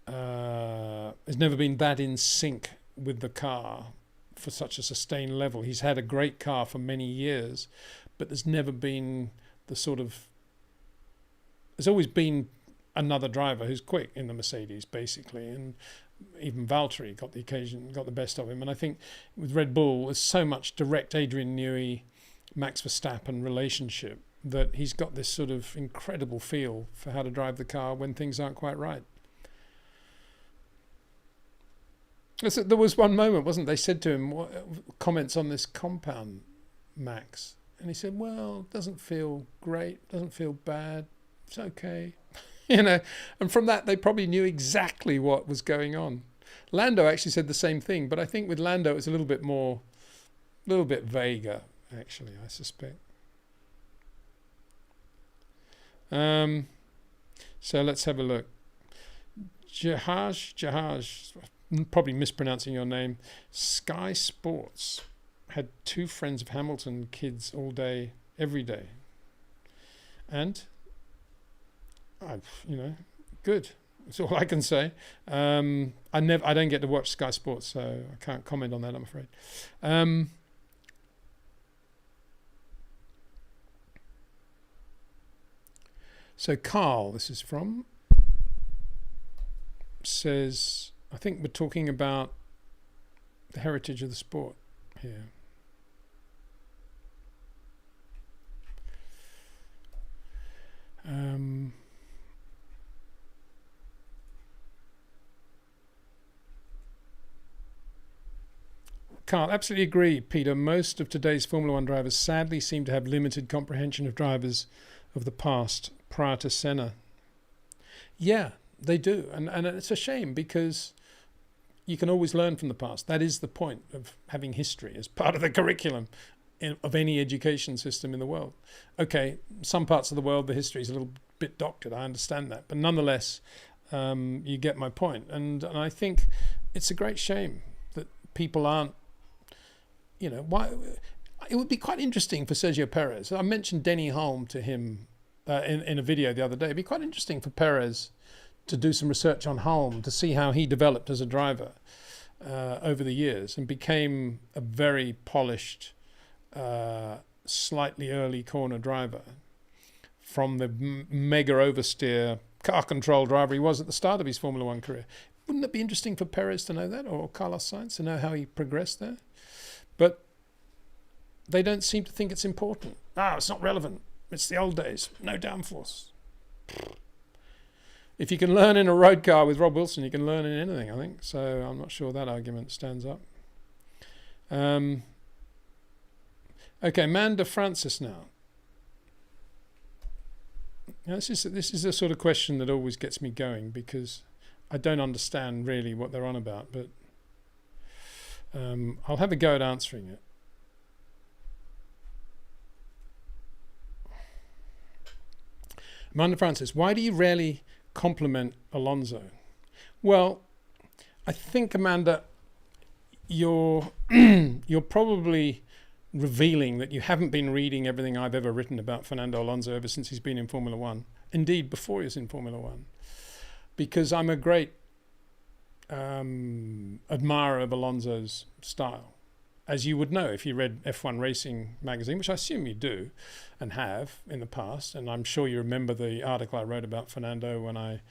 has never been that in sync with the car for such a sustained level. He's had a great car for many years, but there's never been the sort of, there's always been another driver who's quick in the Mercedes, basically, and even Valtteri got the best of him. And I think with Red Bull, there's so much direct Adrian Newey, Max Verstappen relationship that he's got this sort of incredible feel for how to drive the car when things aren't quite right. There was one moment, wasn't they said to him, what comments on this compound, Max? And he said, well, it doesn't feel great, doesn't feel bad, it's okay. And from that, they probably knew exactly what was going on. Lando actually said the same thing, but I think with Lando, it's a little bit vaguer, actually, I suspect. So let's have a look. Jahaj, probably mispronouncing your name. Sky Sports had 2 friends of Hamilton kids all day, every day. And good. That's all I can say. I don't get to watch Sky Sports, so I can't comment on that, I'm afraid. So Carl, this is from, says, I think we're talking about the heritage of the sport here. Carl, absolutely agree, Peter. Most of today's Formula One drivers sadly seem to have limited comprehension of drivers of the past prior to Senna. Yeah, they do. And it's a shame because you can always learn from the past. That is the point of having history as part of the curriculum of any education system in the world. Okay, some parts of the world, the history is a little bit doctored. I understand that. But nonetheless, you get my point. And I think it's a great shame that people aren't, why. It would be quite interesting for Sergio Perez. I mentioned Denny Hulme to him in a video the other day. It'd be quite interesting for Perez to do some research on Hulme to see how he developed as a driver over the years and became a very polished, slightly early corner driver from the mega oversteer car control driver he was at the start of his Formula One career. Wouldn't it be interesting for Perez to know that, or Carlos Sainz to know how he progressed there? But they don't seem to think it's important. It's not relevant. It's the old days. No downforce. If you can learn in a road car with Rob Wilson, you can learn in anything, I think. So I'm not sure that argument stands up. Okay, Manda Francis now. Now this is a sort of question that always gets me going because I don't understand really what they're on about, but I'll have a go at answering it. Amanda Francis, why do you rarely compliment Alonso? Well, I think, Amanda, you're probably revealing that you haven't been reading everything I've ever written about Fernando Alonso ever since he's been in Formula One. Indeed, before he was in Formula One. Because I'm a great admirer of Alonso's style. As you would know if you read F1 Racing magazine, which I assume you do and have in the past. And I'm sure you remember the article I wrote about Fernando when I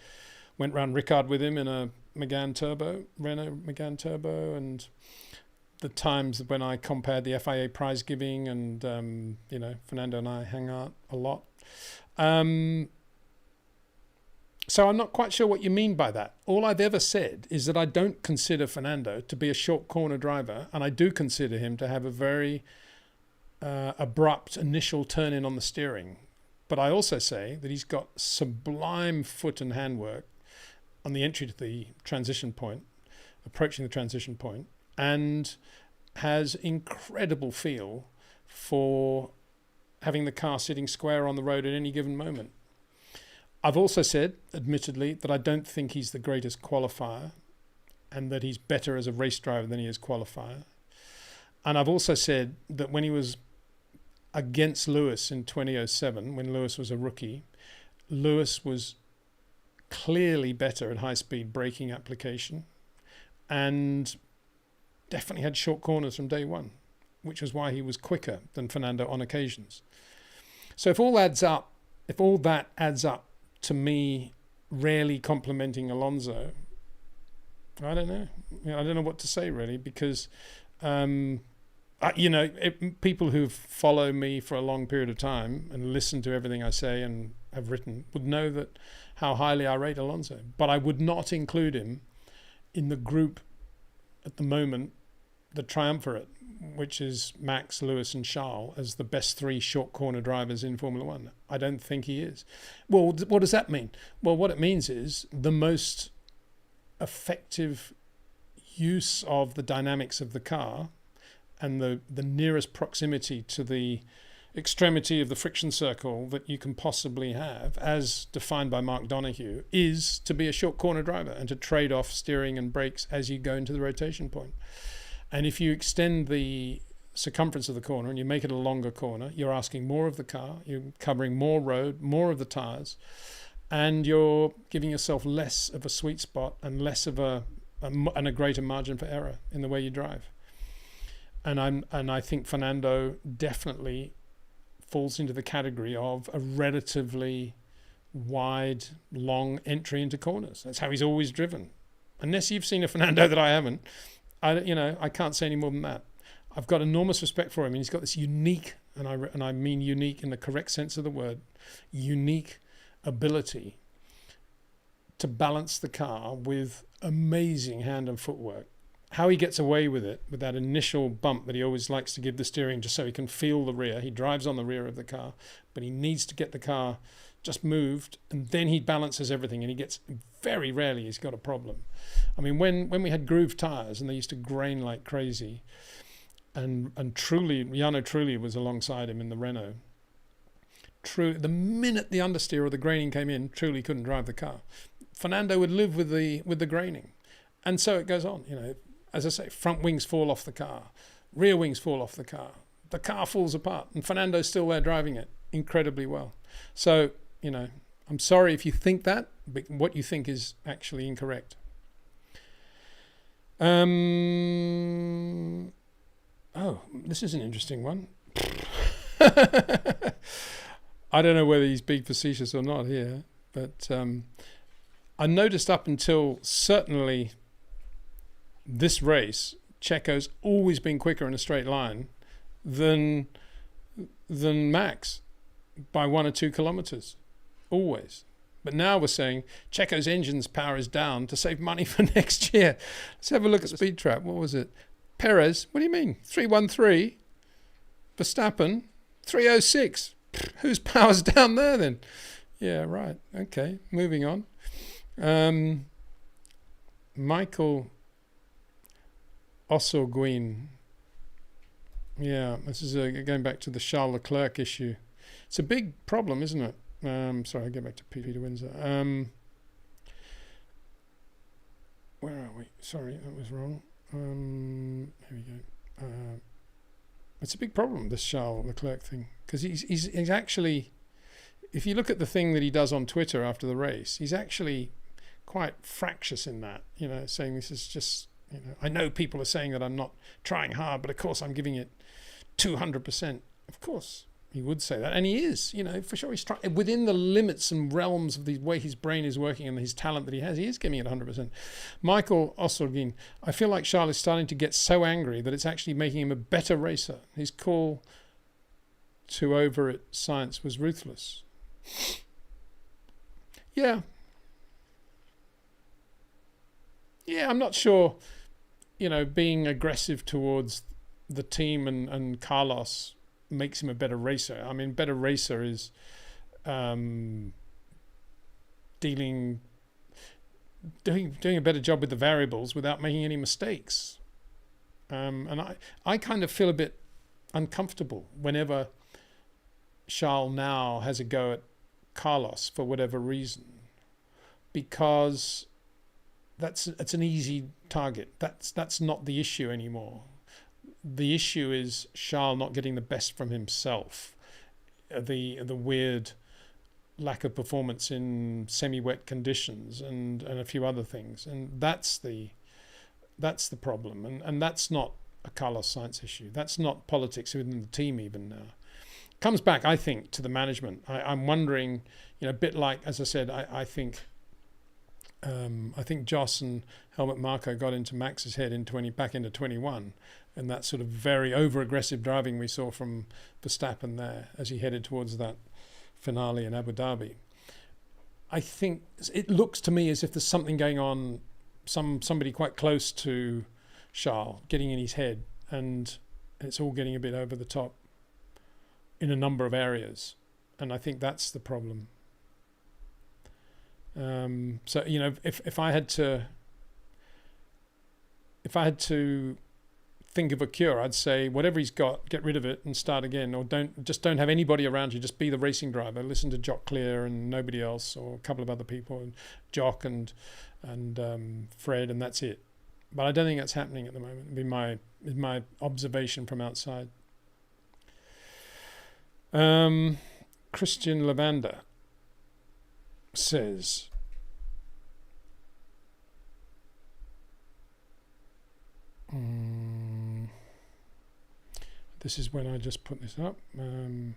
went round Ricciardo with him in a Megane Turbo, Renault Megane Turbo, and the times when I compared the FIA prize giving and, Fernando and I hang out a lot. So I'm not quite sure what you mean by that. All I've ever said is that I don't consider Fernando to be a short corner driver, and I do consider him to have a very abrupt initial turn in on the steering. But I also say that he's got sublime foot and handwork on the entry to the transition point, approaching the transition point, and has incredible feel for having the car sitting square on the road at any given moment. I've also said, admittedly, that I don't think he's the greatest qualifier and that he's better as a race driver than he is qualifier. And I've also said that when he was against Lewis in 2007, when Lewis was a rookie, Lewis was clearly better at high-speed braking application and definitely had short corners from day one, which was why he was quicker than Fernando on occasions. So if all that adds up to me rarely complimenting Alonso, I don't know. I don't know what to say really, because people who follow me for a long period of time and listen to everything I say and have written would know that how highly I rate Alonso. But I would not include him in the group at the moment, the triumvirate, which is Max, Lewis and Charles, as the best three short corner drivers in Formula One. I don't think he is. Well, what does that mean? Well, what it means is the most effective use of the dynamics of the car and the nearest proximity to the extremity of the friction circle that you can possibly have, as defined by Mark Donoghue, is to be a short corner driver and to trade off steering and brakes as you go into the rotation point. And if you extend the circumference of the corner and you make it a longer corner, you're asking more of the car, you're covering more road, more of the tyres, and you're giving yourself less of a sweet spot and less of a greater margin for error in the way you drive. And I think Fernando definitely falls into the category of a relatively wide, long entry into corners. That's how he's always driven. Unless you've seen a Fernando that I haven't, I can't say any more than that. I've got enormous respect for him, and he's got this unique, and I mean unique in the correct sense of the word, unique ability to balance the car with amazing hand and footwork. How he gets away with it, with that initial bump that he always likes to give the steering just so he can feel the rear. He drives on the rear of the car, but he needs to get the car just moved, and then he balances everything, and he gets, very rarely he's got a problem. I mean, when we had grooved tyres and they used to grain like crazy, and Trulli, Jarno Trulli was alongside him in the Renault. The minute the understeer or the graining came in, Trulli couldn't drive the car. Fernando would live with the graining, and so it goes on. As I say, front wings fall off the car, rear wings fall off the car falls apart, and Fernando's still there driving it incredibly well. So, I'm sorry if you think that, but what you think is actually incorrect. This is an interesting one. I don't know whether he's being facetious or not here, but I noticed up until certainly this race, Checo's always been quicker in a straight line than Max by 1 or 2 kilometers, always. But now we're saying Checo's engine's power is down to save money for next year. Let's have a look at the speed trap. What was it? Perez, what do you mean? 313. Verstappen, 306. Whose power's down there then? Yeah, right. Okay, moving on. Michael Ossoguin. Yeah, this is going back to the Charles Leclerc issue. It's a big problem, isn't it? Sorry, I'll get back to Peter Windsor. Where are we? Sorry, that was wrong. Here we go. It's a big problem, this Charles Leclerc thing, because he's actually, if you look at the thing that he does on Twitter after the race, he's actually quite fractious in that, saying this is just, I know people are saying that I'm not trying hard, but of course I'm giving it 200%. Of course he would say that, and he is, for sure. He's trying within the limits and realms of the way his brain is working and his talent that he has. He is giving it 100%. Michael Ossorgin, I feel like Charles is starting to get so angry that it's actually making him a better racer. His call to over at science was ruthless. Yeah, I'm not sure, being aggressive towards the team and Carlos makes him a better racer. I mean, better racer is doing a better job with the variables without making any mistakes. And I kind of feel a bit uncomfortable whenever Charles now has a go at Carlos for whatever reason, because it's an easy target. That's not the issue anymore. The issue is Charles not getting the best from himself. The weird lack of performance in semi-wet conditions and a few other things, and that's the problem, and that's not a Carlos Sainz issue. That's not politics within the team even now. Comes back, I think, to the management. I'm wondering, a bit like, as I said, I think Joss and Helmut Marko got into Max's head back into 21, and that sort of very over-aggressive driving we saw from Verstappen there as he headed towards that finale in Abu Dhabi. I think it looks to me as if there's something going on, somebody quite close to Charles getting in his head, and it's all getting a bit over the top in a number of areas, and I think that's the problem. So if I had to think of a cure, I'd say whatever he's got, get rid of it and start again, or don't have anybody around you. Just be the racing driver. Listen to Jock Clear and nobody else, or a couple of other people, and Jock and Fred, and that's it. But I don't think that's happening at the moment. It'd be my observation from outside. Christian Lavanda says, this is when I just put this up. Do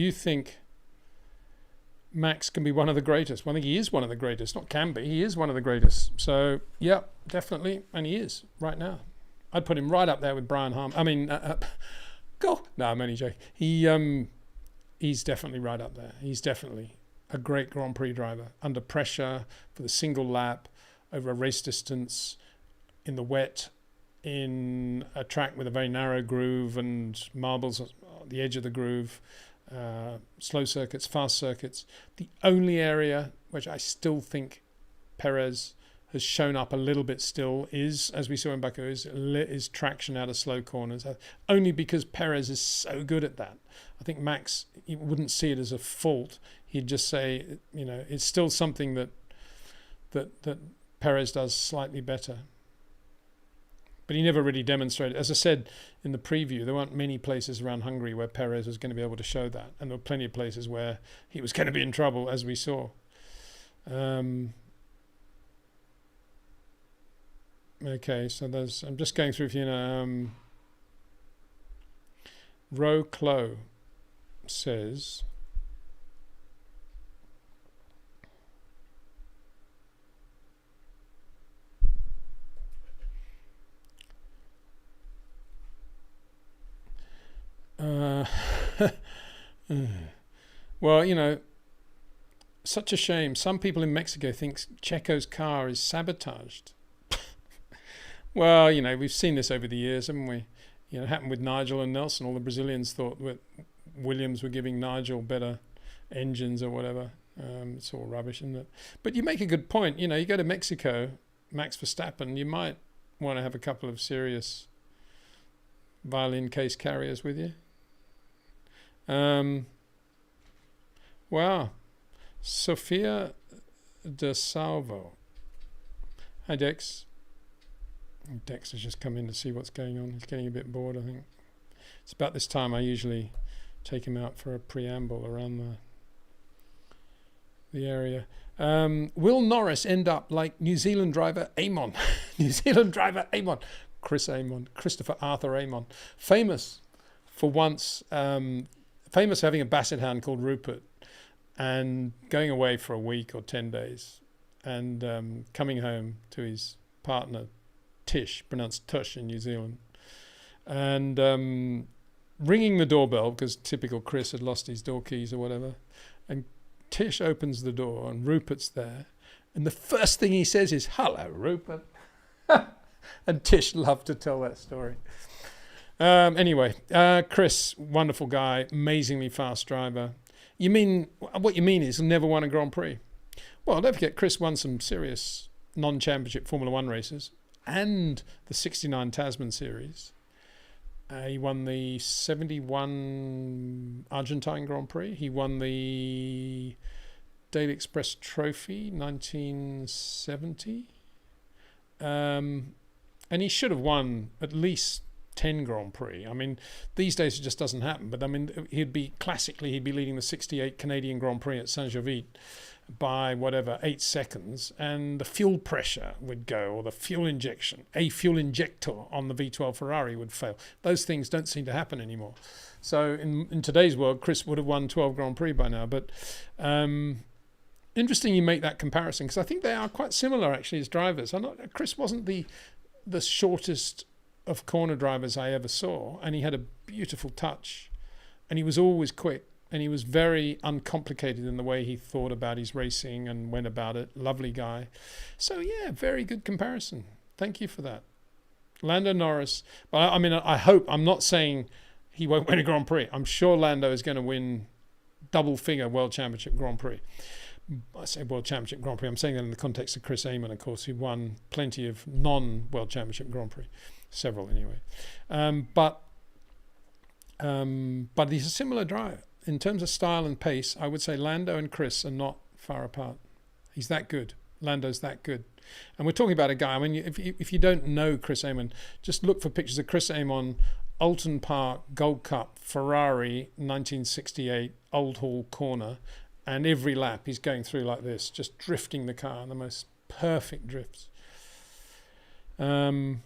you think Max can be one of the greatest? Well, I think he is one of the greatest. Not can be, he is one of the greatest. So, yeah, definitely. And he is right now. I'd put him right up there with Brian Harm. I mean, go. No, I'm only joking. He's definitely right up there. He's definitely a great Grand Prix driver. Under pressure for the single lap, over a race distance, in the wet, in a track with a very narrow groove and marbles at the edge of the groove, slow circuits, fast circuits. The only area which I still think Perez has shown up a little bit still is, as we saw in Baku, is traction out of slow corners. Only because Perez is so good at that. I think Max, he wouldn't see it as a fault. He'd just say, it's still something that Perez does slightly better. But he never really demonstrated. As I said in the preview, there weren't many places around Hungary where Perez was going to be able to show that. And there were plenty of places where he was going to be in trouble, as we saw. Okay, so I'm just going through, Ro Clo says, well, such a shame. Some people in Mexico think Checo's car is sabotaged. Well, we've seen this over the years, haven't we? It happened with Nigel and Nelson. All the Brazilians thought that Williams were giving Nigel better engines or whatever. It's all rubbish, isn't it? But you make a good point. You go to Mexico, Max Verstappen, you might want to have a couple of serious violin case carriers with you. Wow. Sofia de Salvo. Hi, Dex. Dex has just come in to see what's going on. He's getting a bit bored, I think. It's about this time I usually take him out for a preamble around the area. Will Norris end up like New Zealand driver Amon? Christopher Arthur Amon. Famous for once, famous for having a basset hound called Rupert and going away for a week or 10 days and coming home to his partner Tish, pronounced Tush in New Zealand, and ringing the doorbell because typical Chris had lost his door keys or whatever, and Tish opens the door and Rupert's there, and the first thing he says is, "Hello, Rupert." And Tish loved to tell that story. Anyway, Chris, wonderful guy, amazingly fast driver. What you mean is never won a Grand Prix. Well, don't forget, Chris won some serious non-championship Formula One races and the 69 Tasman Series. He won the 71 Argentine Grand Prix. He won the Daily Express Trophy 1970. And And he should have won at least 10 Grand Prix. I mean, these days it just doesn't happen. But I mean, he'd be leading the 68 Canadian Grand Prix at Saint-Gervais by 8 seconds, and the fuel pressure would go, or the fuel injection, a fuel injector on the V12 Ferrari would fail. Those things don't seem to happen anymore. So in today's world, Chris would have won 12 Grand Prix by now. But interesting you make that comparison, because I think they are quite similar actually as drivers. Chris wasn't the shortest of corner drivers I ever saw, and he had a beautiful touch, and he was always quick, and he was very uncomplicated in the way he thought about his racing and went about it. Lovely guy. So yeah, very good comparison. Thank you for that. Lando Norris, but I mean, I hope, I'm not saying he won't win a Grand Prix. I'm sure Lando is going to win double-figure World Championship Grand Prix. I say World Championship Grand Prix, I'm saying that in the context of Chris Amon, of course, who won plenty of non-World Championship Grand Prix. Several anyway. But he's a similar driver. In terms of style and pace, I would say Lando and Chris are not far apart. He's that good. Lando's that good. And we're talking about a guy, I mean, if you don't know Chris Amon, just look for pictures of Chris Amon, Alton Park, Gold Cup, Ferrari, 1968, Old Hall Corner, and every lap he's going through like this, just drifting the car in the most perfect drifts. So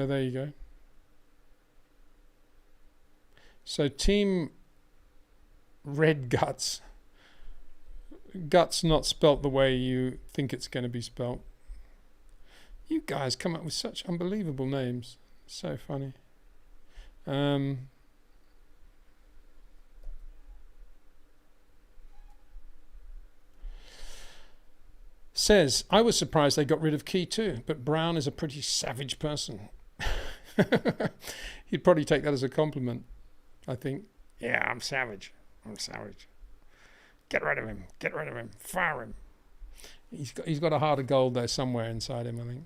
there you go. So Team Red Guts. Guts not spelt the way you think it's going to be spelt. You guys come up with such unbelievable names. So funny. Says, I was surprised they got rid of Key too, but Brown is a pretty savage person. He'd probably take that as a compliment, I think. Yeah, I'm savage. Get rid of him. Fire him. He's got a heart of gold there somewhere inside him,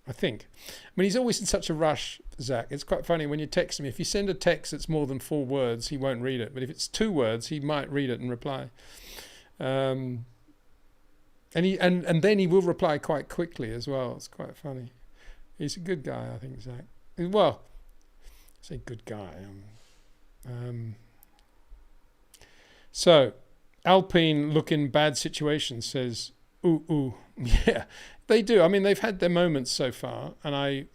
I think. I mean, he's always in such a rush, Zach. It's quite funny when you text him. If you send a text that's more than 4 words, he won't read it. But if it's 2 words, he might read it and reply. And then he will reply quite quickly as well. It's quite funny. He's a good guy, I think, Zach. Well, I say good guy. So, Alpine look in bad situations, says, ooh. Yeah, they do. I mean, they've had their moments so far, and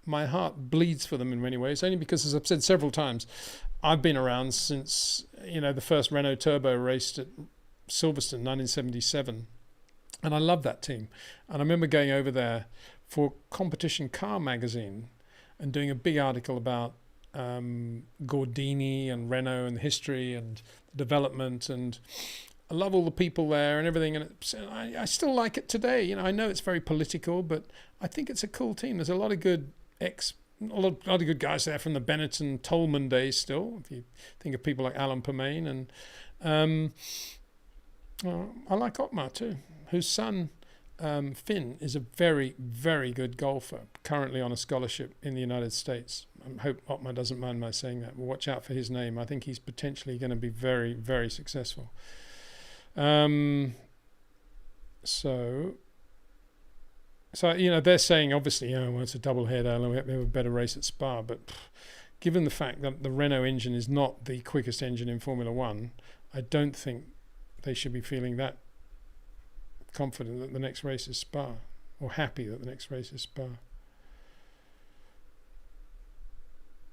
my heart bleeds for them in many ways, only because, as I've said several times, I've been around since, the first Renault Turbo raced at Silverstone, 1977. And I love that team. And I remember going over there for Competition Car magazine and doing a big article about Gordini and Renault and the history and the development. And I love all the people there and everything. And I still like it today. I know it's very political, but I think it's a cool team. There's a lot of good good guys there from the Benetton Tolman days still, if you think of people like Alan Permain. And I like Otmar too, whose son, Finn, is a very, very good golfer, currently on a scholarship in the United States. I hope Otmar doesn't mind my saying that. We'll watch out for his name. I think he's potentially going to be very, very successful. So they're saying, obviously, it's a double header, we have a better race at Spa, but given the fact that the Renault engine is not the quickest engine in Formula One, I don't think they should be feeling that confident that the next race is Spa, or happy that the next race is Spa.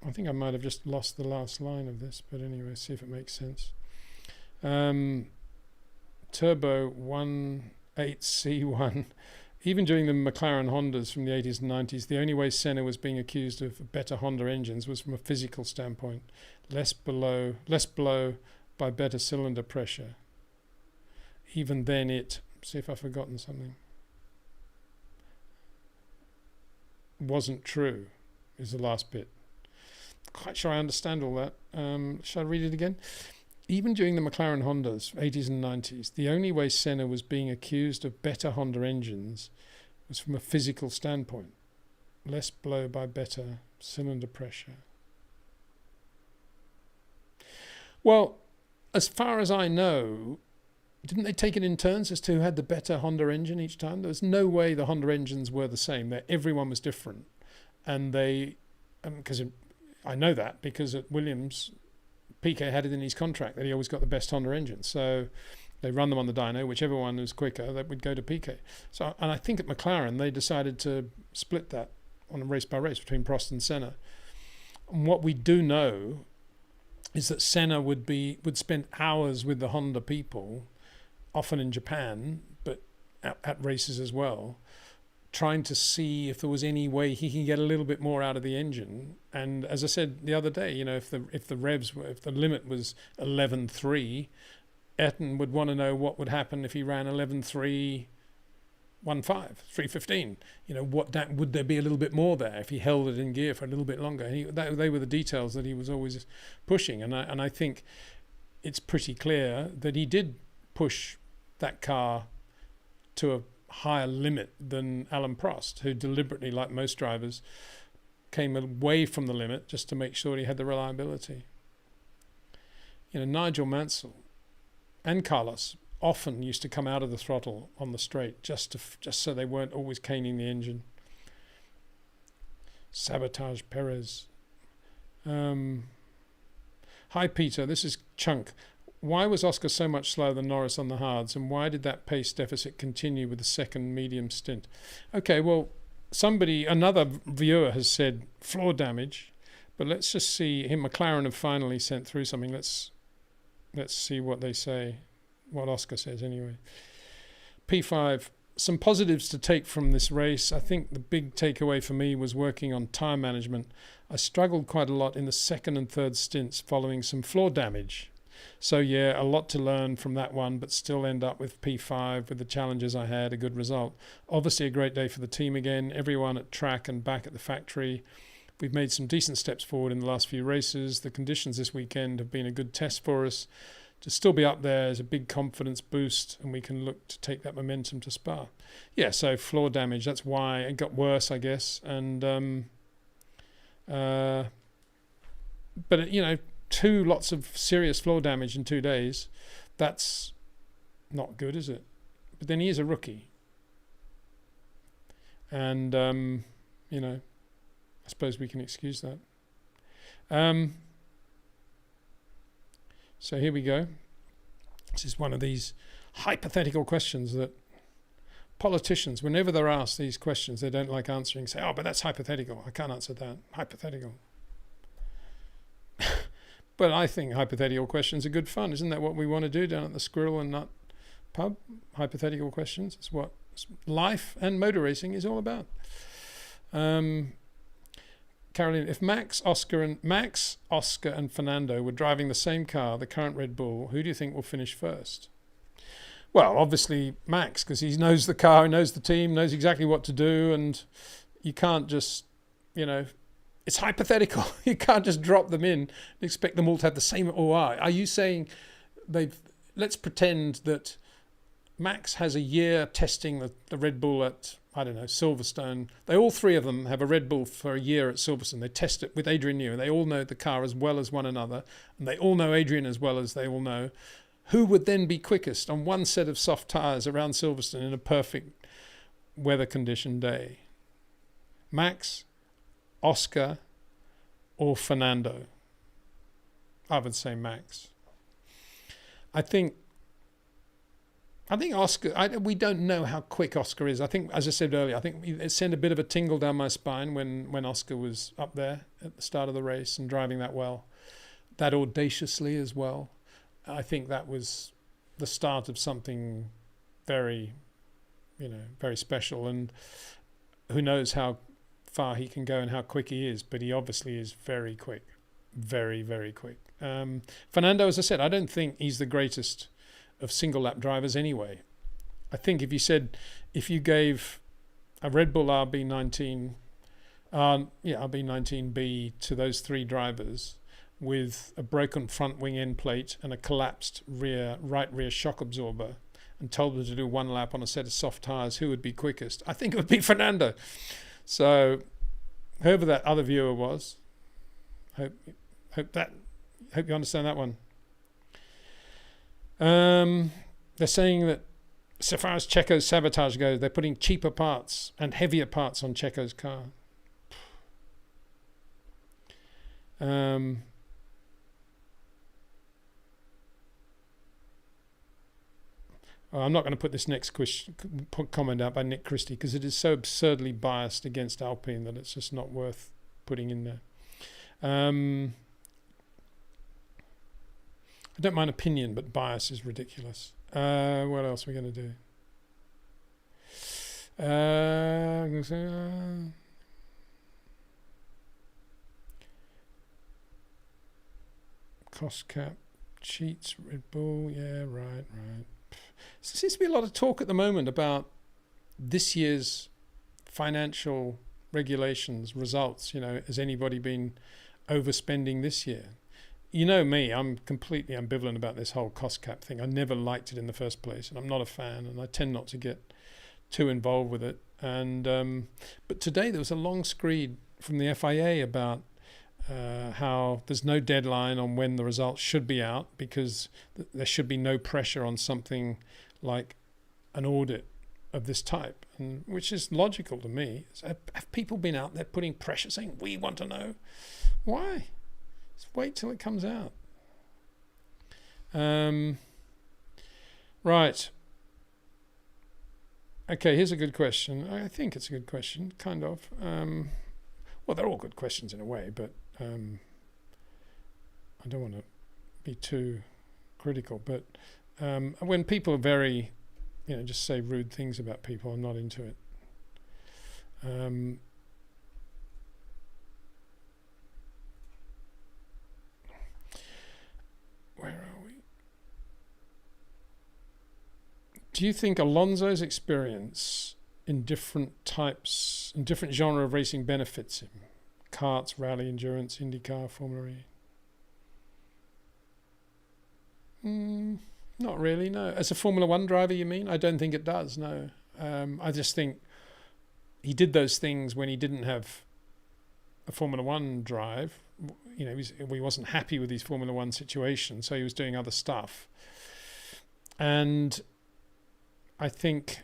I think I might have just lost the last line of this, but anyway, see if it makes sense. Turbo 18C1. Even during the McLaren Hondas from the 80s and 90s, the only way Senna was being accused of better Honda engines was from a physical standpoint. Less blow by better cylinder pressure. Even then see if I've forgotten something, wasn't true, is the last bit. Quite sure I understand all that. Shall I read it again? Even during the McLaren Hondas, 80s and 90s, the only way Senna was being accused of better Honda engines was from a physical standpoint. Less blow by better cylinder pressure. Well, as far as I know, didn't they take it in turns as to who had the better Honda engine each time? There was no way the Honda engines were the same. Everyone was different. And they, because I know that because at Williams, Piquet had it in his contract that he always got the best Honda engine. So they run them on the dyno, whichever one was quicker, that would go to Piquet. So, and I think at McLaren, they decided to split that on a race by race between Prost and Senna. And what we do know is that Senna would spend hours with the Honda people, often in Japan, but at races as well, trying to see if there was any way he can get a little bit more out of the engine. And as I said the other day, if the limit was 11.3, Ayrton would want to know what would happen if he ran 11.3, 3:15. Would there be a little bit more there if he held it in gear for a little bit longer? And they were the details that he was always pushing. And I think it's pretty clear that he did push that car to a higher limit than Alain Prost, who deliberately, like most drivers, came away from the limit just to make sure he had the reliability. Nigel Mansell and Carlos often used to come out of the throttle on the straight just so they weren't always caning the engine. Sabotage Perez. Hi Peter, this is Chunk. Why was Oscar so much slower than Norris on the hards, and why did that pace deficit continue with the second medium stint? Okay, well, another viewer has said floor damage, but let's just see. McLaren have finally sent through something. Let's see what they say, what Oscar says anyway. P5, some positives to take from this race. I think the big takeaway for me was working on tyre management. I struggled quite a lot in the second and third stints following some floor damage. So yeah, a lot to learn from that one, but still end up with P5 with the challenges I had, a good result. Obviously a great day for the team again, everyone at track and back at the factory. We've made some decent steps forward in the last few races. The conditions this weekend have been a good test for us. To still be up there is a big confidence boost, and we can look to take that momentum to Spa. Yeah, so floor damage, that's why it got worse, I guess. And but lots of serious floor damage in 2 days, that's not good, is it? But then he is a rookie. And, I suppose we can excuse that. So here we go. This is one of these hypothetical questions that politicians, whenever they're asked these questions, they don't like answering, say, oh, but that's hypothetical. I can't answer that. Hypothetical. But I think hypothetical questions are good fun. Isn't that what we want to do down at the Squirrel and Nut pub? Hypothetical questions. It's what life and motor racing is all about. Caroline, if Max, Oscar, and Fernando were driving the same car, the current Red Bull, who do you think will finish first? Well, obviously Max, because he knows the car, he knows the team, knows exactly what to do, and you can't just, it's hypothetical. You can't just drop them in and expect them all to have the same OR. Are you saying let's pretend that Max has a year testing the Red Bull at, I don't know, Silverstone. All three of them have a Red Bull for a year at Silverstone. They test it with Adrian Newey. They all know the car as well as one another, and they all know Adrian as well as they all know. Who would then be quickest on one set of soft tyres around Silverstone in a perfect weather condition day? Max, Oscar, or Fernando? I would say Max. I think Oscar, we don't know how quick Oscar is. I think, as I said earlier, I think it sent a bit of a tingle down my spine when Oscar was up there at the start of the race and driving that well, that audaciously as well. I think that was the start of something very, very special. And who knows how far he can go and how quick he is, but he obviously is very quick, very, very quick. Fernando, as I said, I don't think he's the greatest of single lap drivers anyway. I think if you gave a Red Bull RB19, RB19B to those three drivers with a broken front wing end plate and a collapsed right rear shock absorber and told them to do one lap on a set of soft tyres, who would be quickest? I think it would be Fernando. So whoever that other viewer was, hope you understand that one. They're saying that so far as Checo's sabotage goes, they're putting cheaper parts and heavier parts on Checo's car. I'm not going to put this next comment out by Nick Christie because it is so absurdly biased against Alpine that it's just not worth putting in there. I don't mind opinion, but bias is ridiculous. What else are we going to do? I'm going to say, cost cap, cheats, Red Bull, yeah, right. There seems to be a lot of talk at the moment about this year's financial regulations, results. Has anybody been overspending this year? You know me, I'm completely ambivalent about this whole cost cap thing. I never liked it in the first place, and I'm not a fan, and I tend not to get too involved with it. And but today there was a long screed from the FIA about how there's no deadline on when the results should be out because there should be no pressure on something like an audit of this type, and which is logical to me. Have people been out there putting pressure, saying, we want to know? Why? Just wait till it comes out. Right. Okay, here's a good question. I think it's a good question, kind of. Well, they're all good questions in a way, but I don't want to be too critical. But when people are very, just say rude things about people, I'm not into it. Where are we? Do you think Alonso's experience in different genre of racing benefits him? Karts, rally, endurance, IndyCar, Formula E? Not really, no. As a Formula One driver, you mean? I don't think it does, no. I just think he did those things when he didn't have a Formula One drive. He wasn't happy with his Formula One situation, so he was doing other stuff. And I think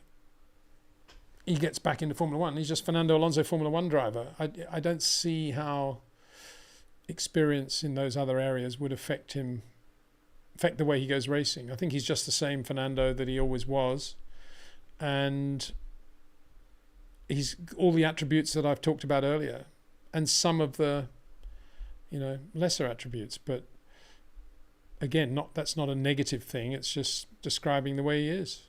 he gets back into Formula One. He's just Fernando Alonso, Formula One driver. I don't see how experience in those other areas would affect the way he goes racing. I think he's just the same Fernando that he always was. And he's all the attributes that I've talked about earlier. And some of the, lesser attributes. But again, that's not a negative thing. It's just describing the way he is.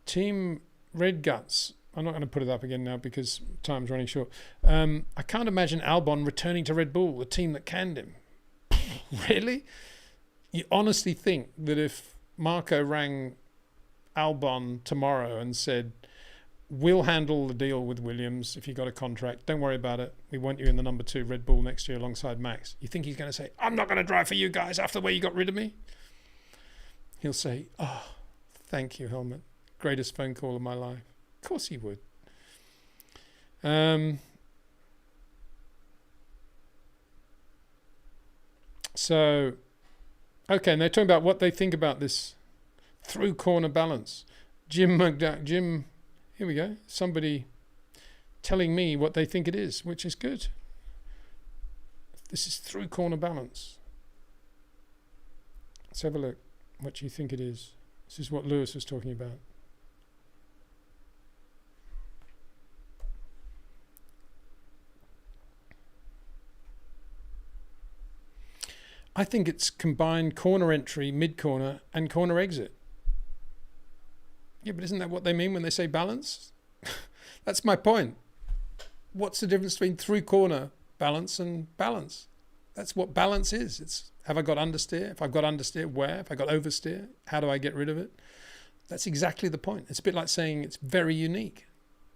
Team Red Guts. I'm not going to put it up again now because time's running short. I can't imagine Albon returning to Red Bull, the team that canned him. Really? You honestly think that if Marco rang Albon tomorrow and said, we'll handle the deal with Williams if you got a contract, don't worry about it, we want you in the number 2 Red Bull next year alongside Max, you think he's going to say, I'm not going to drive for you guys after the way you got rid of me? He'll say, oh, thank you, Helmut. Greatest phone call of my life. Of course he would. So, okay, and they're talking about what they think about this through corner balance. Jim, here we go. Somebody telling me what they think it is, which is good. This is through corner balance. Let's have a look. What do you think it is? This is what Lewis was talking about. I think it's combined corner entry, mid-corner, and corner exit. Yeah, but isn't that what they mean when they say balance? That's my point. What's the difference between through corner balance and balance? That's what balance is. It's, have I got understeer? If I've got understeer, where? If I got oversteer, how do I get rid of it? That's exactly the point. It's a bit like saying it's very unique.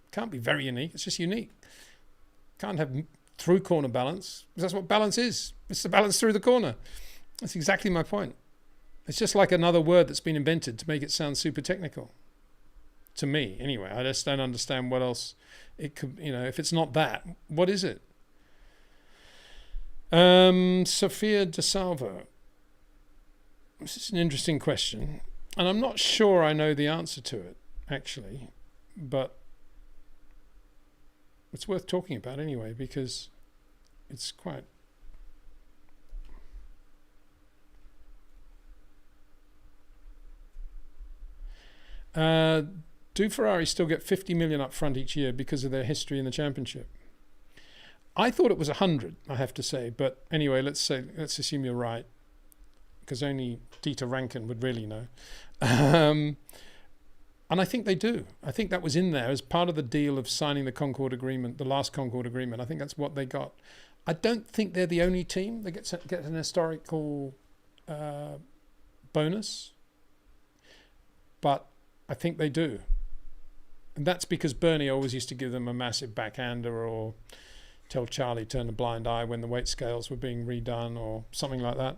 It can't be very unique. It's just unique. Can't have through corner balance, because that's what balance is. It's the balance through the corner. That's exactly my point. It's just like another word that's been invented to make it sound super technical. To me, anyway. I just don't understand what else it could, if it's not that, what is it? Sophia De Salvo. This is an interesting question, and I'm not sure I know the answer to it, actually, but it's worth talking about anyway, because it's quite... do Ferrari still get 50 million up front each year because of their history in the championship? I thought it was 100, I have to say, but anyway, let's assume you're right, because only Dieter Rankin would really know. And I think they do. I think that was in there as part of the deal of signing the Concord Agreement, the last Concord Agreement. I think that's what they got. I don't think they're the only team that get an historical bonus, but I think they do. And that's because Bernie always used to give them a massive backhander, or tell Charlie turn a blind eye when the weight scales were being redone or something like that.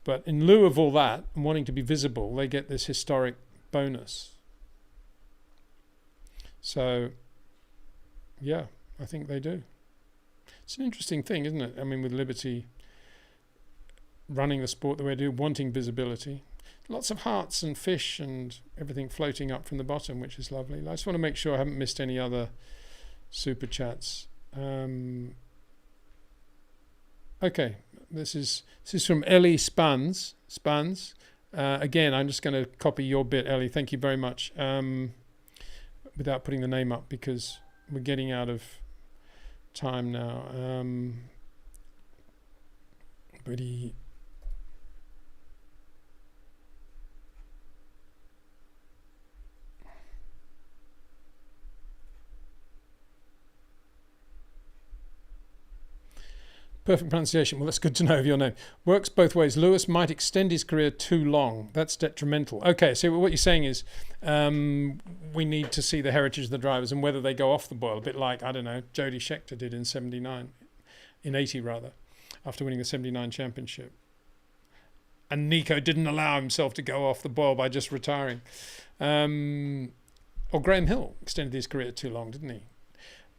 But in lieu of all that, and wanting to be visible, they get this historic bonus. So, yeah, I think they do. It's an interesting thing, isn't it? I mean, with Liberty running the sport the way they do, wanting visibility. Lots of hearts and fish and everything floating up from the bottom, which is lovely. I just want to make sure I haven't missed any other super chats. Okay, this is from Ellie Spans. Again, I'm just going to copy your bit, Ellie. Thank you very much. Without putting the name up, because we're getting out of time now. But he... Perfect pronunciation. Well, that's good to know of your name. Works both ways. Lewis might extend his career too long. That's detrimental. Okay, so what you're saying is we need to see the heritage of the drivers and whether they go off the boil, a bit like, I don't know, Jody Scheckter did in 80 rather, after winning the 79 championship. And Nico didn't allow himself to go off the boil by just retiring. Or Graham Hill extended his career too long, didn't he?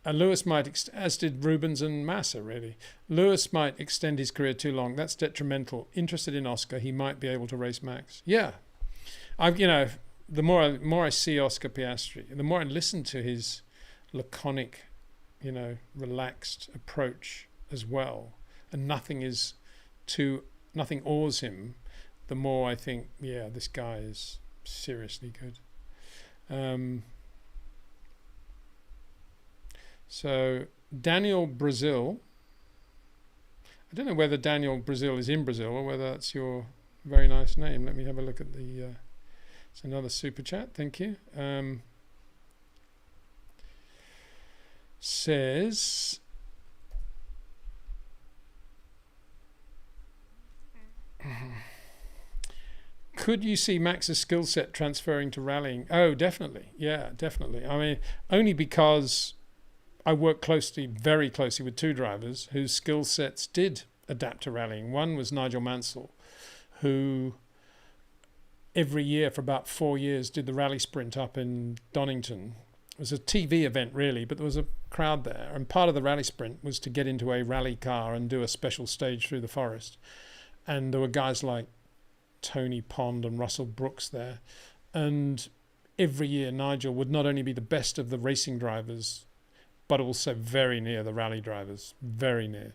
Lewis might, as did Rubens and Massa, really. Lewis might extend his career too long. That's detrimental. Interested in Oscar, he might be able to race Max. Yeah, the more I see Oscar Piastri, the more I listen to his laconic, relaxed approach as well, and nothing awes him. The more I think, yeah, this guy is seriously good. So Daniel Brazil, I don't know whether Daniel Brazil is in Brazil or whether that's your very nice name. Let me have a look at it's another super chat, thank you. Says, could you see Max's skill set transferring to rallying? Oh, definitely. Yeah, definitely. I mean, only because I worked very closely with two drivers whose skill sets did adapt to rallying. One was Nigel Mansell, who every year for about 4 years did the rally sprint up in Donington. It was a TV event, really, but there was a crowd there. And part of the rally sprint was to get into a rally car and do a special stage through the forest. And there were guys like Tony Pond and Russell Brooks there. And every year, Nigel would not only be the best of the racing drivers, but also very near the rally drivers, very near.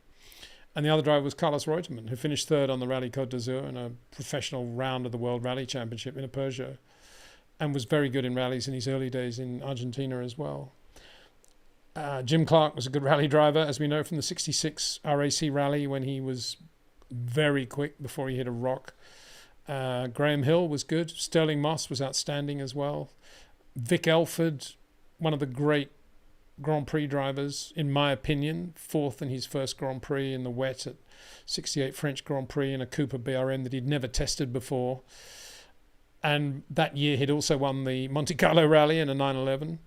And the other driver was Carlos Reutemann, who finished third on the Rally Côte d'Azur in a professional round of the World Rally Championship in a Peugeot, and was very good in rallies in his early days in Argentina as well. Jim Clark was a good rally driver, as we know from the 66 RAC rally when he was very quick before he hit a rock. Graham Hill was good. Sterling Moss was outstanding as well. Vic Elford, one of the great Grand Prix drivers, in my opinion, fourth in his first Grand Prix in the wet at 68 French Grand Prix in a Cooper BRM that he'd never tested before. And that year he'd also won the Monte Carlo Rally in a 911.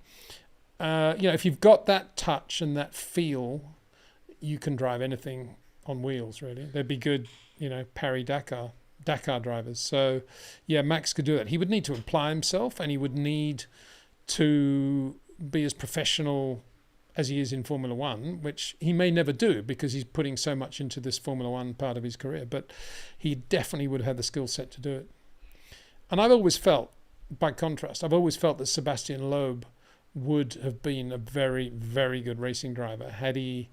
If you've got that touch and that feel, you can drive anything on wheels, really. They'd be good, Paris-Dakar drivers. So, yeah, Max could do that. He would need to apply himself, and he would need to be as professional as he is in Formula One, which he may never do because he's putting so much into this Formula One part of his career, but he definitely would have had the skill set to do it. And I've always felt, by contrast, I've always felt that Sebastian Loeb would have been a very, very good racing driver had he,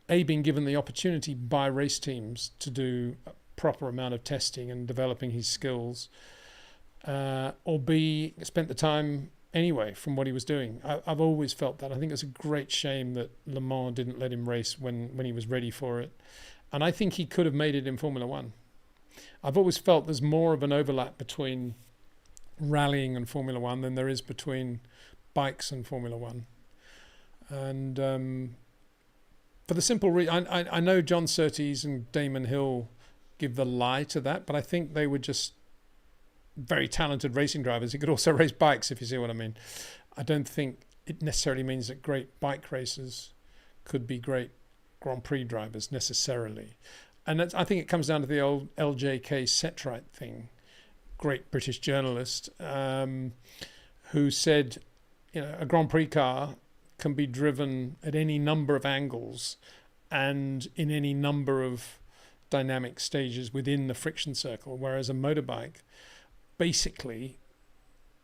A, been given the opportunity by race teams to do a proper amount of testing and developing his skills, or B, spent the time anyway from what he was doing. I've always felt that. I think it's a great shame that Le Mans didn't let him race when he was ready for it. And I think he could have made it in Formula One. I've always felt there's more of an overlap between rallying and Formula One than there is between bikes and Formula One. And for the simple reason, I know John Surtees and Damon Hill give the lie to that, but I think they were just very talented racing drivers. He could also race bikes, if you see what I mean. I don't think it necessarily means that great bike racers could be great Grand Prix drivers necessarily. And I think it comes down to the old LJK Setright thing, great British journalist, who said, a Grand Prix car can be driven at any number of angles and in any number of dynamic stages within the friction circle, whereas a motorbike basically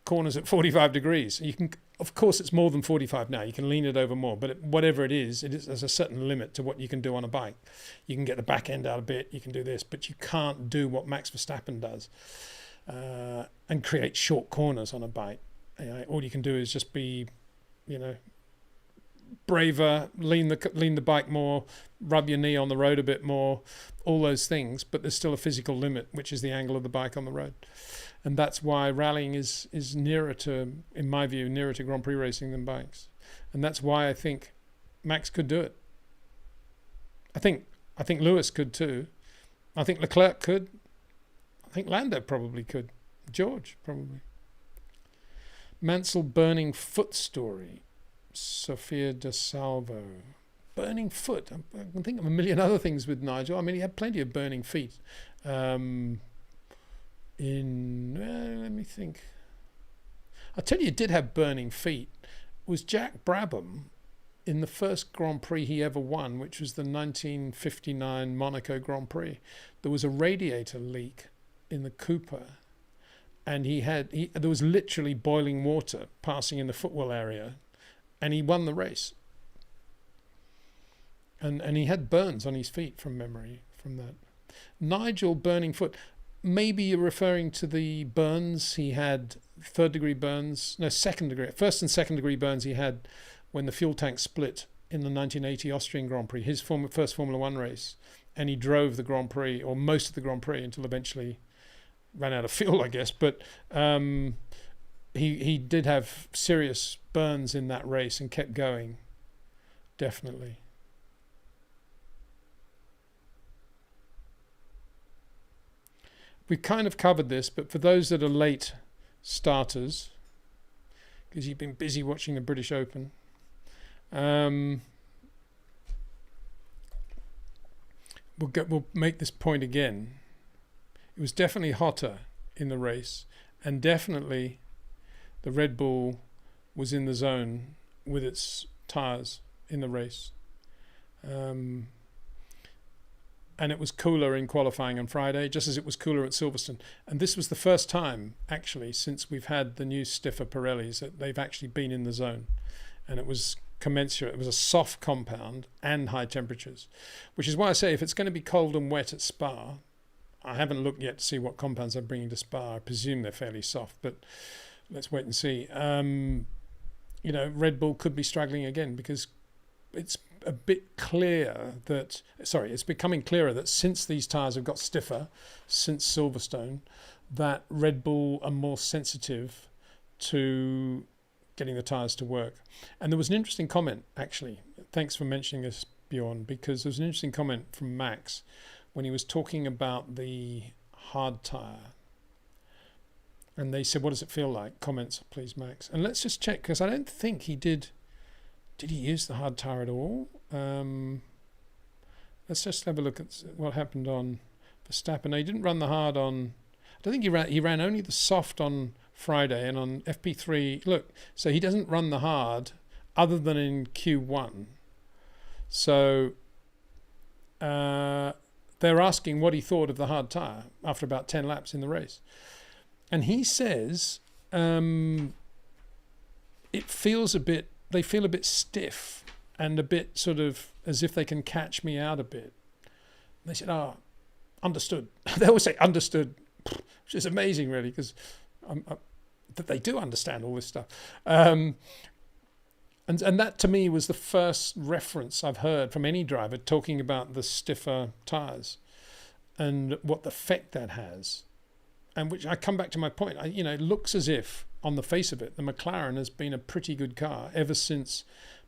corners at 45 degrees. You can, of course, it's more than 45 now. You can lean it over more, but whatever it is, there's a certain limit to what you can do on a bike. You can get the back end out a bit, you can do this, but you can't do what Max Verstappen does and create short corners on a bike. All you can do is just be, braver, lean the bike more, rub your knee on the road a bit more, all those things, but there's still a physical limit, which is the angle of the bike on the road. And that's why rallying is nearer to, in my view, nearer to Grand Prix racing than bikes. And that's why I think Max could do it. I think Lewis could too. I think Leclerc could. I think Lando probably could. George probably. Mansell burning foot story. Sophia de Salvo. Burning foot. I can think of a million other things with Nigel. I mean, he had plenty of burning feet. Let me think. I'll tell you, did have burning feet was Jack Brabham in the first Grand Prix he ever won, which was the 1959 Monaco Grand Prix. There was a radiator leak in the Cooper, and there was literally boiling water passing in the footwell area, and he won the race. And he had burns on his feet from memory from that. Nigel burning foot. Maybe you're referring to the burns he had, first and second degree burns he had when the fuel tank split in the 1980 Austrian Grand Prix, his first Formula One race. And he drove the Grand Prix, or most of the Grand Prix, until eventually ran out of fuel, I guess. But he did have serious burns in that race and kept going, definitely. We've kind of covered this, but for those that are late starters, because you've been busy watching the British Open, we'll make this point again. It was definitely hotter in the race, and definitely the Red Bull was in the zone with its tyres in the race. And it was cooler in qualifying on Friday, just as it was cooler at Silverstone. And this was the first time, actually, since we've had the new stiffer Pirellis, that they've actually been in the zone. And it was commensurate. It was a soft compound and high temperatures, which is why I say if it's going to be cold and wet at Spa, I haven't looked yet to see what compounds they're bringing to Spa. I presume they're fairly soft, but let's wait and see. Red Bull could be struggling again because it's a bit clear that, it's becoming clearer that since these tyres have got stiffer, since Silverstone, that Red Bull are more sensitive to getting the tyres to work. And there was an interesting comment, actually. Thanks for mentioning this, Bjorn, because there was an interesting comment from Max when he was talking about the hard tyre. And they said, what does it feel like? Comments, please, Max. And let's just check, because I don't think he did. Did he use the hard tyre at all? Let's just have a look at what happened on Verstappen. No, he didn't run the hard on... I don't think he ran only the soft on Friday, and on FP3... Look, so he doesn't run the hard other than in Q1. So they're asking what he thought of the hard tyre after about 10 laps in the race. And he says they feel a bit stiff and a bit sort of as if they can catch me out a bit. And they said, understood. They always say understood, which is amazing really, because that they do understand all this stuff. And that to me was the first reference I've heard from any driver talking about the stiffer tyres and what the effect that has. And which I come back to my point, it looks as if on the face of it, the McLaren has been a pretty good car ever since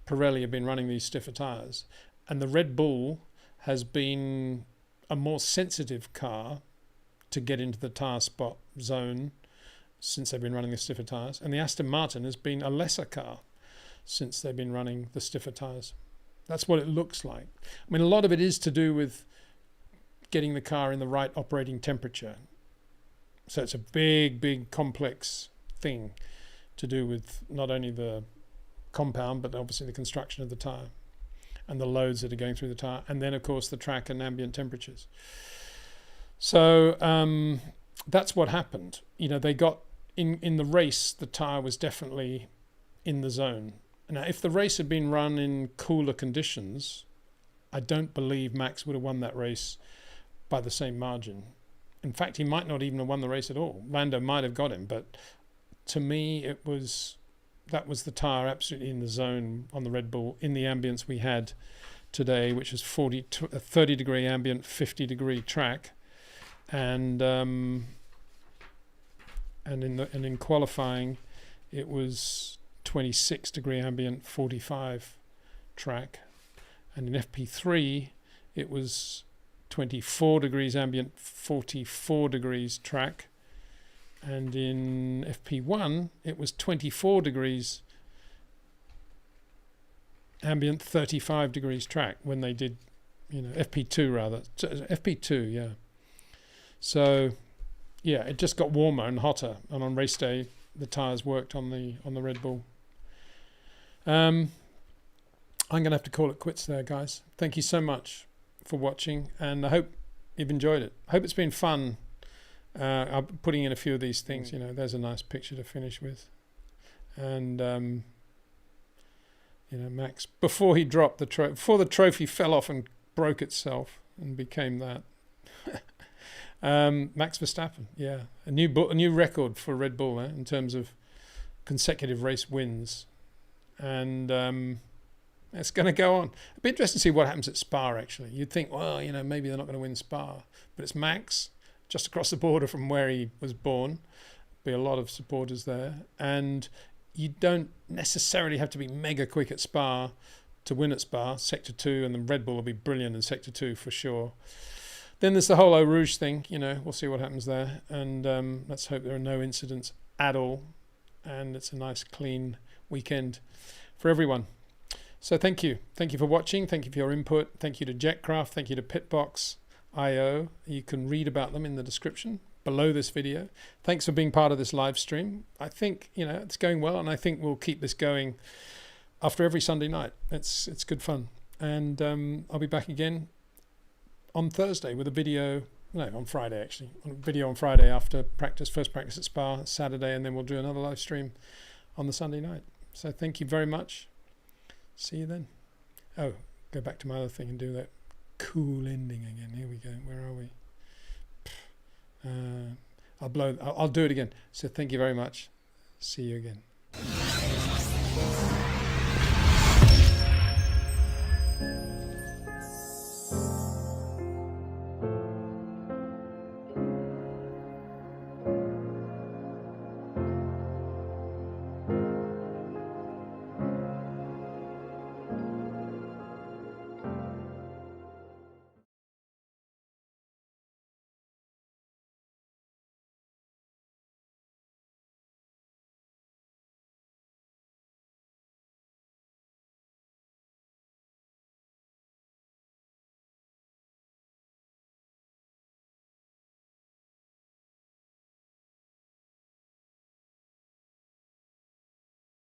Pirelli have been running these stiffer tyres. And the Red Bull has been a more sensitive car to get into the tyre spot zone since they've been running the stiffer tyres. And the Aston Martin has been a lesser car since they've been running the stiffer tyres. That's what it looks like. I mean, a lot of it is to do with getting the car in the right operating temperature. So it's a big, complex thing to do with not only the compound, but obviously the construction of the tyre and the loads that are going through the tyre, and then, of course, the track and ambient temperatures. So that's what happened. They got in the race, the tyre was definitely in the zone. Now, if the race had been run in cooler conditions, I don't believe Max would have won that race by the same margin. In fact, he might not even have won the race at all. Lando might have got him, but to me, that was the tyre absolutely in the zone on the Red Bull in the ambience we had today, which was 30-degree ambient, 50-degree track, and in qualifying, it was 26-degree ambient, 45 track, and in FP3, it was 24 degrees ambient, 44 degrees track, and in FP1 it was 24 degrees ambient, 35 degrees track when they did, FP2 rather, FP2, yeah. So, yeah, it just got warmer and hotter, and on race day the tyres worked on the Red Bull. I'm going to have to call it quits there, guys. Thank you so much for watching, and I hope you've enjoyed it. I hope it's been fun putting in a few of these things. There's a nice picture to finish with, and Max, before he dropped before the trophy fell off and broke itself and became that, Max Verstappen, yeah, a new record for Red Bull in terms of consecutive race wins, and it's going to go on. It'd be interesting to see what happens at Spa, actually. You'd think, well, maybe they're not going to win Spa. But it's Max, just across the border from where he was born. Be a lot of supporters there. And you don't necessarily have to be mega quick at Spa to win at Spa. Sector 2, and the Red Bull will be brilliant in Sector 2 for sure. Then there's the whole Eau Rouge thing. We'll see what happens there. And let's hope there are no incidents at all. And it's a nice, clean weekend for everyone. So thank you for watching, thank you for your input, thank you to Jetcraft, thank you to Pitbox.io. You can read about them in the description below this video. Thanks for being part of this live stream. I think it's going well, and I think we'll keep this going after every Sunday night. It's good fun, and I'll be back again on Thursday with a video. No, on Friday actually. A video on Friday after first practice at Spa, Saturday, and then we'll do another live stream on the Sunday night. So thank you very much. See you then. Oh, go back to my other thing and do that cool ending again. Here we go. Where are we? I'll do it again. So thank you very much. See you again.